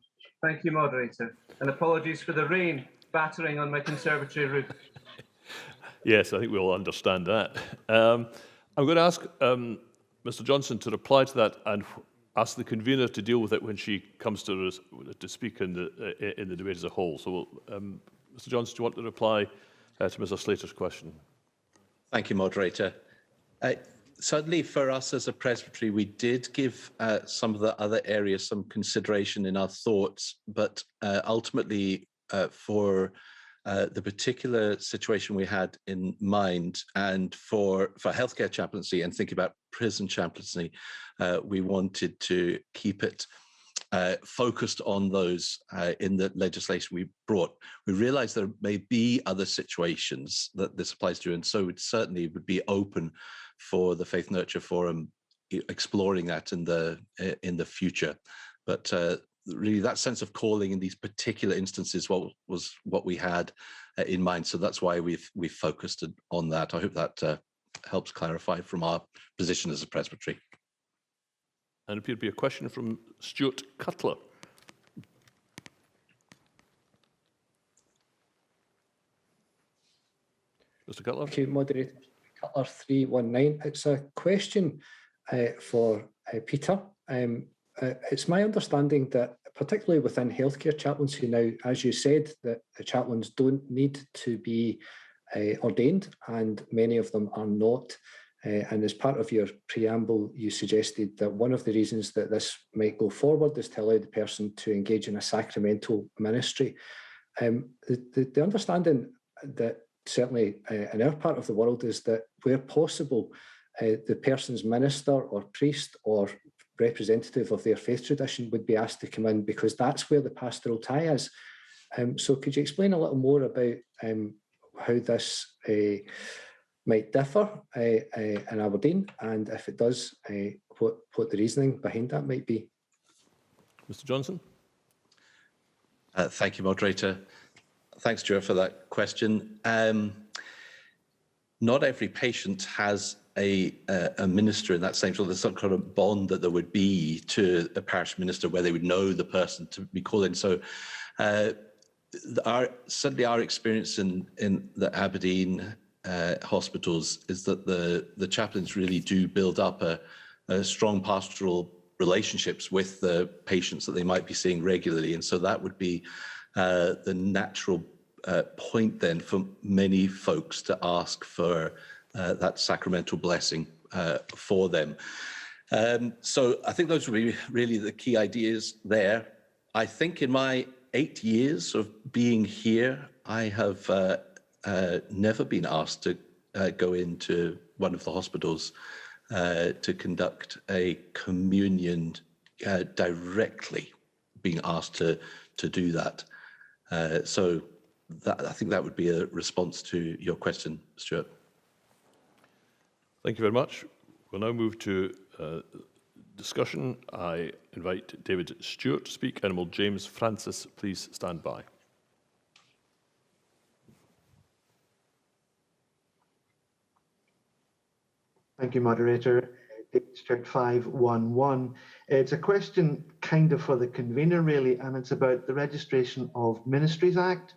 Thank you, Moderator. And apologies for the rain battering on my conservatory roof. Yes, I think we all understand that. I'm going to ask Mr. Johnson to reply to that, and ask the convener to deal with it when she comes to speak in the debate as a whole. So, Mr. Johnson, do you want to reply to Mr. Slater's question? Thank you, Moderator. Certainly for us as a Presbytery, we did give some of the other areas some consideration in our thoughts, but ultimately for the particular situation we had in mind, and for healthcare chaplaincy and thinking about prison chaplaincy, we wanted to keep it focused on those in the legislation we brought. We realised there may be other situations that this applies to, and so it certainly would be open for the Faith Nurture Forum exploring that in the future. But really, that sense of calling in these particular instances was what we had in mind. So that's why we've focused on that. I hope that helps clarify from our position as a Presbytery. And appear to be a question from Stuart Cutler. Mr. Cutler. Thank you, Moderator. Cutler 319. It's a question for Peter. It's my understanding that, particularly within healthcare chaplaincy now, as you said, that the chaplains don't need to be ordained, and many of them are not. And as part of your preamble, you suggested that one of the reasons that this might go forward is to allow the person to engage in a sacramental ministry. The understanding that certainly in our part of the world is that where possible, the person's minister or priest or representative of their faith tradition would be asked to come in, because that's where the pastoral tie is. So could you explain a little more about how this might differ in Aberdeen, and if it does, what the reasoning behind that might be? Mr. Johnson. Thank you, Moderator. Thanks, Stuart, for that question. Not every patient has a minister in that same sort of, some kind of bond that there would be to a parish minister where they would know the person to be called in. So certainly our experience in the Aberdeen hospitals is that the chaplains really do build up a strong pastoral relationships with the patients that they might be seeing regularly. And so that would be the natural point then for many folks to ask for that sacramental blessing for them. So I think those would be really the key ideas there. I think in my 8 years of being here, I have never been asked to go into one of the hospitals to conduct a communion directly, being asked to do that. So I think that would be a response to your question, Stuart. Thank you very much. We'll now move to discussion. I invite David Stewart to speak, and will James Francis please stand by? Thank you, Moderator. District 511. It's a question kind of for the convener, really, and it's about the Registration of Ministries Act.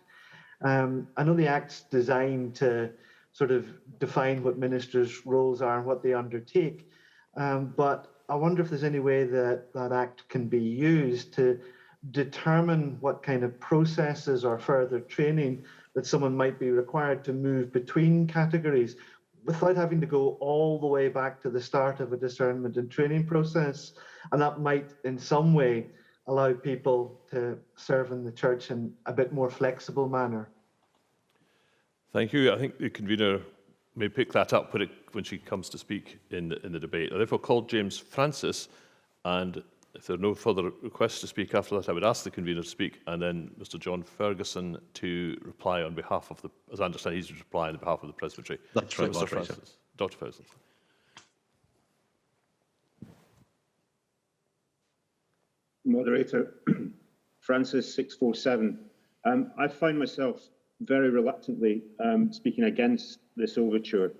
I know the Act's designed to sort of define what ministers' roles are and what they undertake, but I wonder if there's any way that that Act can be used to determine what kind of processes or further training that someone might be required to move between categories, without having to go all the way back to the start of a discernment and training process. And that might, in some way, allow people to serve in the church in a bit more flexible manner. Thank you. I think the convener may pick that up when she comes to speak in the debate. I therefore call James Francis, and if there are no further requests to speak after that, I would ask the convener to speak, and then Mr. John Ferguson to reply on behalf of the, as I understand, he's to reply on behalf of the Presbytery. That's right, Mr. Francis. Dr. Ferguson. Moderator, Francis 647. I find myself very reluctantly speaking against this overture.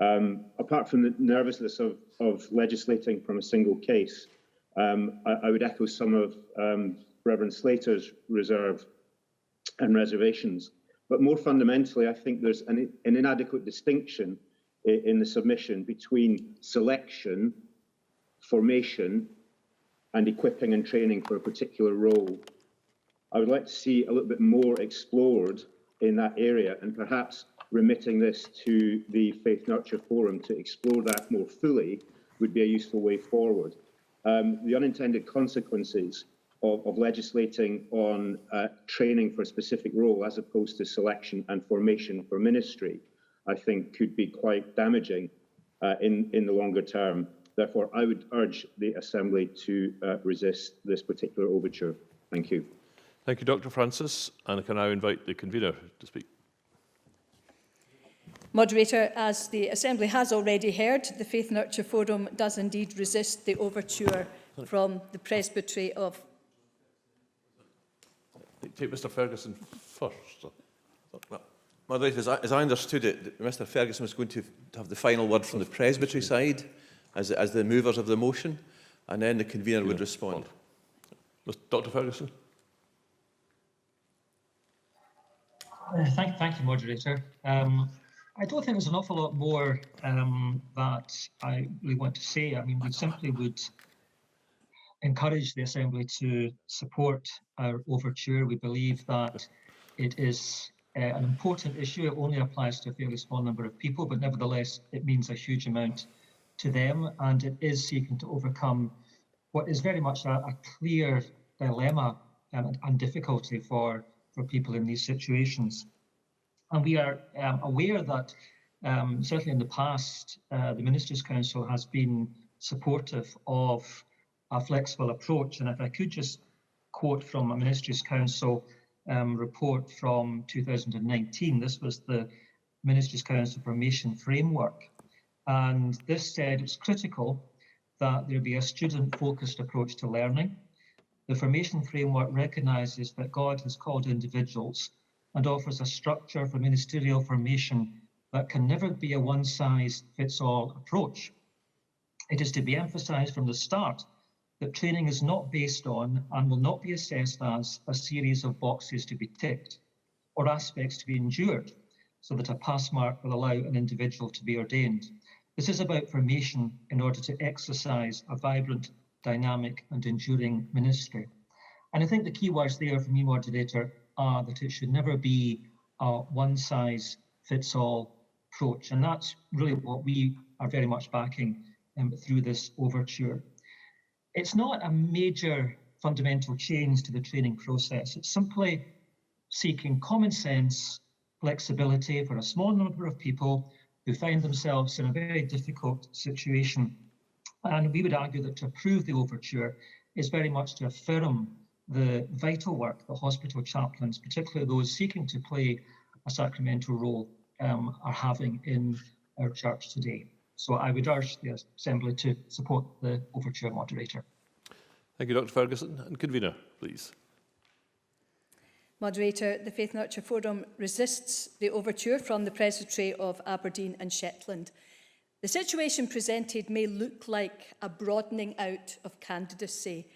Apart from the nervousness of legislating from a single case, I would echo some of Reverend Slater's reserve and reservations. But more fundamentally, I think there's an inadequate distinction in the submission between selection, formation, and equipping and training for a particular role. I would like to see a little bit more explored in that area, and perhaps remitting this to the Faith Nurture Forum to explore that more fully would be a useful way forward. The unintended consequences of legislating on training for a specific role as opposed to selection and formation for ministry, I think could be quite damaging in the longer term. Therefore, I would urge the Assembly to resist this particular overture. Thank you. Thank you, Dr. Francis. And I can now invite the convener to speak. Moderator, as the Assembly has already heard, the Faith Nurture Forum does indeed resist the overture from the Presbytery of... Take Mr. Ferguson first. Well, Moderator, as I understood it, Mr. Ferguson was going to have the final word from the Presbytery side as the movers of the motion, and then the convener would respond. Dr. Ferguson. Thank you, Moderator. I don't think there's an awful lot more that I really want to say. I mean, we simply would encourage the Assembly to support our overture. We believe that it is an important issue. It only applies to a fairly small number of people, but nevertheless, it means a huge amount to them, and it is seeking to overcome what is very much a clear dilemma and difficulty for people in these situations. And we are aware that certainly in the past, the Ministers' Council has been supportive of a flexible approach. And if I could just quote from a Ministries' Council report from 2019, this was the Ministries' Council Formation Framework. And this said it's critical that there be a student-focused approach to learning. The formation framework recognises that God has called individuals and offers a structure for ministerial formation that can never be a one-size-fits-all approach. It is to be emphasised from the start that training is not based on and will not be assessed as a series of boxes to be ticked or aspects to be endured so that a pass mark will allow an individual to be ordained. This is about formation in order to exercise a vibrant, dynamic and enduring ministry. And I think the key words there for me, Moderator, are that it should never be a one-size-fits-all approach. And that's really what we are very much backing through this overture. It's not a major fundamental change to the training process. It's simply seeking common sense, flexibility for a small number of people who find themselves in a very difficult situation. And we would argue that to approve the overture is very much to affirm the vital work that hospital chaplains, particularly those seeking to play a sacramental role, are having in our church today. So I would urge the Assembly to support the overture, Moderator. Thank you, Dr. Ferguson. And convener, please. Moderator, the Faith Nurture Forum resists the overture from the Presbytery of Aberdeen and Shetland. The situation presented may look like a broadening out of candidacy,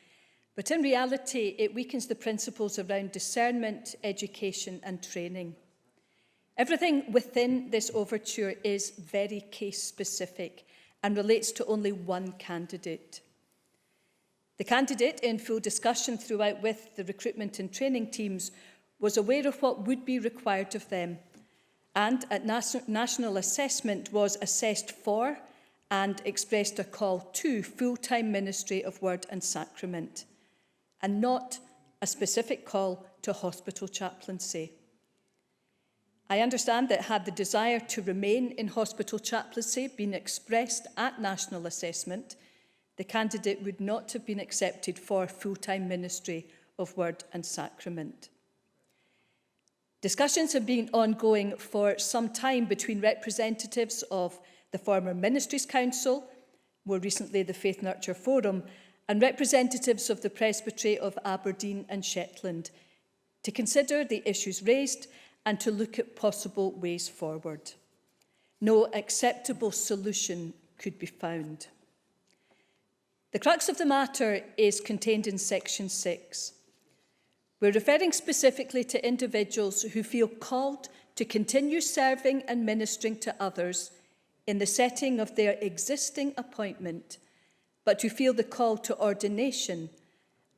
but in reality, it weakens the principles around discernment, education and training. Everything within this overture is very case-specific and relates to only one candidate. The candidate, in full discussion throughout with the recruitment and training teams, was aware of what would be required of them, and at national assessment was assessed for and expressed a call to full-time ministry of word and sacrament, and not a specific call to hospital chaplaincy. I understand that had the desire to remain in hospital chaplaincy been expressed at national assessment, the candidate would not have been accepted for full-time ministry of word and sacrament. Discussions have been ongoing for some time between representatives of the former Ministries' Council, more recently the Faith Nurture Forum, and representatives of the Presbytery of Aberdeen and Shetland to consider the issues raised and to look at possible ways forward. No acceptable solution could be found. The crux of the matter is contained in Section 6. We're referring specifically to individuals who feel called to continue serving and ministering to others in the setting of their existing appointment but who feel the call to ordination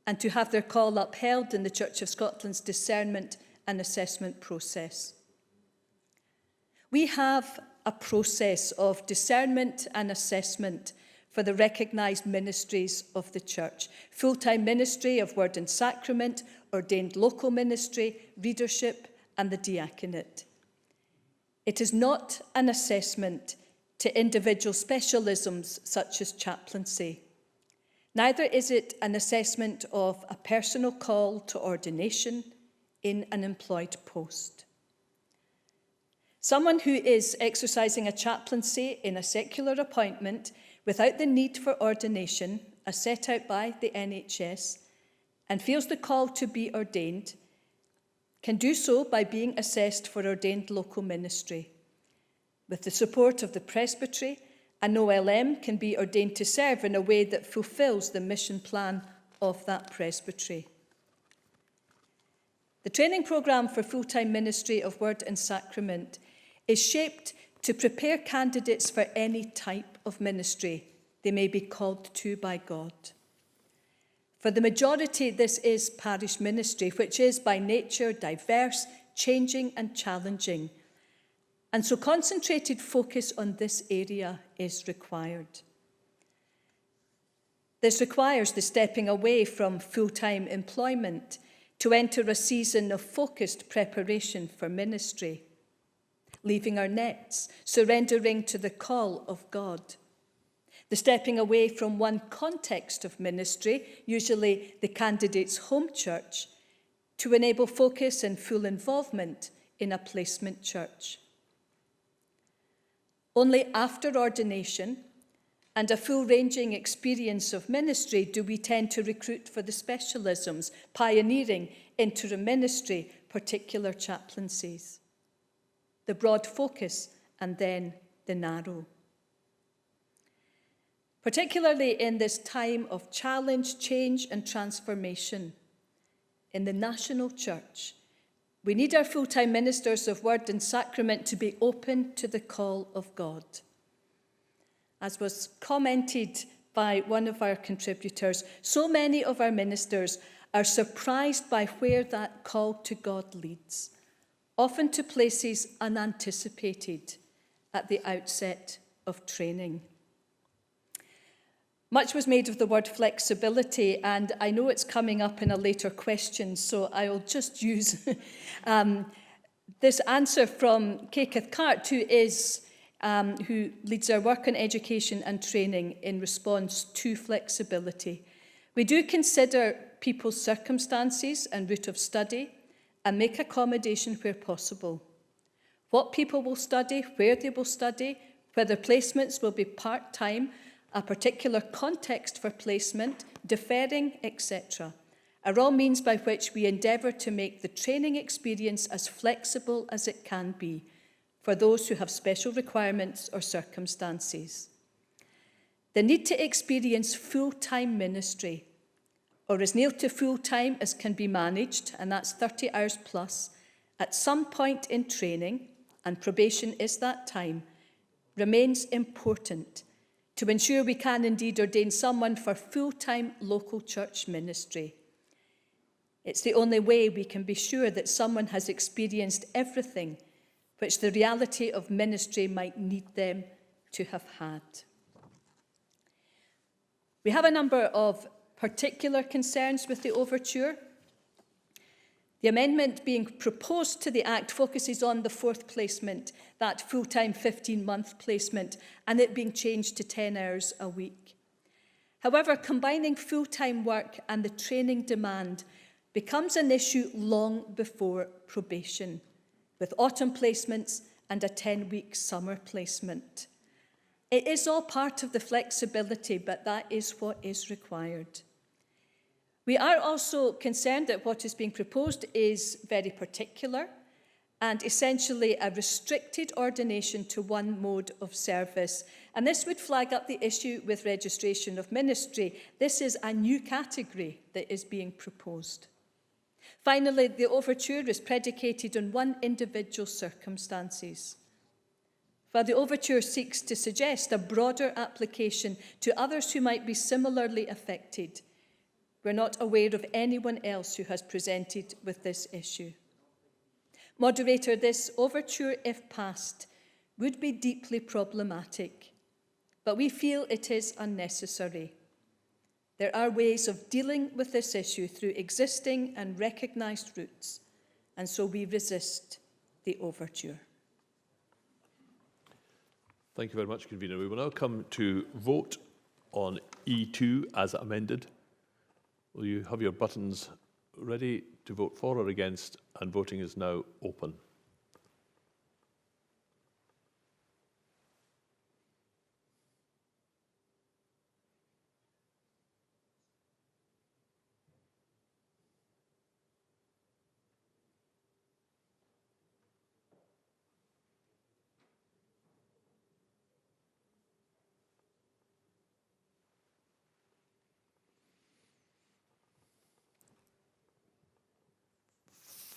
and to have their call upheld in the Church of Scotland's discernment and assessment process. We have a process of discernment and assessment for the recognised ministries of the Church: full-time ministry of Word and Sacrament, ordained local ministry, readership, and the diaconate. It is not an assessment to individual specialisms such as chaplaincy. Neither is it an assessment of a personal call to ordination in an employed post. Someone who is exercising a chaplaincy in a secular appointment without the need for ordination, as set out by the NHS, and feels the call to be ordained, can do so by being assessed for ordained local ministry. With the support of the Presbytery, an OLM can be ordained to serve in a way that fulfills the mission plan of that presbytery. The training programme for full-time ministry of Word and Sacrament is shaped to prepare candidates for any type of ministry they may be called to by God. For the majority, this is parish ministry, which is by nature diverse, changing and challenging. And so concentrated focus on this area is required. This requires the stepping away from full-time employment to enter a season of focused preparation for ministry, leaving our nets, surrendering to the call of God. The stepping away from one context of ministry, usually the candidate's home church, to enable focus and full involvement in a placement church. Only after ordination and a full-ranging experience of ministry do we tend to recruit for the specialisms, pioneering interim ministry, particular chaplaincies. The broad focus and then the narrow. Particularly in this time of challenge, change and transformation in the national church, we need our full-time ministers of Word and Sacrament to be open to the call of God. As was commented by one of our contributors, so many of our ministers are surprised by where that call to God leads, often to places unanticipated at the outset of training. Much was made of the word flexibility, and I know it's coming up in a later question, so I'll just use this answer from Kay Cathcart, who leads our work on education and training in response to flexibility. We do consider people's circumstances and route of study and make accommodation where possible. What people will study, where they will study, whether placements will be part-time, a particular context for placement, deferring, etc., are all means by which we endeavour to make the training experience as flexible as it can be for those who have special requirements or circumstances. The need to experience full-time ministry, or as near to full-time as can be managed, and that's 30 hours plus, at some point in training, and probation is that time, remains important to ensure we can indeed ordain someone for full-time local church ministry. It's the only way we can be sure that someone has experienced everything which the reality of ministry might need them to have had. We have a number of particular concerns with the overture. The amendment being proposed to the Act focuses on the fourth placement, that full-time 15-month placement, and it being changed to 10 hours a week. However, combining full-time work and the training demand becomes an issue long before probation, with autumn placements and a 10-week summer placement. It is all part of the flexibility, but that is what is required. We are also concerned that what is being proposed is very particular and essentially a restricted ordination to one mode of service. And this would flag up the issue with registration of ministry. This is a new category that is being proposed. Finally, the overture is predicated on one individual's circumstances. while the overture seeks to suggest a broader application to others who might be similarly affected. We're not aware of anyone else who has presented with this issue. Moderator, this overture, if passed, would be deeply problematic, but we feel it is unnecessary. There are ways of dealing with this issue through existing and recognised routes, and so we resist the overture. Thank you very much, Convener. We will now come to vote on E2 as amended. Will you have your buttons ready to vote for or against? And voting is now open.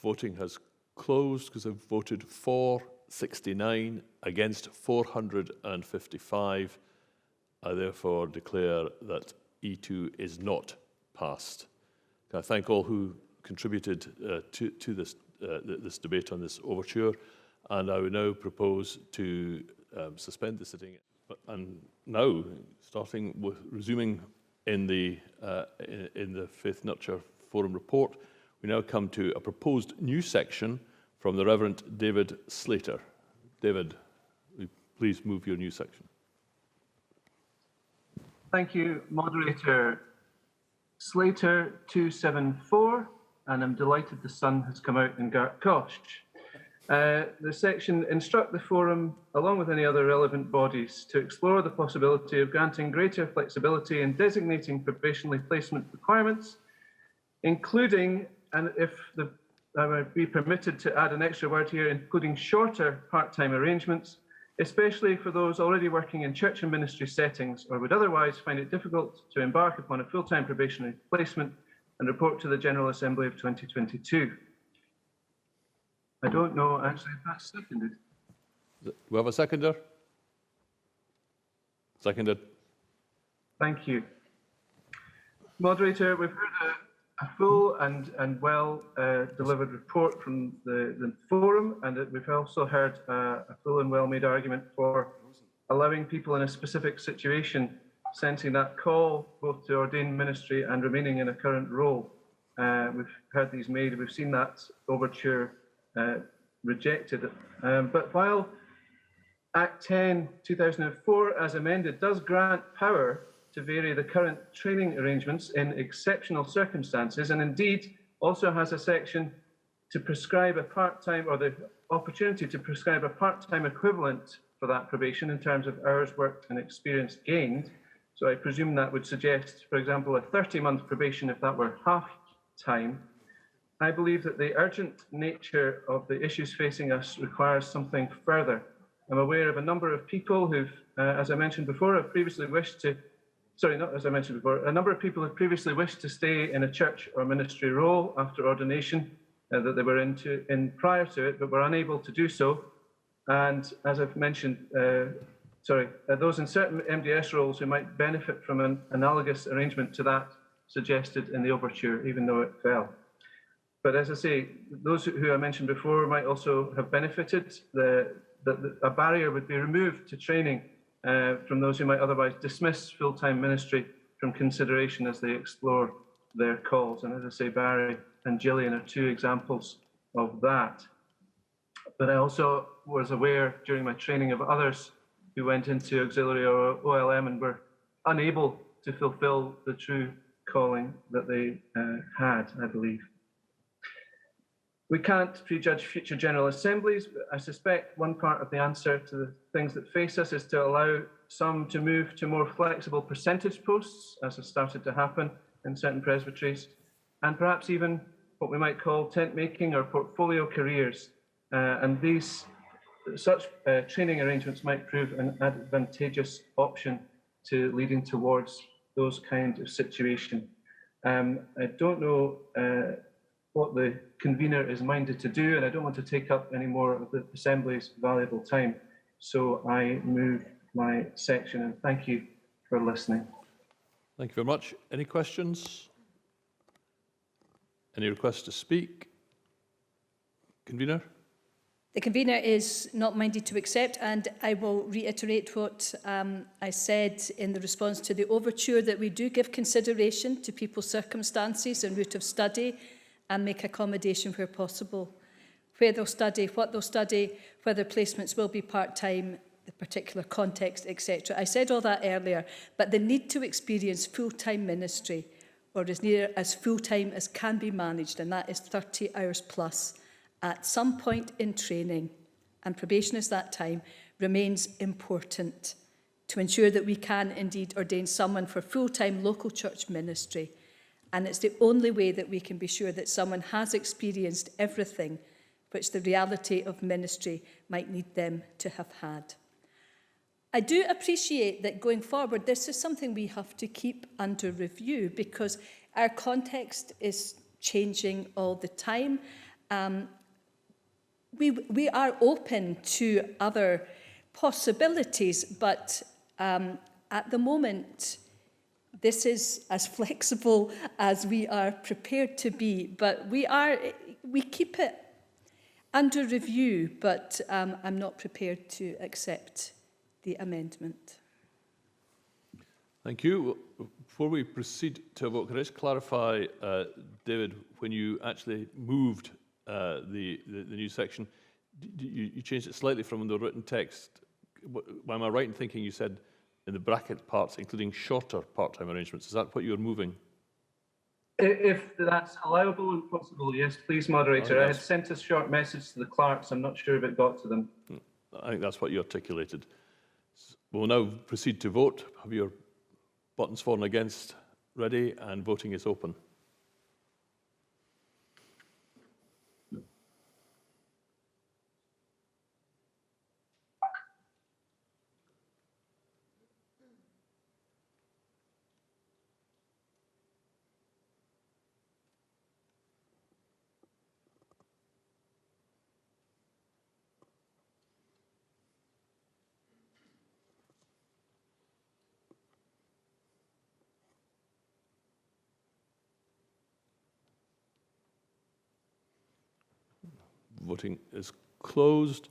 Voting has closed because I've voted for 69, against 455. I therefore declare that E2 is not passed. I thank all who contributed to this, this debate on this overture, and I would now propose to suspend the sitting. And now, starting with resuming in the Faith Nurture Forum report, we now come to a proposed new section from the Reverend David Slater. David, will you please move your new section. Thank you, Moderator. Slater 274, and I'm delighted the sun has come out in Gartcosh. The section instruct the Forum, along with any other relevant bodies, to explore the possibility of granting greater flexibility in designating probationary placement requirements, including, and if I would be permitted to add an extra word here, including shorter part-time arrangements, especially for those already working in church and ministry settings or would otherwise find it difficult to embark upon a full-time probationary placement and report to the General Assembly of 2022. I don't know actually if that's seconded. Do we have a seconder? Seconded. Thank you. Moderator, we've heard a full and well delivered report from the Forum, and we've also heard a full and well made argument for allowing people in a specific situation, sensing that call both to ordained ministry and remaining in a current role. We've heard these made, we've seen that overture rejected. But while Act 10, 2004, as amended, does grant power to vary the current training arrangements in exceptional circumstances, and indeed also has a section to prescribe a part-time, or the opportunity to prescribe a part-time equivalent for that probation in terms of hours worked and experience gained. So I presume that would suggest, for example, a 30-month probation if that were half-time. I believe that the urgent nature of the issues facing us requires something further. I'm aware of a number of people who've, as I mentioned before, have previously wished to a number of people have previously wished to stay in a church or ministry role after ordination that they were in prior to it, but were unable to do so. And as I've mentioned, those in certain MDS roles who might benefit from an analogous arrangement to that suggested in the overture, even though it fell. But as I say, those who I mentioned before might also have benefited. A barrier would be removed to training from those who might otherwise dismiss full-time ministry from consideration as they explore their calls. And as I say, Barry and Gillian are two examples of that. But I also was aware during my training of others who went into auxiliary or OLM and were unable to fulfill the true calling that they had, I believe. We can't prejudge future General Assemblies. But I suspect one part of the answer to the things that face us is to allow some to move to more flexible percentage posts, as has started to happen in certain presbyteries, and perhaps even what we might call tent making or portfolio careers. And such training arrangements might prove an advantageous option to leading towards those kinds of situation. I don't know what the convener is minded to do, and I don't want to take up any more of the Assembly's valuable time. So I move my section, and thank you for listening. Thank you very much. Any questions? Any requests to speak? Convener? The convener is not minded to accept, and I will reiterate what I said in the response to the overture, that we do give consideration to people's circumstances and route of study and make accommodation where possible. Where they'll study, what they'll study, whether placements will be part-time, the particular context, etc. I said all that earlier, but the need to experience full-time ministry, or as near as full-time as can be managed, and that is 30 hours plus, at some point in training, and probation is that time, remains important to ensure that we can indeed ordain someone for full-time local church ministry. And it's the only way that we can be sure that someone has experienced everything which the reality of ministry might need them to have had. I do appreciate that going forward, this is something we have to keep under review, because our context is changing all the time. We are open to other possibilities, but at the moment, this is as flexible as we are prepared to be. But we keep it under review, but I'm not prepared to accept the amendment. Thank you. Before we proceed to a vote, can I just clarify, David, when you actually moved the new section, you changed it slightly from the written text. Am I right in thinking you said in the bracket parts, including shorter part-time arrangements? Is that what you're moving? If that's allowable and possible, yes, please, moderator. I had sent a short message to the clerks. I'm not sure if it got to them. I think that's what you articulated. We'll now proceed to vote. Have your buttons for and against ready, and voting is open. Voting is closed.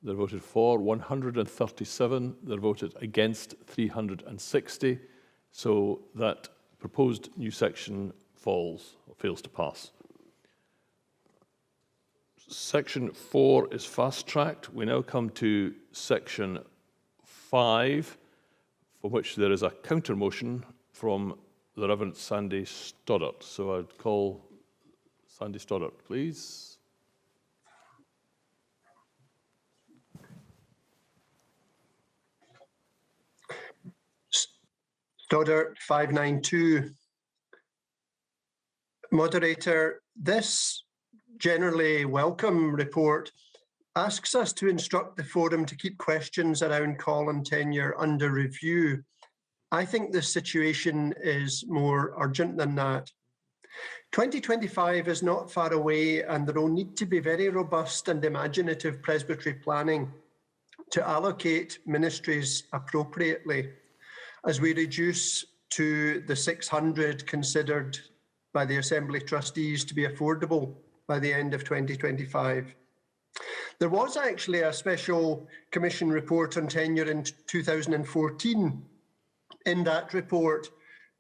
They're voted for 137. They're voted against 360. So that proposed new section falls or fails to pass. Section 4 is fast-tracked. We now come to Section 5, for which there is a counter-motion from the Reverend Sandy Stoddart. So I'd call Sandy Stoddart, please. Stoddart 592. Moderator, this generally welcome report asks us to instruct the forum to keep questions around call and tenure under review. I think this situation is more urgent than that. 2025 is not far away, and there will need to be very robust and imaginative presbytery planning to allocate ministries appropriately as we reduce to the 600 considered by the Assembly trustees to be affordable by the end of 2025. There was actually a special commission report on tenure in 2014. In that report,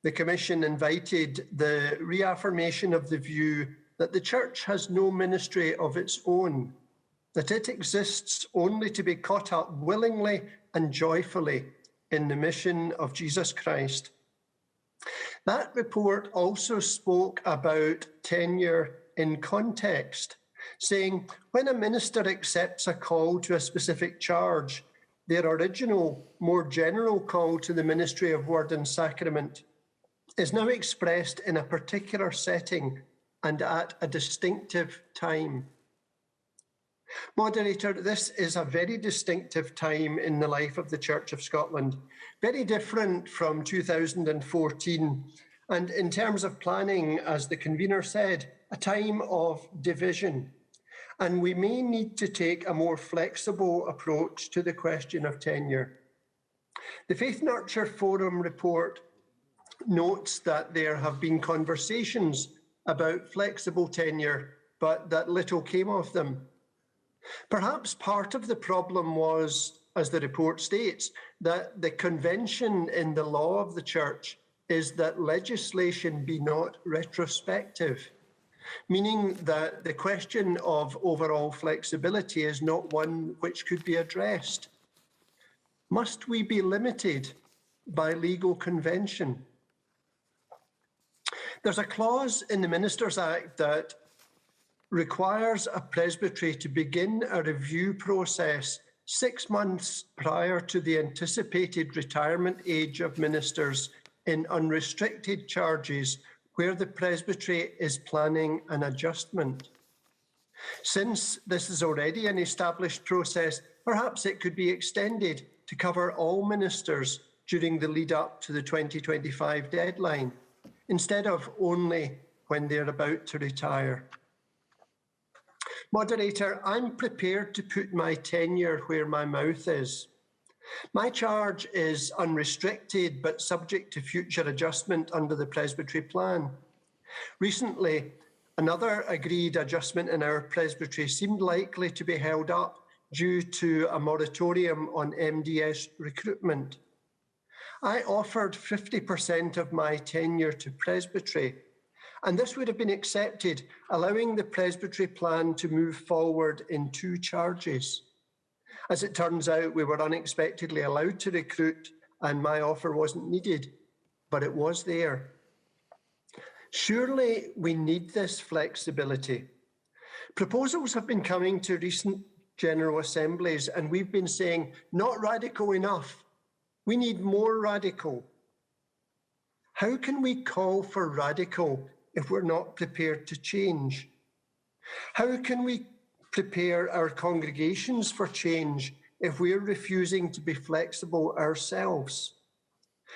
the commission invited the reaffirmation of the view that the church has no ministry of its own, that it exists only to be caught up willingly and joyfully in the mission of Jesus Christ. That report also spoke about tenure in context, saying when a minister accepts a call to a specific charge, their original, more general call to the ministry of word and sacrament is now expressed in a particular setting and at a distinctive time. Moderator, this is a very distinctive time in the life of the Church of Scotland, very different from 2014, and in terms of planning, as the convener said, a time of division. and we may need to take a more flexible approach to the question of tenure. The Faith Nurture Forum report notes that there have been conversations about flexible tenure, but that little came of them. Perhaps part of the problem was, as the report states, that the convention in the law of the Church is that legislation be not retrospective, meaning that the question of overall flexibility is not one which could be addressed. Must we be limited by legal convention? There's a clause in the Ministers Act that requires a presbytery to begin a review process 6 months prior to the anticipated retirement age of ministers in unrestricted charges where the presbytery is planning an adjustment. Since this is already an established process, perhaps it could be extended to cover all ministers during the lead up to the 2025 deadline, instead of only when they're about to retire. Moderator, I'm prepared to put my tenure where my mouth is. My charge is unrestricted but subject to future adjustment under the presbytery plan. Recently, another agreed adjustment in our presbytery seemed likely to be held up due to a moratorium on MDS recruitment. I offered 50% of my tenure to presbytery, and this would have been accepted, allowing the presbytery plan to move forward in 2 charges. As it turns out, we were unexpectedly allowed to recruit, and my offer wasn't needed, but it was there. Surely we need this flexibility. Proposals have been coming to recent General Assemblies, and we've been saying, not radical enough. We need more radical. How can we call for radical if we're not prepared to change? How can we prepare our congregations for change if we're refusing to be flexible ourselves?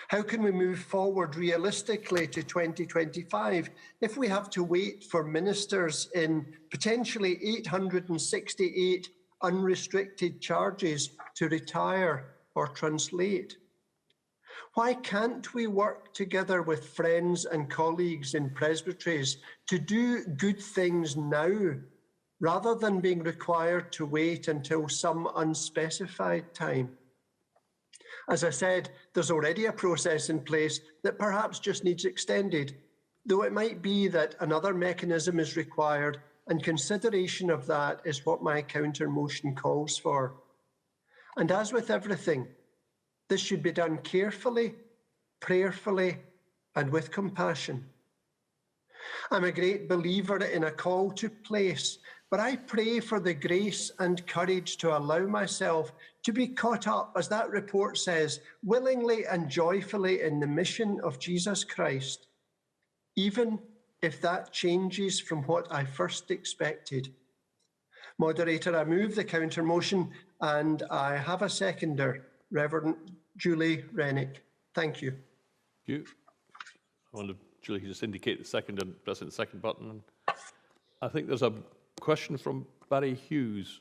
How can we move forward realistically to 2025 if we have to wait for ministers in potentially 868 unrestricted charges to retire or translate? Why can't we work together with friends and colleagues in presbyteries to do good things now, rather than being required to wait until some unspecified time? As I said, there's already a process in place that perhaps just needs extended, though it might be that another mechanism is required, and consideration of that is what my counter motion calls for. And as with everything, this should be done carefully, prayerfully, and with compassion. I'm a great believer in a call to place, but I pray for the grace and courage to allow myself to be caught up, as that report says, willingly and joyfully in the mission of Jesus Christ, even if that changes from what I first expected. Moderator, I move the counter motion, and I have a seconder, Reverend Julie Rennick. Thank you. Thank you. I wonder, Julie, can you just indicate the second and pressing the second button. I think there's a question from Barry Hughes.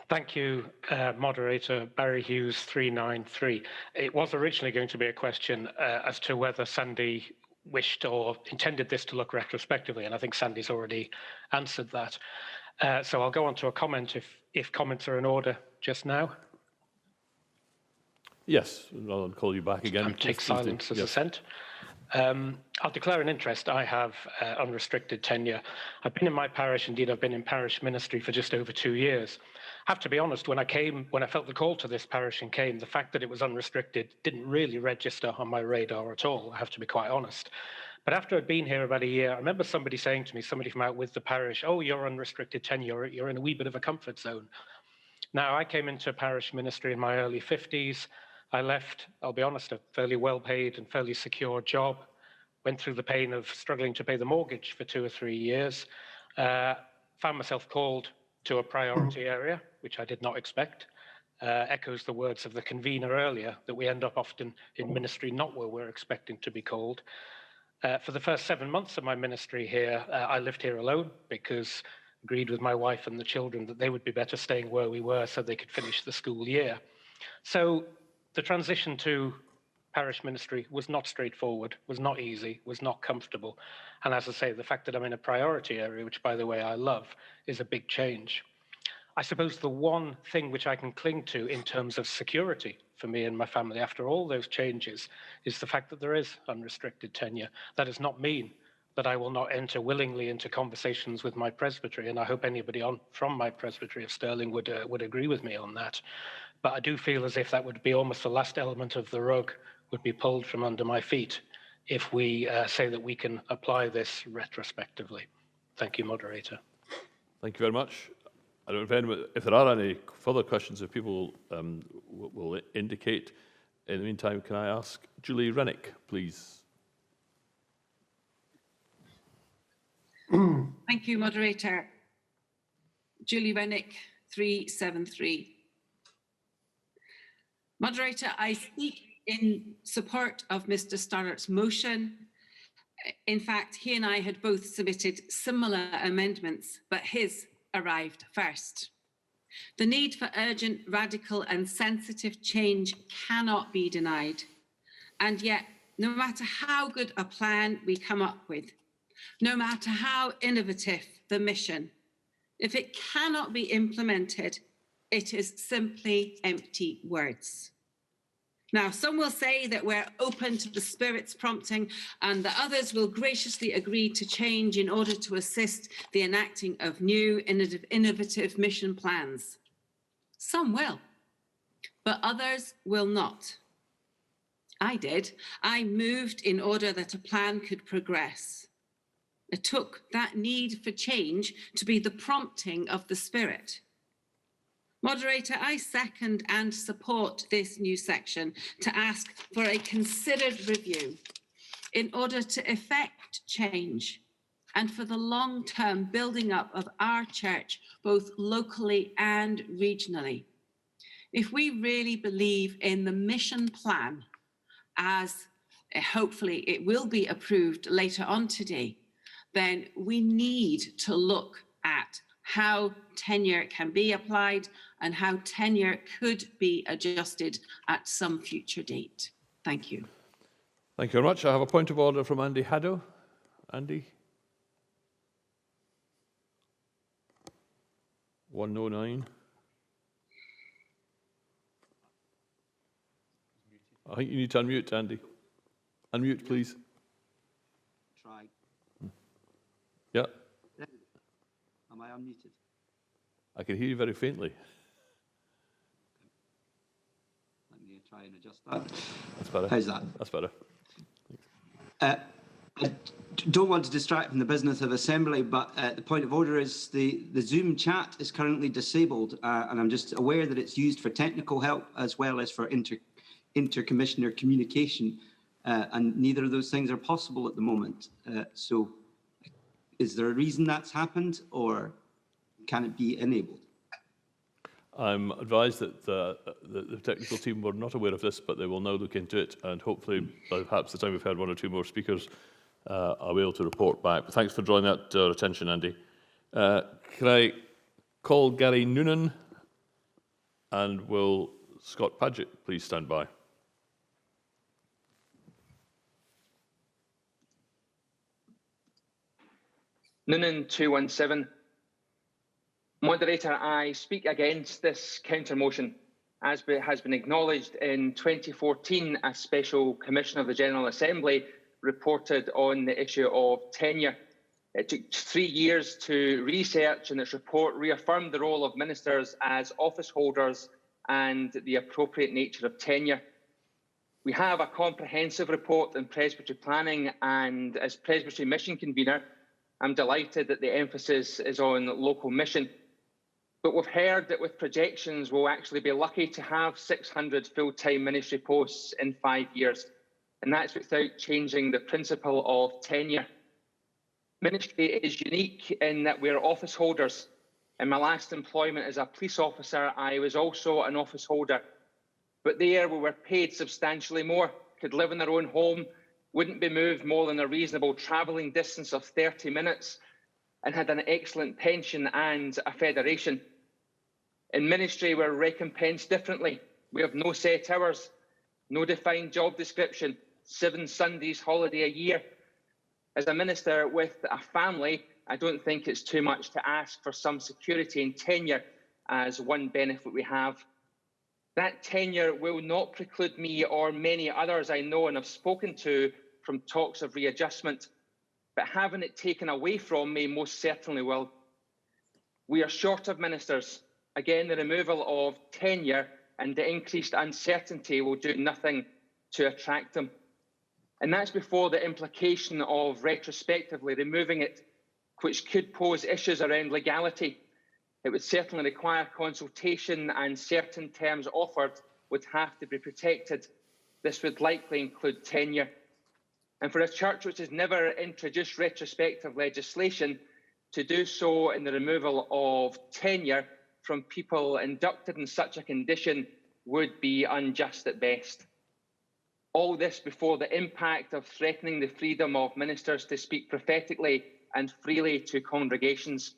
Thank you, Moderator. Barry Hughes, 393. It was originally going to be a question as to whether Sandy wished or intended this to look retrospectively, and I think Sandy's already answered that. So I'll go on to a comment if comments are in order just now. Yes, I'll call you back again. And take silence as assent. I'll declare an interest. I have unrestricted tenure. I've been in my parish, indeed I've been in parish ministry for just over 2 years. I have to be honest, when I felt the call to this parish and came, the fact that it was unrestricted didn't really register on my radar at all, I have to be quite honest. But after I'd been here about a year, I remember somebody saying to me, somebody from out with the parish, oh, you're unrestricted tenure, you're in a wee bit of a comfort zone. Now, I came into parish ministry in my early 50s. I left, I'll be honest, a fairly well-paid and fairly secure job, went through the pain of struggling to pay the mortgage for 2 or 3 years, found myself called to a priority area, which I did not expect. Echoes the words of the convener earlier, that we end up often in ministry not where we're expecting to be called. For the first 7 months of my ministry here, I lived here alone because agreed with my wife and the children that they would be better staying where we were so they could finish the school year. So the transition to parish ministry was not straightforward, was not easy, was not comfortable. And as I say, the fact that I'm in a priority area, which by the way I love, is a big change. I suppose the one thing which I can cling to in terms of security for me and my family after all those changes is the fact that there is unrestricted tenure. That does not mean that I will not enter willingly into conversations with my presbytery, and I hope anybody from my presbytery of Stirling would agree with me on that. But I do feel as if that would be almost the last element of the rug would be pulled from under my feet if we say that we can apply this retrospectively. Thank you, Moderator. Thank you very much. I don't know if there are any further questions, if people will indicate. In the meantime, can I ask Julie Rennick, please? Thank you, Moderator. Julie Rennick, 373. Moderator, I speak in support of Mr. Starrett's motion. In fact, he and I had both submitted similar amendments, but his arrived first. The need for urgent, radical and sensitive change cannot be denied. And yet, no matter how good a plan we come up with, no matter how innovative the mission, if it cannot be implemented, it is simply empty words. Now, some will say that we're open to the Spirit's prompting and that others will graciously agree to change in order to assist the enacting of new, innovative mission plans. Some will, but others will not. I did. I moved in order that a plan could progress. It took that need for change to be the prompting of the Spirit. Moderator, I second and support this new section to ask for a considered review in order to effect change and for the long-term building up of our church, both locally and regionally. If we really believe in the mission plan, as hopefully it will be approved later on today, then we need to look at how tenure can be applied and how tenure could be adjusted at some future date. Thank you. Thank you very much. I have a point of order from Andy Haddo. Andy? 109. I think you need to unmute, Andy. Unmute, please. Try. Yeah. Am I unmuted? I can hear you very faintly. Let me try and adjust that. That's better. How's that? That's better. I don't want to distract from the business of assembly, but the point of order is the Zoom chat is currently disabled, and I'm just aware that it's used for technical help as well as for inter-commissioner communication, and neither of those things are possible at the moment. So is there a reason that's happened, or can it be enabled? I'm advised that the technical team were not aware of this, but they will now look into it, and hopefully, by perhaps the time we've had one or two more speakers, I'll be able to report back. But thanks for drawing that to our attention, Andy. Can I call Gary Noonan, and will Scott Paget please stand by? Noonan 217. Moderator, I speak against this counter-motion. As has been acknowledged, in 2014, a special commission of the General Assembly reported on the issue of tenure. It took 3 years to research, and its report reaffirmed the role of ministers as office holders and the appropriate nature of tenure. We have a comprehensive report in Presbytery planning, and as Presbytery mission convener, I'm delighted that the emphasis is on local mission. But we've heard that with projections, we'll actually be lucky to have 600 full-time ministry posts in 5 years. And that's without changing the principle of tenure. Ministry is unique in that we're office holders. In my last employment as a police officer, I was also an office holder. But there we were paid substantially more, could live in our own home, wouldn't be moved more than a reasonable travelling distance of 30 minutes, and had an excellent pension and a federation. In ministry, we're recompensed differently. We have no set hours, no defined job description, 7 Sundays holiday a year. As a minister with a family, I don't think it's too much to ask for some security and tenure as one benefit we have. That tenure will not preclude me or many others I know and have spoken to from talks of readjustment, but having it taken away from me most certainly will. We are short of ministers. Again, the removal of tenure and the increased uncertainty will do nothing to attract them. And that's before the implication of retrospectively removing it, which could pose issues around legality. It would certainly require consultation, and certain terms offered would have to be protected. This would likely include tenure. And for a church which has never introduced retrospective legislation, to do so in the removal of tenure from people inducted in such a condition would be unjust at best. All this before the impact of threatening the freedom of ministers to speak prophetically and freely to congregations.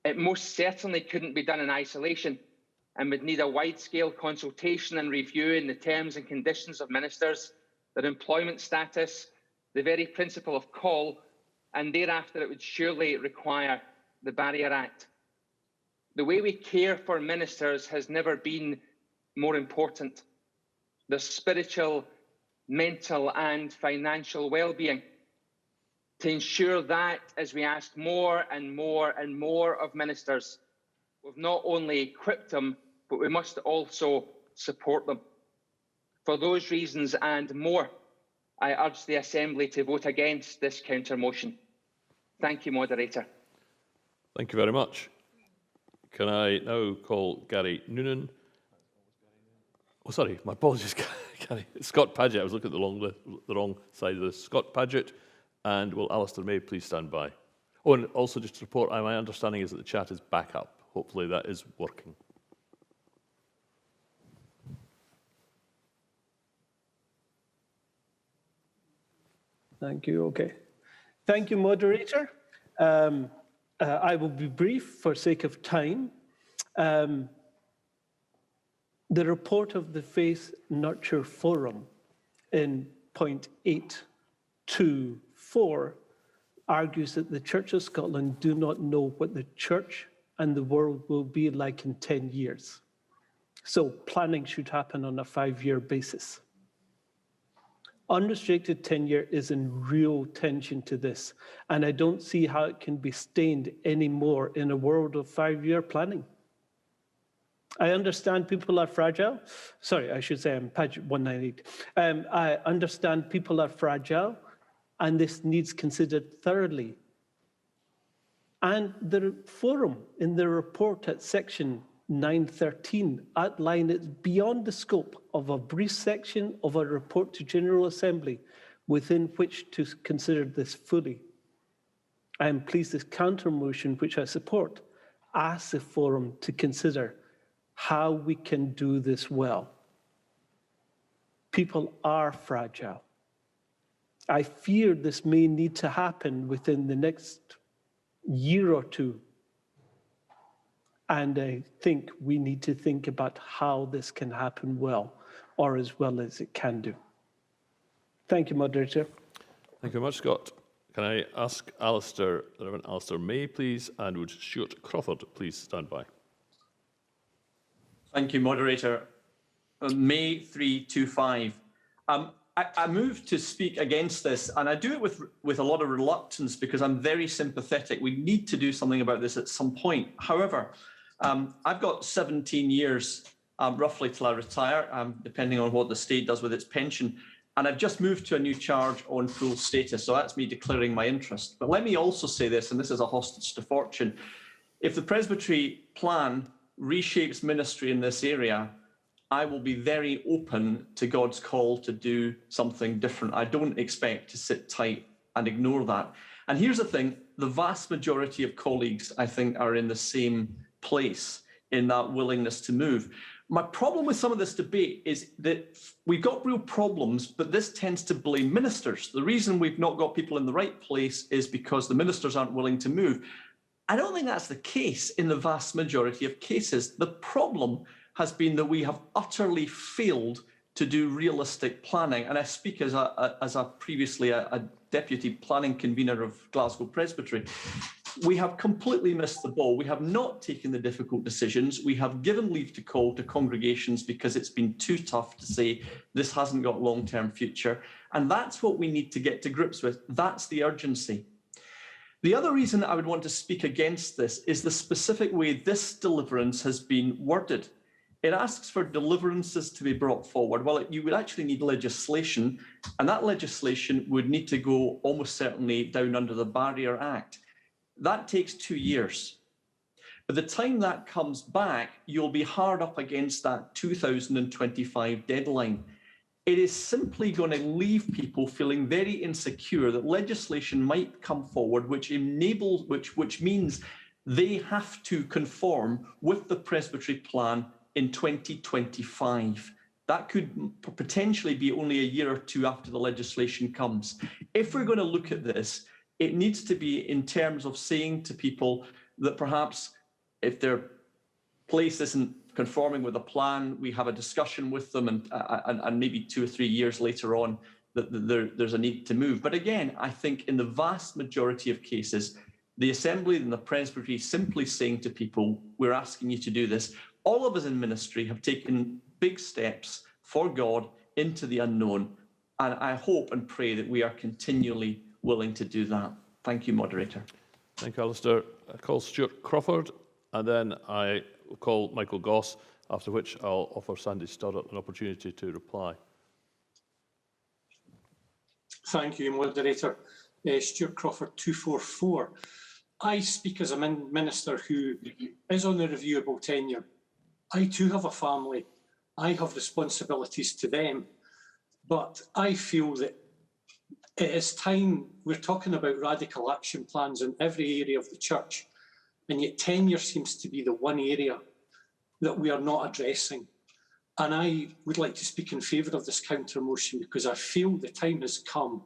It most certainly couldn't be done in isolation and would need a wide-scale consultation and review in the terms and conditions of ministers, their employment status, the very principle of call, and thereafter it would surely require the Barrier Act. The way we care for ministers has never been more important. Their spiritual, mental and financial well-being. To ensure that, as we ask more and more and more of ministers, we've not only equipped them, but we must also support them. For those reasons and more, I urge the Assembly to vote against this counter-motion. Thank you, Moderator. Thank you very much. Can I now call Gary Noonan? Oh, sorry, my apologies, Gary. Scott Paget. I was looking at the wrong side of this. Scott Paget. And will Alistair May please stand by? Oh, and also just to report, my understanding is that the chat is back up. Hopefully that is working. Thank you. Okay. Thank you, Moderator. I will be brief for sake of time. The report of the Faith Nurture Forum in point 8.2.4 argues that the Church of Scotland do not know what the Church and the world will be like in 10 years. So planning should happen on a 5-year basis. Unrestricted tenure is in real tension to this, and I don't see how it can be sustained anymore in a world of 5-year planning. I understand people are fragile. Sorry, I should say I'm page 198. I understand people are fragile, and this needs considered thoroughly. And the forum in the report at section 913 outline it's beyond the scope of a brief section of a report to General Assembly within which to consider this fully. I am pleased this counter motion, which I support, asks the forum to consider how we can do this well. People are fragile. I fear this may need to happen within the next year or two. And I think we need to think about how this can happen well, or as well as it can do. Thank you, Moderator. Thank you very much, Scott. Can I ask Alistair, the Reverend Alistair May, please, and would Stuart Crawford please stand by? Thank you, Moderator. May 325. I move to speak against this, and I do it with a lot of reluctance because I'm very sympathetic. We need to do something about this at some point. However, I've got 17 years roughly till I retire, depending on what the state does with its pension. And I've just moved to a new charge on full status, so that's me declaring my interest. But let me also say this, and this is a hostage to fortune. If the Presbytery plan reshapes ministry in this area, I will be very open to God's call to do something different. I don't expect to sit tight and ignore that. And here's the thing, the vast majority of colleagues, I think, are in the same place in that willingness to move. My problem with some of this debate is that we've got real problems, but this tends to blame ministers. The reason we've not got people in the right place is because the ministers aren't willing to move. I don't think that's the case in the vast majority of cases. The problem has been that we have utterly failed to do realistic planning. And I speak as previously a deputy planning convener of Glasgow Presbytery. We have completely missed the ball. We have not taken the difficult decisions. We have given leave to call to congregations because it's been too tough to say this hasn't got long-term future. And that's what we need to get to grips with. That's the urgency. The other reason I would want to speak against this is the specific way this deliverance has been worded. It asks for deliverances to be brought forward. Well, you would actually need legislation, and that legislation would need to go almost certainly down under the Barrier Act. That takes 2 years. By the time that comes back, you'll be hard up against that 2025 deadline. It is simply going to leave people feeling very insecure that legislation might come forward which means they have to conform with the Presbytery plan in 2025. That could potentially be only a year or two after the legislation comes. If we're going to look at this, it needs to be in terms of saying to people that perhaps if their place isn't conforming with the plan, we have a discussion with them and maybe 2 or 3 years later on that there's a need to move. But again, I think in the vast majority of cases, the Assembly and the Presbytery simply saying to people, we're asking you to do this. All of us in ministry have taken big steps for God into the unknown. And I hope and pray that we are continually willing to do that. Thank you, Moderator. Thank you, Alistair. I call Stuart Crawford, and then I will call Michael Goss, after which I'll offer Sandy Stoddart an opportunity to reply. Thank you, Moderator. Stuart Crawford, 244. I speak as a minister who is on the reviewable tenure. I too have a family. I have responsibilities to them. But I feel that it is time, we're talking about radical action plans in every area of the church, and yet tenure seems to be the one area that we are not addressing. And I would like to speak in favour of this counter motion because I feel the time has come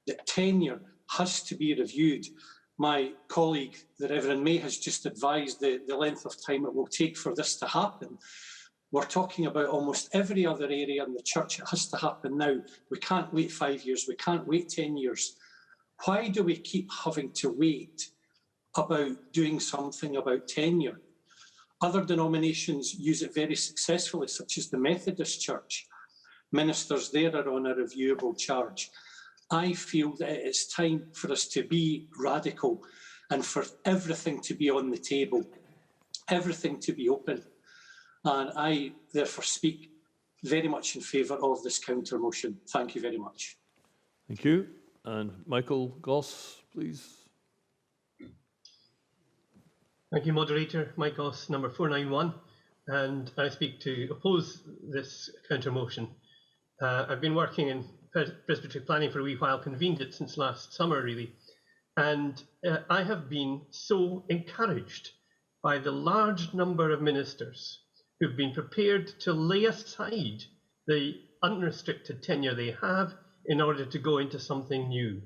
that tenure has to be reviewed. My colleague, the Reverend May, has just advised the length of time it will take for this to happen. We're talking about almost every other area in the church. It has to happen now. We can't wait 5 years. We can't wait 10 years. Why do we keep having to wait about doing something about tenure? Other denominations use it very successfully, such as the Methodist Church. Ministers there are on a reviewable charge. I feel that it is time for us to be radical and for everything to be on the table, everything to be open. And I therefore speak very much in favour of this counter motion. Thank you very much. Thank you. And Michael Goss, please. Thank you, Moderator. Mike Goss, number 491. And I speak to oppose this counter motion. I've been working in Presbytery planning for a wee while, convened it since last summer, really. And I have been so encouraged by the large number of ministers who've been prepared to lay aside the unrestricted tenure they have in order to go into something new.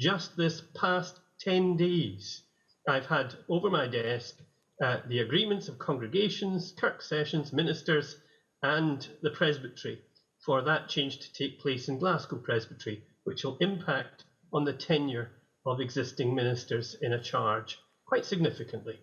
Just this past 10 days, I've had over my desk the agreements of congregations, kirk sessions, ministers, and the Presbytery for that change to take place in Glasgow Presbytery, which will impact on the tenure of existing ministers in a charge quite significantly.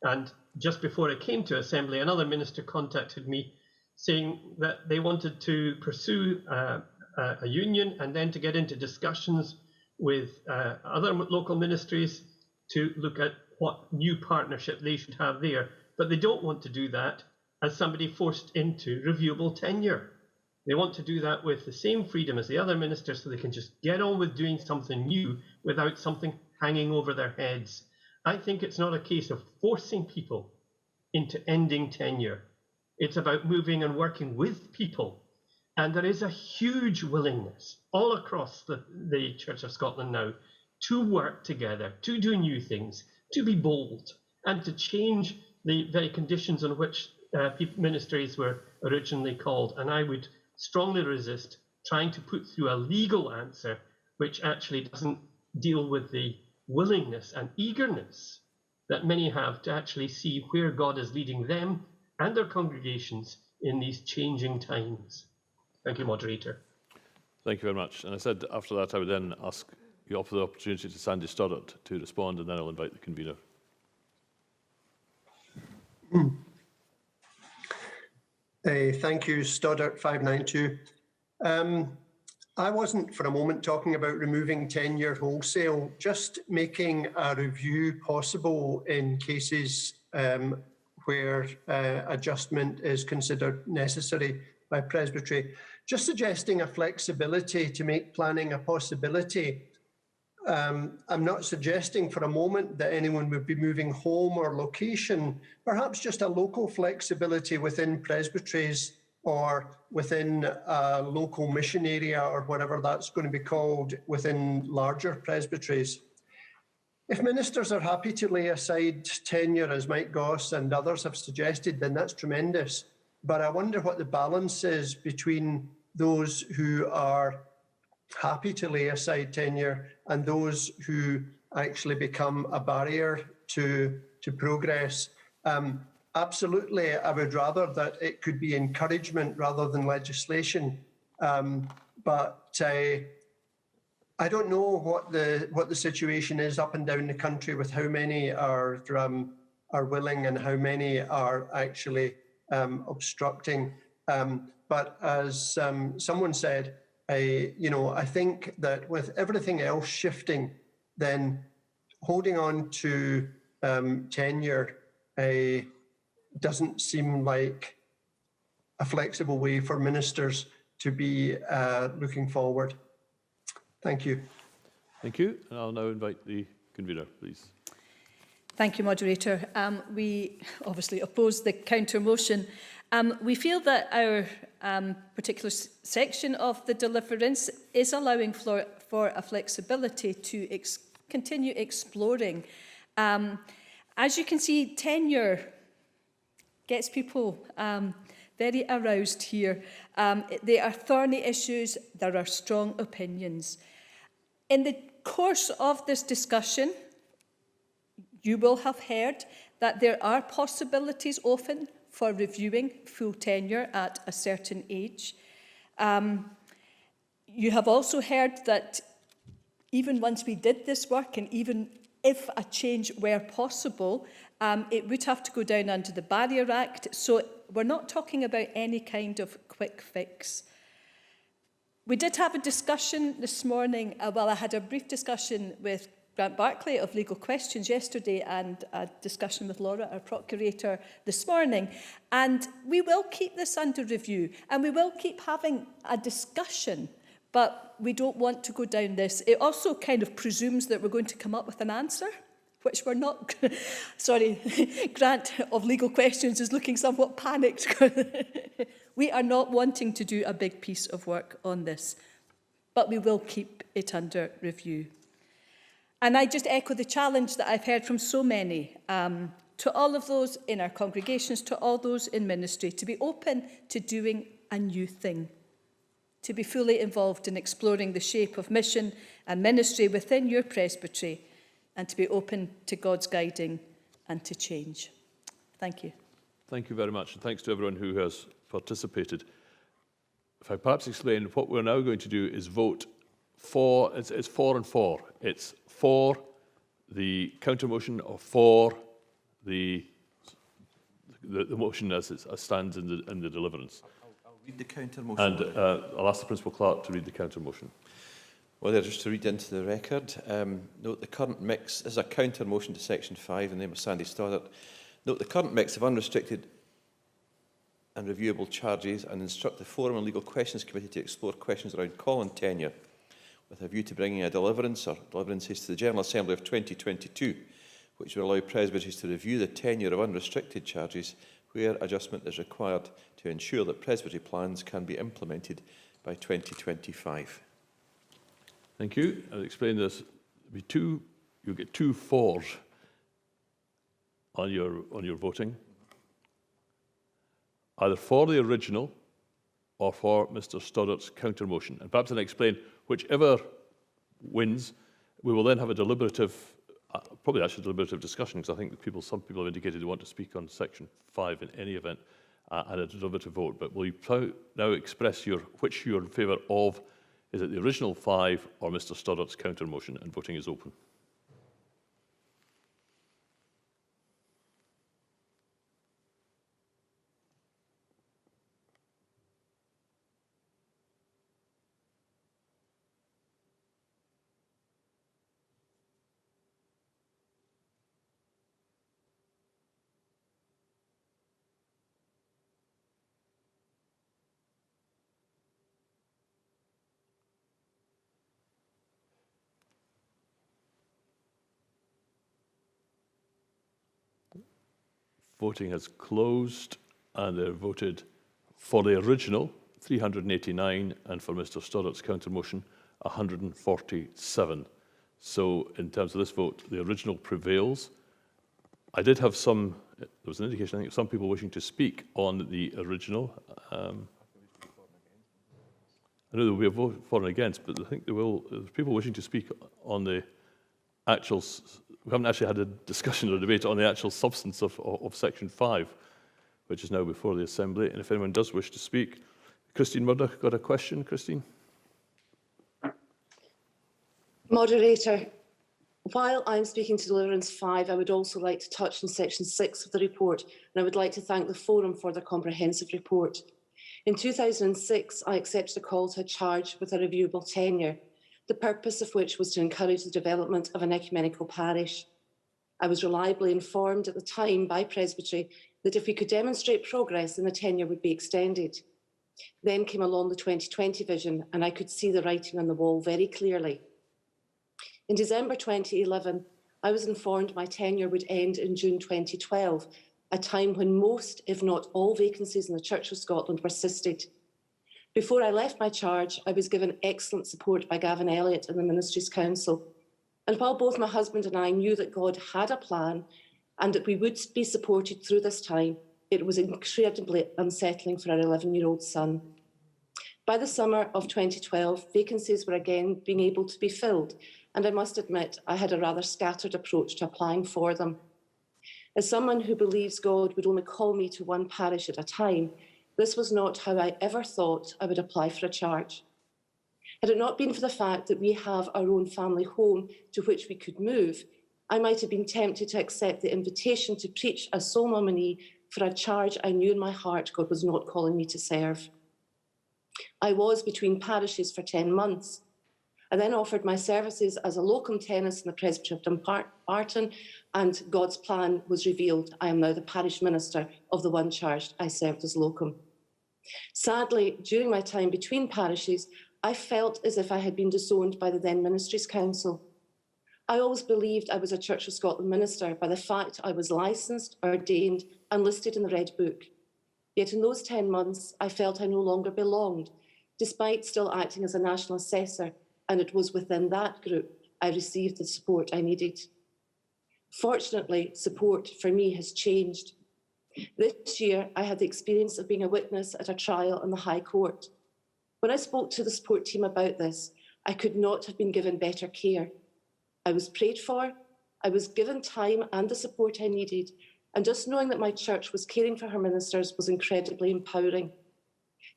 And just before I came to Assembly, another minister contacted me saying that they wanted to pursue a union and then to get into discussions with other local ministries to look at what new partnership they should have there. But they don't want to do that as somebody forced into reviewable tenure. They want to do that with the same freedom as the other ministers so they can just get on with doing something new without something hanging over their heads. I think it's not a case of forcing people into ending tenure. It's about moving and working with people. And there is a huge willingness all across the Church of Scotland now to work together, to do new things, to be bold, and to change the very conditions on which ministries were originally called, and I would strongly resist trying to put through a legal answer which actually doesn't deal with the willingness and eagerness that many have to actually see where God is leading them and their congregations in these changing times. Thank you, Moderator. Thank you very much. And I said after that I would then ask you offer the opportunity to Sandy Stoddart to respond, and then I'll invite the convener. Thank you, Stoddart 592. I wasn't for a moment talking about removing tenure wholesale, just making a review possible in cases where adjustment is considered necessary by Presbytery. Just suggesting a flexibility to make planning a possibility. I'm not suggesting for a moment that anyone would be moving home or location, perhaps just a local flexibility within presbyteries or within a local mission area or whatever that's going to be called within larger presbyteries. If ministers are happy to lay aside tenure, as Mike Goss and others have suggested, then that's tremendous. But I wonder what the balance is between those who are happy to lay aside tenure and those who actually become a barrier to progress. Absolutely, I would rather that it could be encouragement rather than legislation. But I don't know what the situation is up and down the country with how many are willing and how many are actually obstructing. But as someone said, I think that with everything else shifting, then holding on to tenure doesn't seem like a flexible way for ministers to be looking forward. Thank you. Thank you. And I'll now invite the convener, please. Thank you, Moderator. We obviously oppose the counter motion. We feel that our particular section of the deliverance is allowing for a flexibility to continue exploring. As you can see, tenure gets people very aroused here. They are thorny issues. There are strong opinions. In the course of this discussion, you will have heard that there are possibilities often for reviewing full tenure at a certain age. You have also heard that even once we did this work, and even if a change were possible, it would have to go down under the Barrier Act. So we're not talking about any kind of quick fix. We did have a discussion this morning. I had a brief discussion with Grant Barclay of Legal Questions yesterday and a discussion with Laura, our Procurator, this morning. And we will keep this under review and we will keep having a discussion, but we don't want to go down this. It also kind of presumes that we're going to come up with an answer, which we're not. Sorry, Grant of Legal Questions is looking somewhat panicked. We are not wanting to do a big piece of work on this, but we will keep it under review. And I just echo the challenge that I've heard from so many, to all of those in our congregations, to all those in ministry, to be open to doing a new thing, to be fully involved in exploring the shape of mission and ministry within your presbytery, and to be open to God's guiding and to change. Thank you. Thank you very much, and thanks to everyone who has participated. If I perhaps explain, what we're now going to do is vote for, it's 4 and 4. It's for the counter motion or for the motion as it stands in the deliverance. I'll read the counter motion. And I'll ask the Principal Clerk to read the counter motion. Well, there, just to read into the record, note the current mix is a counter motion to Section 5 in the name of Sandy Stoddart. Note the current mix of unrestricted and reviewable charges, and instruct the Forum and Legal Questions Committee to explore questions around call and tenure with a view to bringing a deliverance or deliverances to the General Assembly of 2022, which will allow presbyteries to review the tenure of unrestricted charges where adjustment is required to ensure that presbytery plans can be implemented by 2025. Thank you. I'll explain this. You'll get 2 4s on your voting. either for the original or for Mr Stoddart's counter motion. And perhaps I'll explain whichever wins, we will then have a deliberative, probably actually deliberative discussion, because I think some people have indicated they want to speak on section 5 in any event, and a deliberative vote. But will you now express which you're in favour of? Is it the original 5 or Mr Stoddart's counter motion? And voting is open. Voting has closed, and they're voted for the original, 389, and for Mr Stoddart's counter motion, 147. So in terms of this vote, the original prevails. I did have there was an indication, I think, of some people wishing to speak on the original. I know there will be a vote for and against, but I think there's people wishing to speak on the actual. We haven't actually had a discussion or debate on the actual substance of section 5, which is now before the Assembly. And if anyone does wish to speak, Christine Murdoch got a question. Christine? Moderator, while I'm speaking to Deliverance 5, I would also like to touch on section 6 of the report, and I would like to thank the Forum for their comprehensive report. In 2006, I accepted a call to a charge with a reviewable tenure, the purpose of which was to encourage the development of an ecumenical parish. I was reliably informed at the time by Presbytery that if we could demonstrate progress, then the tenure would be extended. Then came along the 2020 vision, and I could see the writing on the wall very clearly. In December 2011, I was informed my tenure would end in June 2012, a time when most, if not all, vacancies in the Church of Scotland persisted. Before I left my charge, I was given excellent support by Gavin Elliott and the Ministries Council. And while both my husband and I knew that God had a plan and that we would be supported through this time, it was incredibly unsettling for our 11-year-old son. By the summer of 2012, vacancies were again being able to be filled, and I must admit I had a rather scattered approach to applying for them. As someone who believes God would only call me to one parish at a time, this was not how I ever thought I would apply for a charge. Had it not been for the fact that we have our own family home to which we could move, I might have been tempted to accept the invitation to preach as sole nominee for a charge I knew in my heart God was not calling me to serve. I was between parishes for 10 months. I then offered my services as a locum tenens in the Presbytery of Dumbarton, and God's plan was revealed. I am now the parish minister of the one charge I served as locum. Sadly, during my time between parishes, I felt as if I had been disowned by the then Ministries Council. I always believed I was a Church of Scotland minister by the fact I was licensed, ordained, and listed in the Red Book. Yet in those 10 months, I felt I no longer belonged, despite still acting as a national assessor, and it was within that group I received the support I needed. Fortunately, support for me has changed. This year, I had the experience of being a witness at a trial in the High Court. When I spoke to the support team about this, I could not have been given better care. I was prayed for, I was given time and the support I needed, and just knowing that my church was caring for her ministers was incredibly empowering.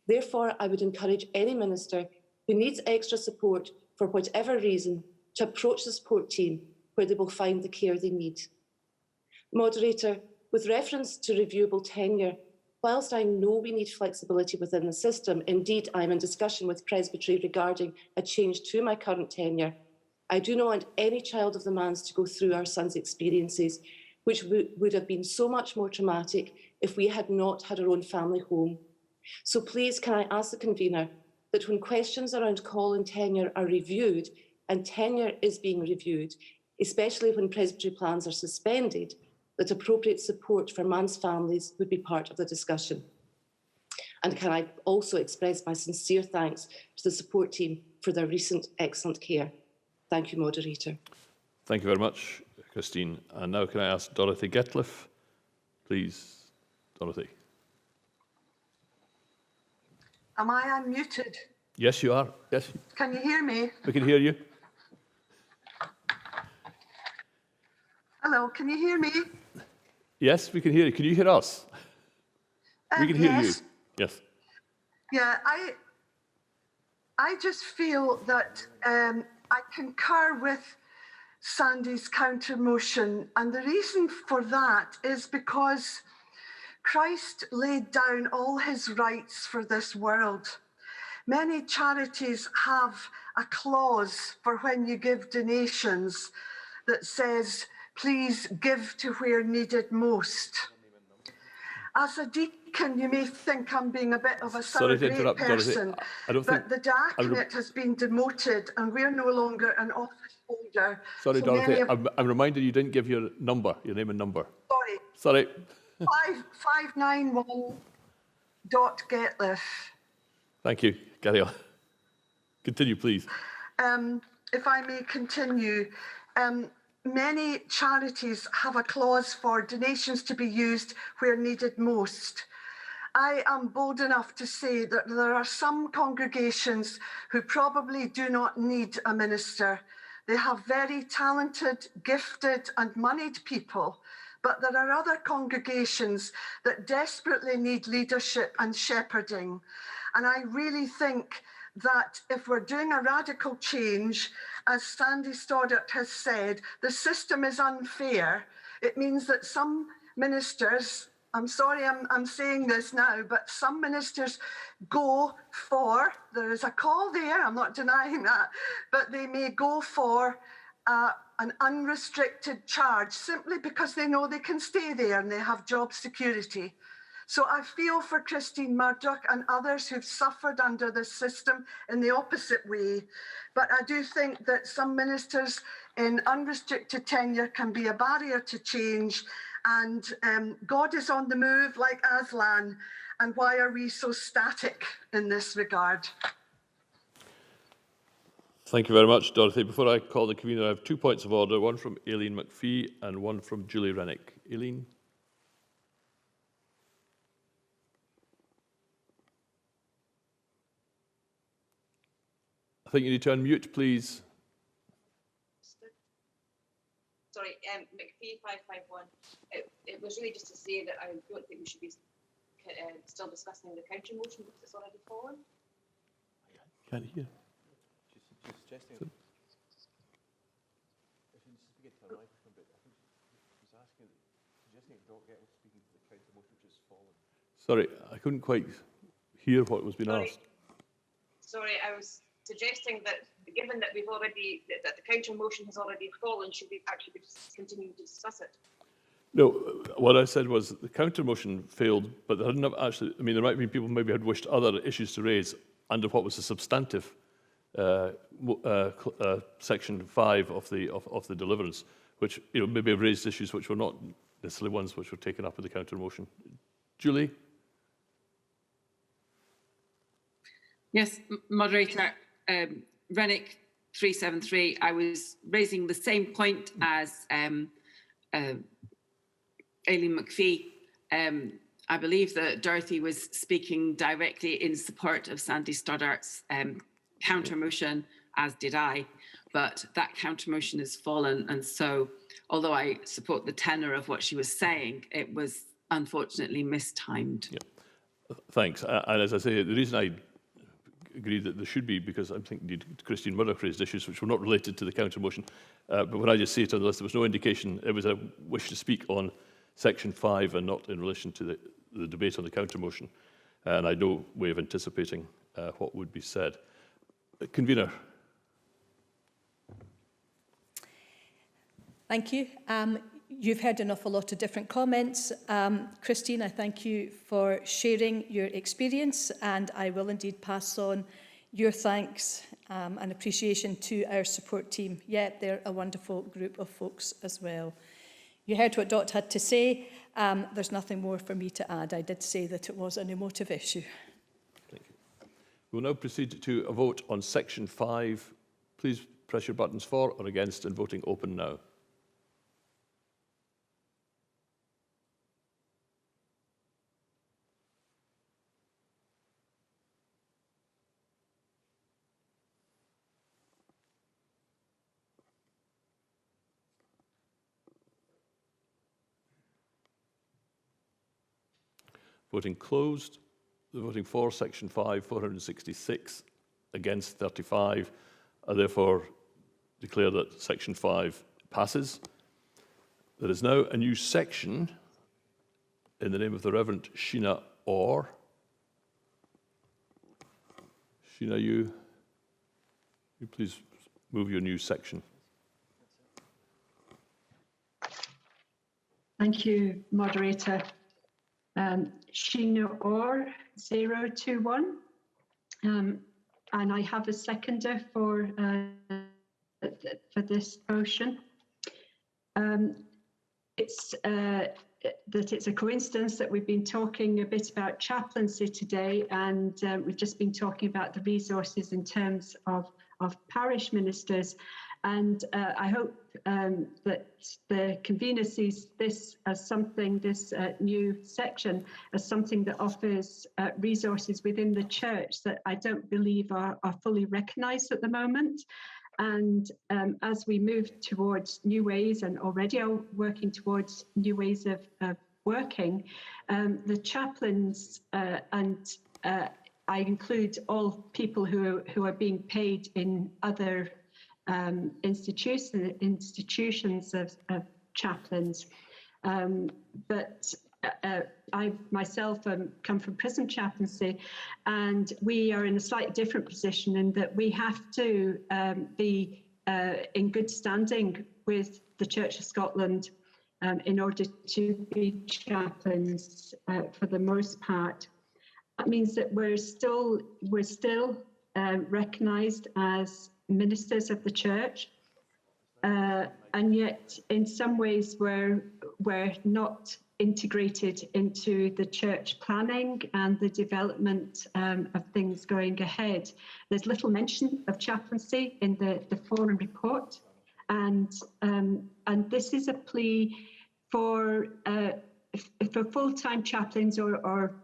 Therefore, I would encourage any minister who needs extra support for whatever reason to approach the support team where they will find the care they need. Moderator, with reference to reviewable tenure, whilst I know we need flexibility within the system, indeed I'm in discussion with Presbytery regarding a change to my current tenure, I do not want any child of the manse to go through our son's experiences, which would have been so much more traumatic if we had not had our own family home. So please, can I ask the convener that when questions around call and tenure are reviewed, and tenure is being reviewed, especially when Presbytery plans are suspended, that appropriate support for manse families would be part of the discussion. And can I also express my sincere thanks to the support team for their recent excellent care. Thank you, Moderator. Thank you very much, Christine. And now can I ask Dorothy Getliff, please, Dorothy. Am I unmuted? Yes, you are. Yes, Can you hear me? we can hear you. Hello, can you hear me? Yes, we can hear you. Can you hear us? We can hear you. Yes. Yes. Yeah, I just feel that I concur with Sandy's counter motion, and the reason for that is because Christ laid down all his rights for this world. Many charities have a clause for when you give donations that says, please give to where needed most. As a deacon, you may think I'm being a bit of a Sorry to sour interrupt, grey Dorothy. person, I don't think. but the diaconate has been demoted and we're no longer an office holder. Sorry, So Dorothy. many of- I'm reminded you didn't give your number, your name and number. Sorry. Sorry. 591.Getliff. Thank you. Carry on. Continue, please. If I may continue, many charities have a clause for donations to be used where needed most. I am bold enough to say that there are some congregations who probably do not need a minister. They have very talented, gifted and moneyed people, but there are other congregations that desperately need leadership and shepherding. And I really think that if we're doing a radical change, as Sandy Stoddart has said, the system is unfair. It means that some ministers, I'm sorry I'm saying this now, but some ministers go for, there is a call there, I'm not denying that, but they may go for an unrestricted charge simply because they know they can stay there and they have job security. So I feel for Christine Murdoch and others who've suffered under this system in the opposite way. But I do think that some ministers in unrestricted tenure can be a barrier to change. And God is on the move like Aslan. And why are we so static in this regard? Thank you very much, Dorothy. Before I call the convener, I have 2 points of order, one from Aileen McPhee and one from Julie Rennick. Aileen. I think you need to unmute, please. Sorry, McPhee 551. It was really just to say that I don't think we should be still discussing the counter motion because it's already fallen. Can't hear. She's suggesting. If you speak into the microphone, but I think she's asking, suggesting it don't get speaking to the counter motion which has fallen. Sorry, I couldn't quite hear what was being asked. Sorry, I was suggesting that given that we've already that the counter motion has already fallen, should we actually be continuing to discuss it? No, what I said was the counter motion failed, but there hadn't actually. I mean, there might be people maybe had wished other issues to raise under what was the substantive section 5 of the deliverance, which maybe have raised issues which were not necessarily ones which were taken up with the counter motion. Julie. Yes, moderator. Rennick 373, I was raising the same point as Aileen McPhee. I believe that Dorothy was speaking directly in support of Sandy Stoddart's counter motion, as did I, but that counter motion has fallen. And so, although I support the tenor of what she was saying, it was unfortunately mistimed. Yeah. Thanks. And as I say, the reason I agree that there should be, because I think indeed Christine Murdoch raised issues which were not related to the counter motion, but when I just say it on the list, there was no indication it was a wish to speak on section 5 and not in relation to the debate on the counter motion. And I had no way of anticipating what would be said. Convener. Thank you. You've heard an awful lot of different comments. Christine, I thank you for sharing your experience, and I will indeed pass on your thanks and appreciation to our support team. Yeah, they're a wonderful group of folks as well. You heard what Dot had to say. There's nothing more for me to add. I did say that it was an emotive issue. Thank you. We'll now proceed to a vote on section 5. Please press your buttons for or against, and voting open now. Voting closed. The voting for section 5, 466, against 35. I therefore declare that section 5 passes. There is now a new section in the name of the Reverend Sheena Orr. Sheena, you please move your new section. Thank you, moderator. Sheena Orr, 021. And I have a seconder for this motion. It's a coincidence that we've been talking a bit about chaplaincy today, and we've just been talking about the resources in terms of parish ministers. And I hope that the convener sees this as something, this new section, as something that offers resources within the church that I don't believe are fully recognised at the moment. And as we move towards new ways, and already are working towards new ways of working, the chaplains, and I include all people who are being paid in other institutions of chaplains. But I myself come from prison chaplaincy, and we are in a slightly different position in that we have to be in good standing with the Church of Scotland in order to be chaplains for the most part. That means that we're still recognised as ministers of the church, and yet in some ways we're not integrated into the church planning and the development of things going ahead. There's little mention of chaplaincy in the forum report, and this is a plea for full-time chaplains, or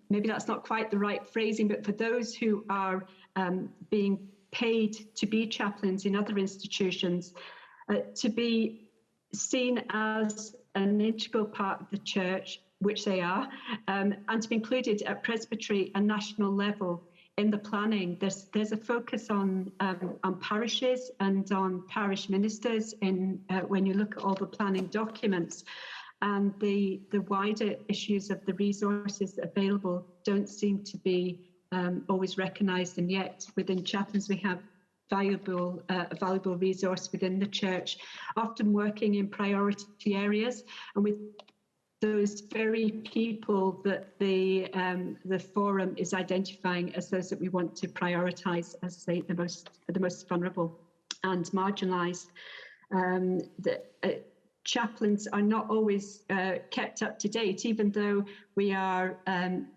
maybe that's not quite the right phrasing, but for those who are being paid to be chaplains in other institutions, to be seen as an integral part of the church, which they are, and to be included at Presbytery and national level in the planning. There's a focus on parishes and on parish ministers when you look at all the planning documents, and the wider issues of the resources available don't seem to be always recognised, and yet within chaplains we have a valuable resource within the church, often working in priority areas and with those very people that the forum is identifying as those that we want to prioritise as the most vulnerable and marginalised. Chaplains are not always kept up to date, even though we are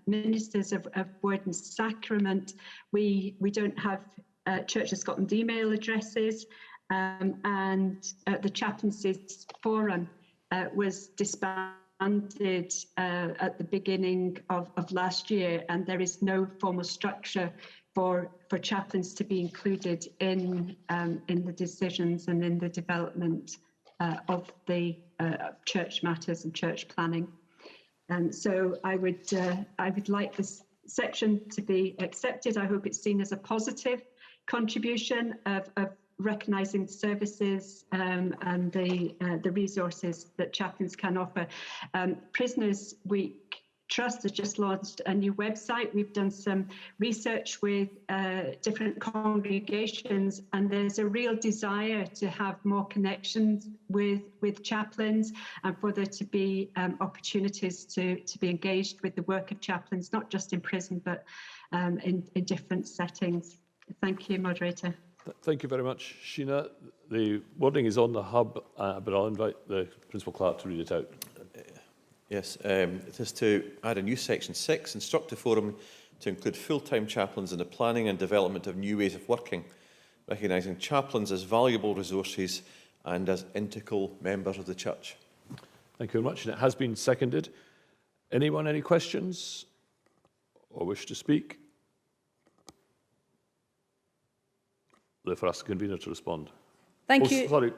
ministers of word and sacrament. We don't have Church of Scotland email addresses, and the chaplaincy forum was disbanded at the beginning of last year, and there is no formal structure for chaplains to be included in the decisions and in the development of the church matters and church planning. And so I would like this section to be accepted. I hope it's seen as a positive contribution of recognising services and the resources that chaplains can offer. Prisoners Week Trust has just launched a new website. We've done some research with different congregations, and there's a real desire to have more connections with chaplains, and for there to be opportunities to be engaged with the work of chaplains, not just in prison, but in different settings. Thank you, moderator. Thank you very much, Sheena. The wording is on the hub, but I'll invite the Principal Clerk to read it out. Yes, it is to add a new section 6, instruct the forum to include full-time chaplains in the planning and development of new ways of working, recognising chaplains as valuable resources and as integral members of the church. Thank you very much, and it has been seconded. Anyone, any questions or wish to speak? Therefore, ask the convener to respond. Thank you. Sorry,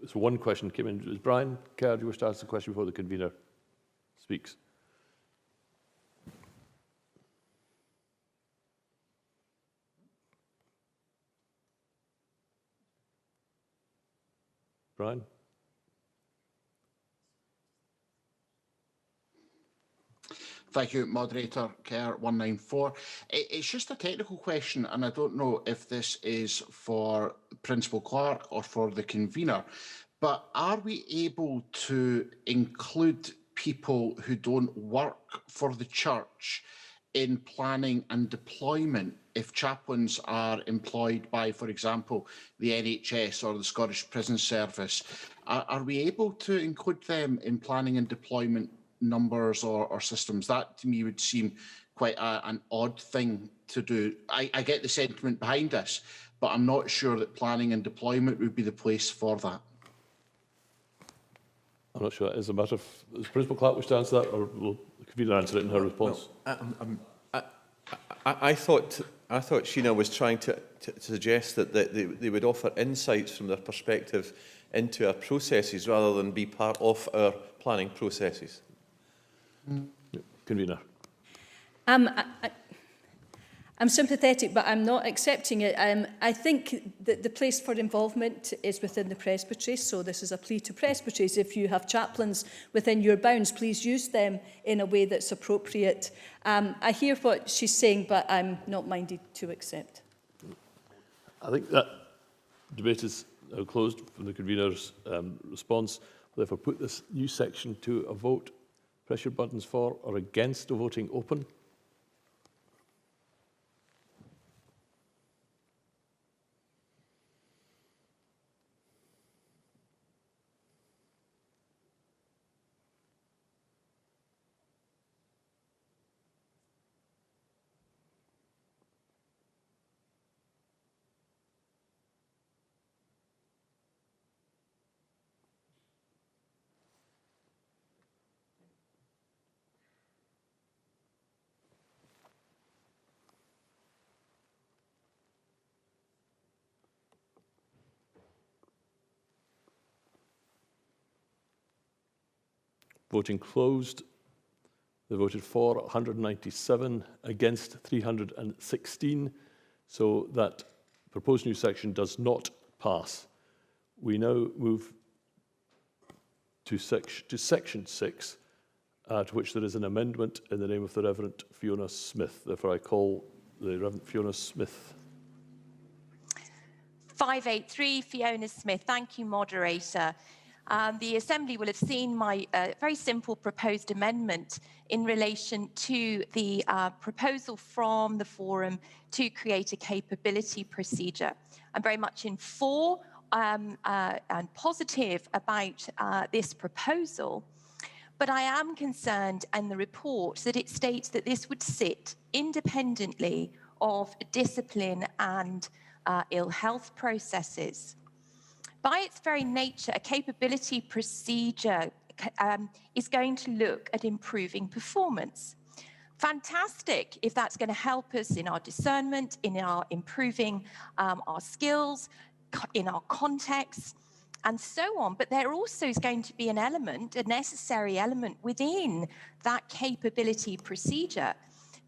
it's one question came in. Is Brian Kerr, do you wish to ask the question before the convener speaks? Brian? Thank you, Moderator Kerr 194. It's just a technical question, and I don't know if this is for Principal Clerk or for the convener, but are we able to include people who don't work for the church in planning and deployment if chaplains are employed by, for example, the NHS or the Scottish Prison Service? Are we able to include them in planning and deployment numbers or systems? That to me would seem quite an odd thing to do. I get the sentiment behind this, but I'm not sure that planning and deployment would be the place for that. I'm not sure that is a matter of... Does Principal Clerk wish to answer that, or will the convener answer it in her response? Well, I thought Sheena was trying to suggest that they would offer insights from their perspective into our processes rather than be part of our planning processes. Convener. I'm sympathetic, but I'm not accepting it. I think that the place for involvement is within the Presbytery, so this is a plea to Presbyteries. If you have chaplains within your bounds, please use them in a way that's appropriate. I hear what she's saying, but I'm not minded to accept. I think that debate is now closed from the convener's response. We'll therefore put this new section to a vote. Press your buttons for or against the voting open. Voting closed. They voted for 197, against 316. So that proposed new section does not pass. We now move to section 6, to which there is an amendment in the name of the Reverend Fiona Smith. Therefore, I call the Reverend Fiona Smith. 583, Fiona Smith. Thank you, Moderator. The Assembly will have seen my very simple proposed amendment in relation to the proposal from the Forum to create a capability procedure. I'm very much in for and positive about this proposal, but I am concerned in the report that it states that this would sit independently of discipline and ill health processes. By its very nature, a capability procedure is going to look at improving performance. Fantastic if that's going to help us in our discernment, in our improving our skills, in our context, and so on. But there also is going to be an element, a necessary element within that capability procedure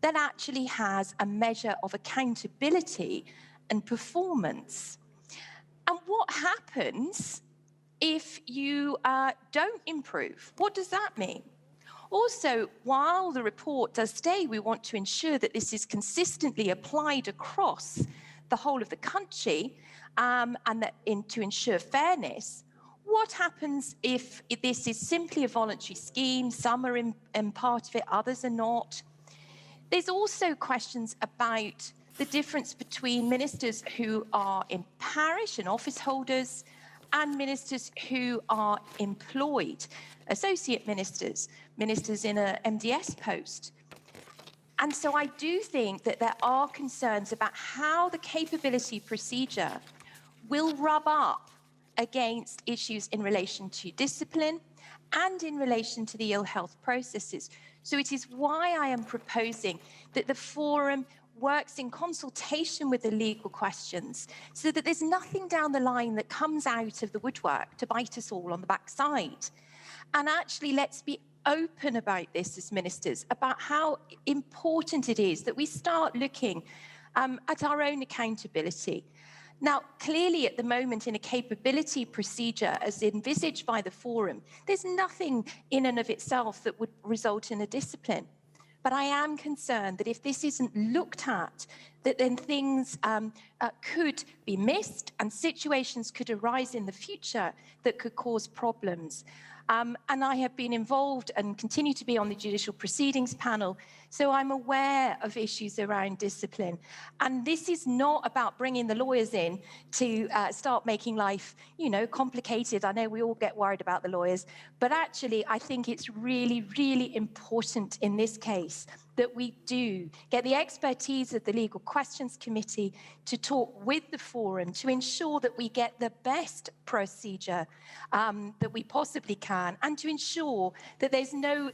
that actually has a measure of accountability and performance. And what happens if you don't improve? What does that mean? Also, while the report does state we want to ensure that this is consistently applied across the whole of the country and that to ensure fairness, what happens if this is simply a voluntary scheme? Some are in part of it, others are not. There's also questions about the difference between ministers who are in parish and office holders and ministers who are employed, associate ministers, ministers in a MDS post. And so I do think that there are concerns about how the capability procedure will rub up against issues in relation to discipline and in relation to the ill health processes. So it is why I am proposing that the Forum works in consultation with the legal questions so that there's nothing down the line that comes out of the woodwork to bite us all on the backside. And actually, let's be open about this as ministers, about how important it is that we start looking at our own accountability. Now, clearly at the moment in a capability procedure as envisaged by the forum, there's nothing in and of itself that would result in a discipline. But I am concerned that if this isn't looked at, that then things could be missed and situations could arise in the future that could cause problems. And I have been involved and continue to be on the judicial proceedings panel, so I'm aware of issues around discipline. And this is not about bringing the lawyers in to start making life, you know, complicated. I know we all get worried about the lawyers, but actually I think it's really, really important in this case that we do get the expertise of the Legal Questions Committee to talk with the forum to ensure that we get the best procedure that we possibly can, and to ensure that there's no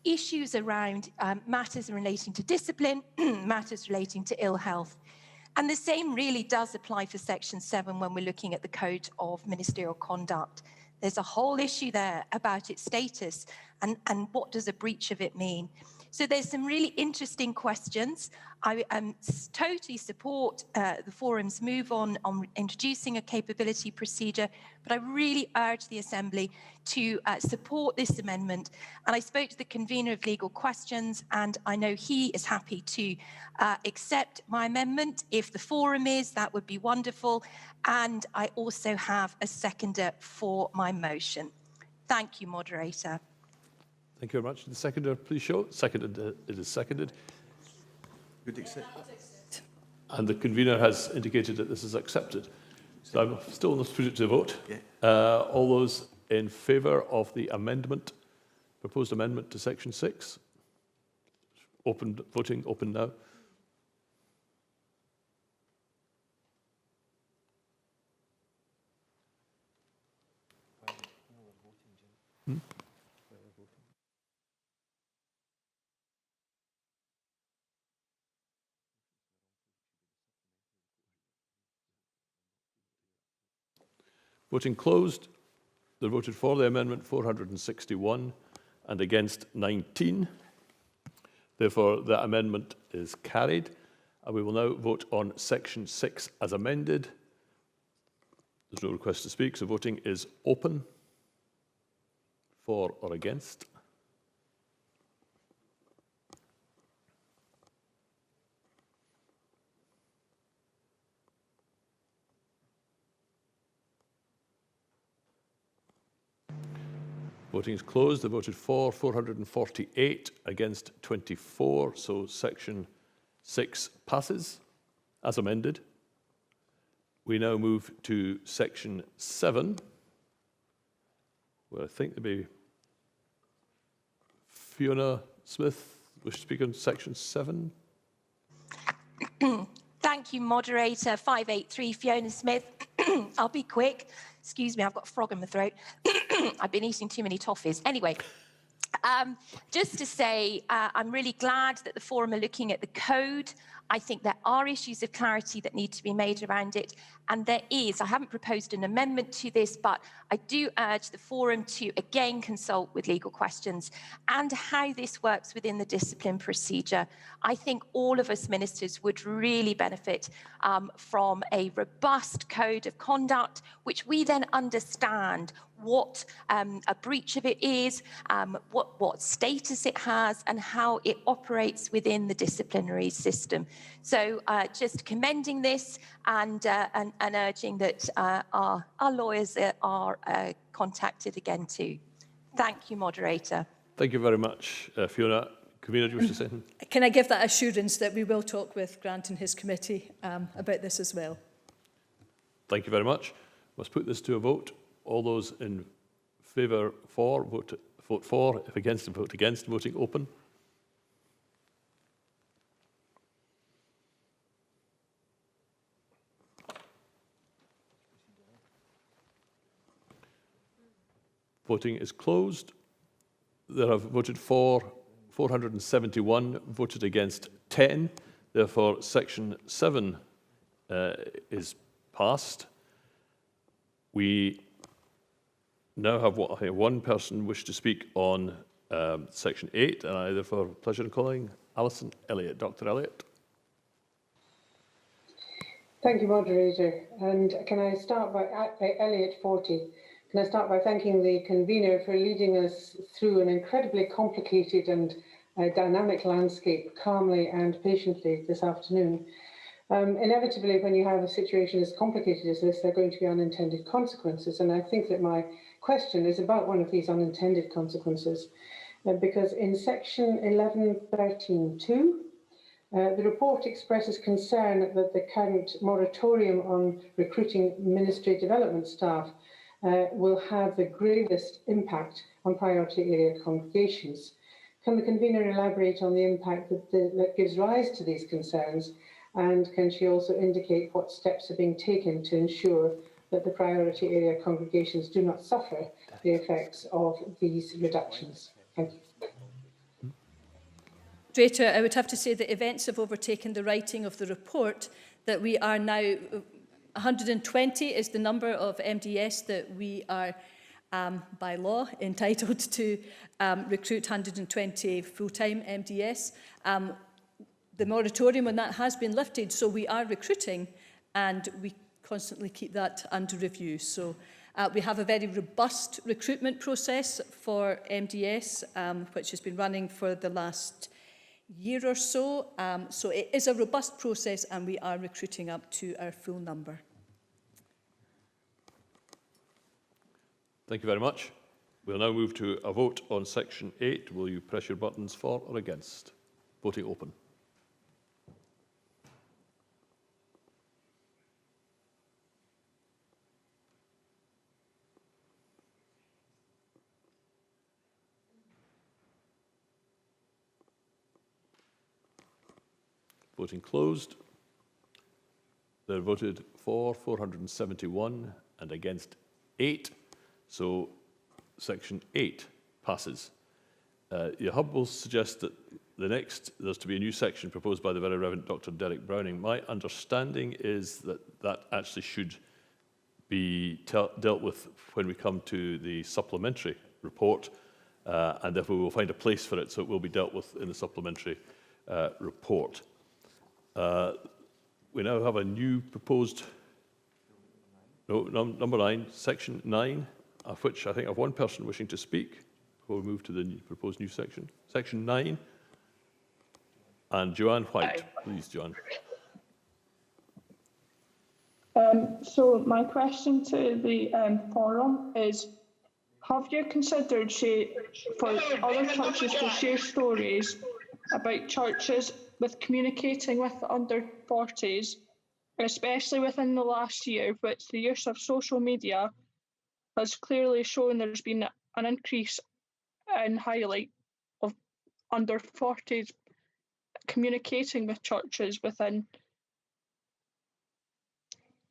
issues around matters relating to discipline, matters relating to ill health. And the same really does apply for Section 7 when we're looking at the Code of Ministerial Conduct. There's a whole issue there about its status and what does a breach of it mean. So there's some really interesting questions. I totally support the forum's move on introducing a capability procedure, but I really urge the Assembly to support this amendment. And I spoke to the convener of legal questions, and I know he is happy to accept my amendment. If the forum is, that would be wonderful. And I also have a seconder for my motion. Thank you, Moderator. Thank you very much. The seconder, please show. Seconded. It is seconded. Good accept. And the convener has indicated that this is accepted. So I'm still not put it to vote. Yeah. All those in favour of the amendment, proposed amendment to Section 6? Open voting, open now. Voting closed. They voted for the amendment 461 and against 19. Therefore, the amendment is carried. And we will now vote on Section 6 as amended. There's no request to speak, so voting is open. For or against. Voting is closed. They voted for 448 against 24. So Section 6 passes as amended. We now move to Section 7, where I think there may be Fiona Smith wish to speak on Section 7. Thank you, Moderator. 583, Fiona Smith. I'll be quick. Excuse me, I've got a frog in my throat. I've been eating too many toffees. Anyway, just to say, I'm really glad that the forum are looking at the code. I think there are issues of clarity that need to be made around it. And there is, I haven't proposed an amendment to this, but I do urge the forum to again consult with legal questions and how this works within the discipline procedure. I think all of us ministers would really benefit from a robust code of conduct, which we then understand what a breach of it is, what status it has, and how it operates within the disciplinary system. So just commending this and urging that our lawyers are contacted again too. Thank you, Moderator. Thank you very much, Fiona. Convener, do you wish to say anything? Can I give that assurance that we will talk with Grant and his committee about this as well? Thank you very much. Let's put this to a vote. All those in favour for, vote for. If against, vote against. Voting open. Voting is closed. There have voted for 471, voted against 10. Therefore, Section 7 is passed. We now have one person wish to speak on Section 8, and I therefore pleasure in calling Alison Elliott. Dr. Elliott. Thank you, moderator. And can I start by Elliot 40? Can I start by thanking the convener for leading us through an incredibly complicated and dynamic landscape calmly and patiently this afternoon. Inevitably, when you have a situation as complicated as this, there are going to be unintended consequences. And I think that my question is about one of these unintended consequences. Because in section 1113(2), the report expresses concern that the current moratorium on recruiting ministry development staff will have the gravest impact on priority area congregations. Can the convener elaborate on the impact that gives rise to these concerns? And can she also indicate what steps are being taken to ensure that the priority area congregations do not suffer the effects of these reductions? Thank you. Moderator, I would have to say that events have overtaken the writing of the report, that we are now 120 is the number of MDS that we are by law entitled to recruit 120 full-time MDS. The moratorium on that has been lifted, so we are recruiting and we constantly keep that under review. So we have a very robust recruitment process for MDS, which has been running for the last year or so. So it is a robust process and we are recruiting up to our full number. Thank you very much. We'll now move to a vote on section 8. Will you press your buttons for or against? Voting open. Voting closed. They're voted for 471 and against 8. So section 8 passes. Your hub will suggest that there's to be a new section proposed by the Very Reverend Dr. Derek Browning. My understanding is that that actually should be dealt with when we come to the supplementary report, and therefore we will find a place for it, so it will be dealt with in the supplementary report. We now have a new proposed, number 9, section 9, of which I think I have one person wishing to speak before we move to the proposed new section. Section 9, and Joanne White. Please, Joanne. So my question to the forum is, have you considered for other churches to share stories about churches with communicating with the under 40s, especially within the last year, which the use of social media has clearly shown there's been an increase in highlight of under 40s communicating with churches within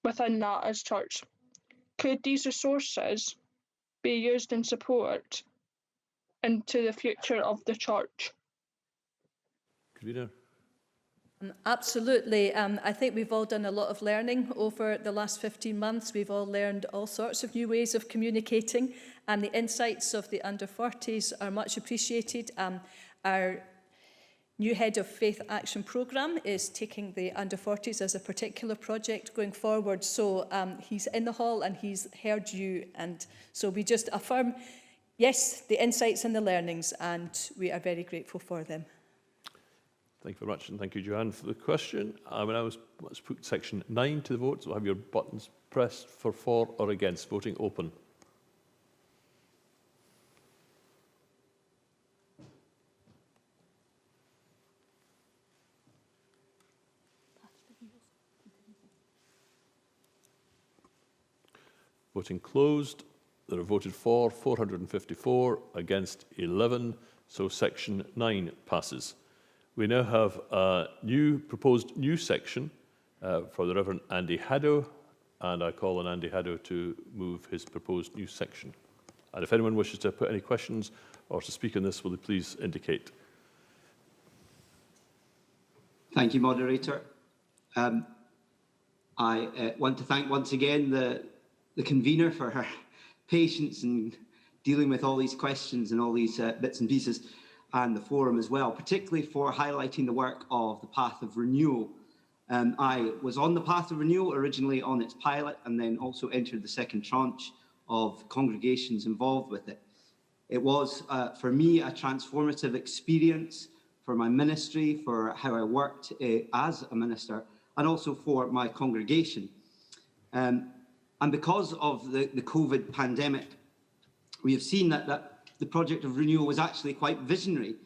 that as church. Could these resources be used in support into the future of the church? Convener. Absolutely. I think we've all done a lot of learning over the last 15 months. We've all learned all sorts of new ways of communicating, and the insights of the under 40s are much appreciated. Our new head of Faith Action Programme is taking the under 40s as a particular project going forward. So he's in the hall and he's heard you. And so we just affirm, yes, the insights and the learnings, and we are very grateful for them. Thank you very much, and thank you, Joanne, for the question. Let's put section 9 to the vote. So have your buttons pressed for or against. Voting open. Voting closed. There are voted for 454, against 11. So section 9 passes. We now have a proposed new section for the Reverend Andy Haddo, and I call on Andy Haddo to move his proposed new section. And if anyone wishes to put any questions or to speak on this, will they please indicate? Thank you, Moderator. I want to thank once again the convener for her patience in dealing with all these questions and all these bits and pieces, and the forum as well, particularly for highlighting the work of the Path of Renewal, I was on the path of renewal, originally on its pilot, and then also entered the second tranche of congregations involved with it. It was, for me, a transformative experience for my ministry, for how I worked as a minister, and also for my congregation. And because of the COVID pandemic, we have seen that the project of renewal was actually quite visionary,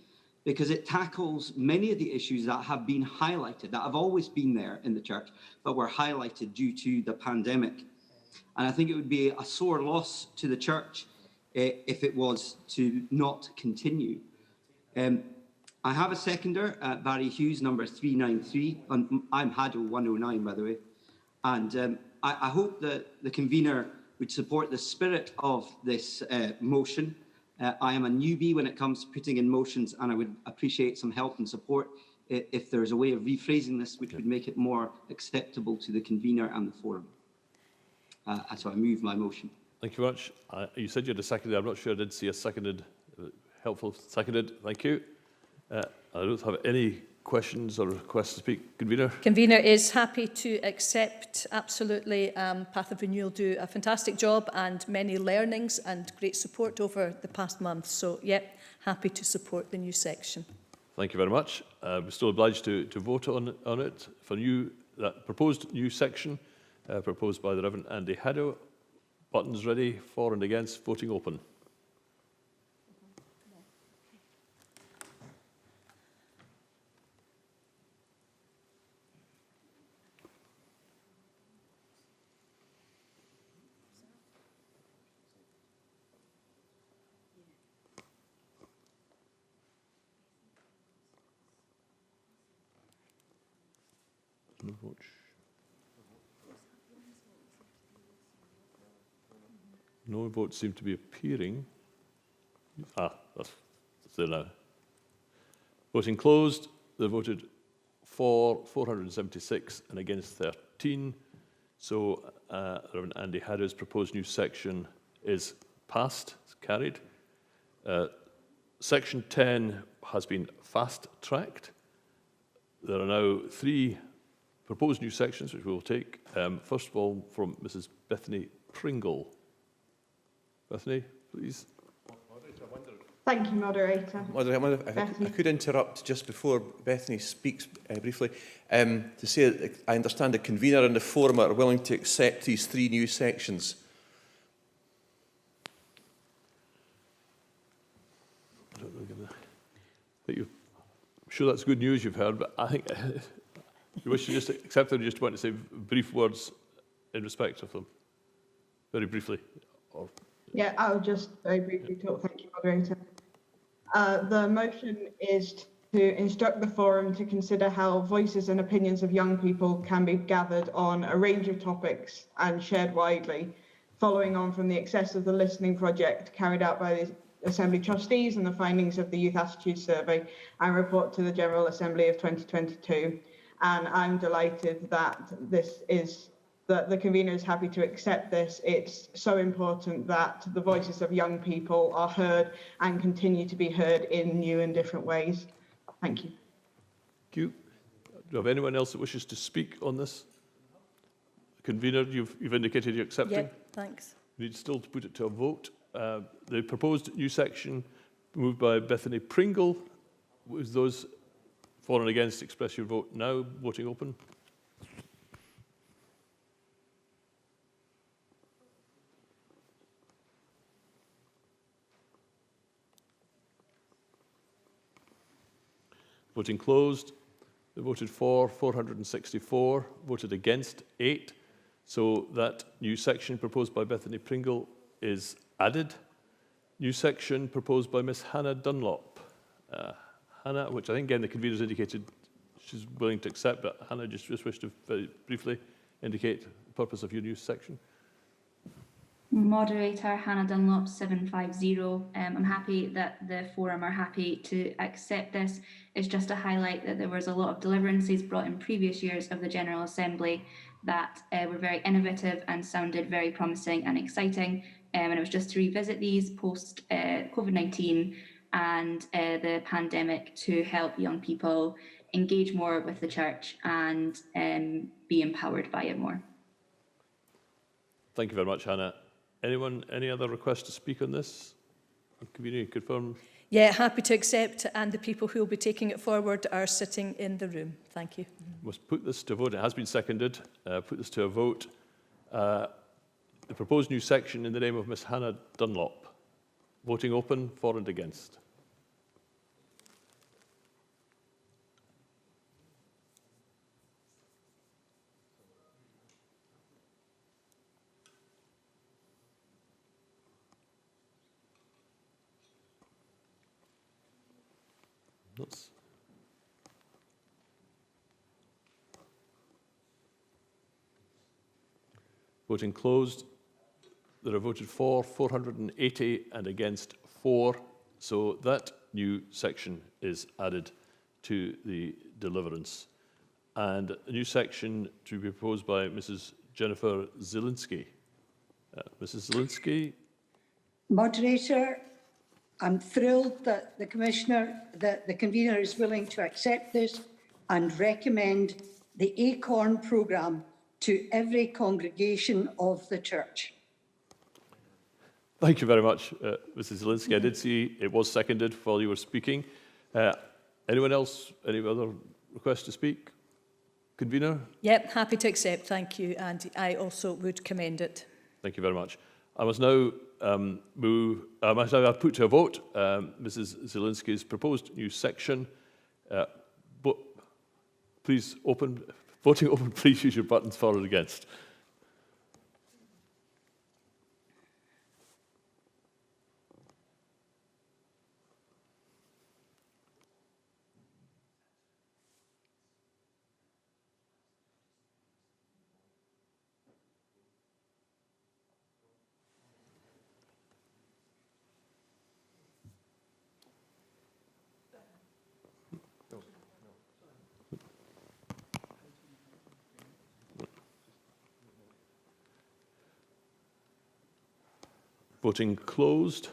because it tackles many of the issues that have been highlighted, that have always been there in the church, but were highlighted due to the pandemic. And I think it would be a sore loss to the church if it was to not continue. I have a seconder, Barry Hughes, number 393. I'm Haddo 109, by the way. And I hope that the convener would support the spirit of this motion. I am a newbie when it comes to putting in motions, and I would appreciate some help and support if there's a way of rephrasing this which would make it more acceptable to the convener and the forum. And so I move my motion. Thank you very much. You said you had a seconded. I'm not sure I did see a seconded. Helpful seconded. Thank you. I don't have any questions or requests to speak. Convener? Convener is happy to accept, absolutely. Path of Renewal do a fantastic job and many learnings and great support over the past month. So, yep, happy to support the new section. Thank you very much. We're still obliged to vote on it for that proposed new section proposed by the Reverend Andy Haddo. Buttons ready, for and against, voting open. No votes. No votes seem to be appearing. That's there now. Voting closed. They voted for 476 and against 13. So Reverend Andy Haddo's proposed new section is passed, it's carried. Section 10 has been fast-tracked. There are now 3 proposed new sections which we will take. First of all, from Mrs. Bethany Pringle. Bethany, please. Thank you, Moderator. If I could interrupt just before Bethany speaks briefly, to say that I understand the convener and the forum are willing to accept these 3 new sections. I'm sure that's good news you've heard, but I think you wish to just accept them, you just want to say brief words in respect of them, very briefly. Or Yeah, I'll just very briefly talk. Thank you, Moderator. The motion is to instruct the forum to consider how voices and opinions of young people can be gathered on a range of topics and shared widely, following on from the success of the listening project carried out by the Assembly trustees and the findings of the Youth Attitude Survey and report to the General Assembly of 2022. And I'm delighted that the convener is happy to accept this. It's so important that the voices of young people are heard and continue to be heard in new and different ways. Thank you. Thank you. Do you have anyone else that wishes to speak on this? Convener, you've indicated you're accepting. Yep, thanks. We need still to put it to a vote. The proposed new section moved by Bethany Pringle. With those for and against, express your vote now. Voting open. Voting closed. They voted for 464, voted against 8. So that new section proposed by Bethany Pringle is added. New section proposed by Miss Hannah Dunlop. Hannah, which I think again the convener's indicated she's willing to accept, but Hannah just wished to very briefly indicate the purpose of your new section. Moderator Hannah Dunlop 750. I'm happy that the forum are happy to accept this. It's just to highlight that there was a lot of deliverances brought in previous years of the General Assembly that were very innovative and sounded very promising and exciting. And it was just to revisit these post COVID-19 and the pandemic to help young people engage more with the church and be empowered by it more. Thank you very much, Hannah. Anyone, any other requests to speak on this? Convener, you confirm? Yeah, happy to accept, and the people who will be taking it forward are sitting in the room. Thank you. Must put this to vote. It has been seconded. Put this to a vote. The proposed new section in the name of Miss Hannah Dunlop. Voting open, for and against. That's voting closed. There are voted for 480 and against 4. So that new section is added to the deliverance. And a new section to be proposed by Mrs. Jennifer Zielinski. Mrs. Zielinski. Moderator, I'm thrilled that the convener is willing to accept this and recommend the ACORN programme to every congregation of the church. Thank you very much, Mrs. Zielinski. I did see it was seconded while you were speaking. Anyone else, any other requests to speak? Convener? Yep, happy to accept, thank you, and I also would commend it. Thank you very much. I must now put to a vote Mrs. Zielinski's proposed new section. But please voting open, please use your buttons for or against. Voting closed.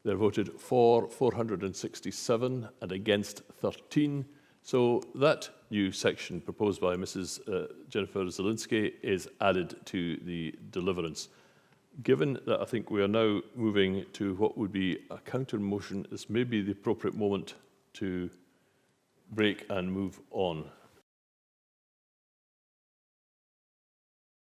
They're voted for 467 and against 13. So that new section proposed by Mrs. Jennifer Zielinski is added to the deliverance. Given that I think we are now moving to what would be a counter motion, this may be the appropriate moment to break and move on.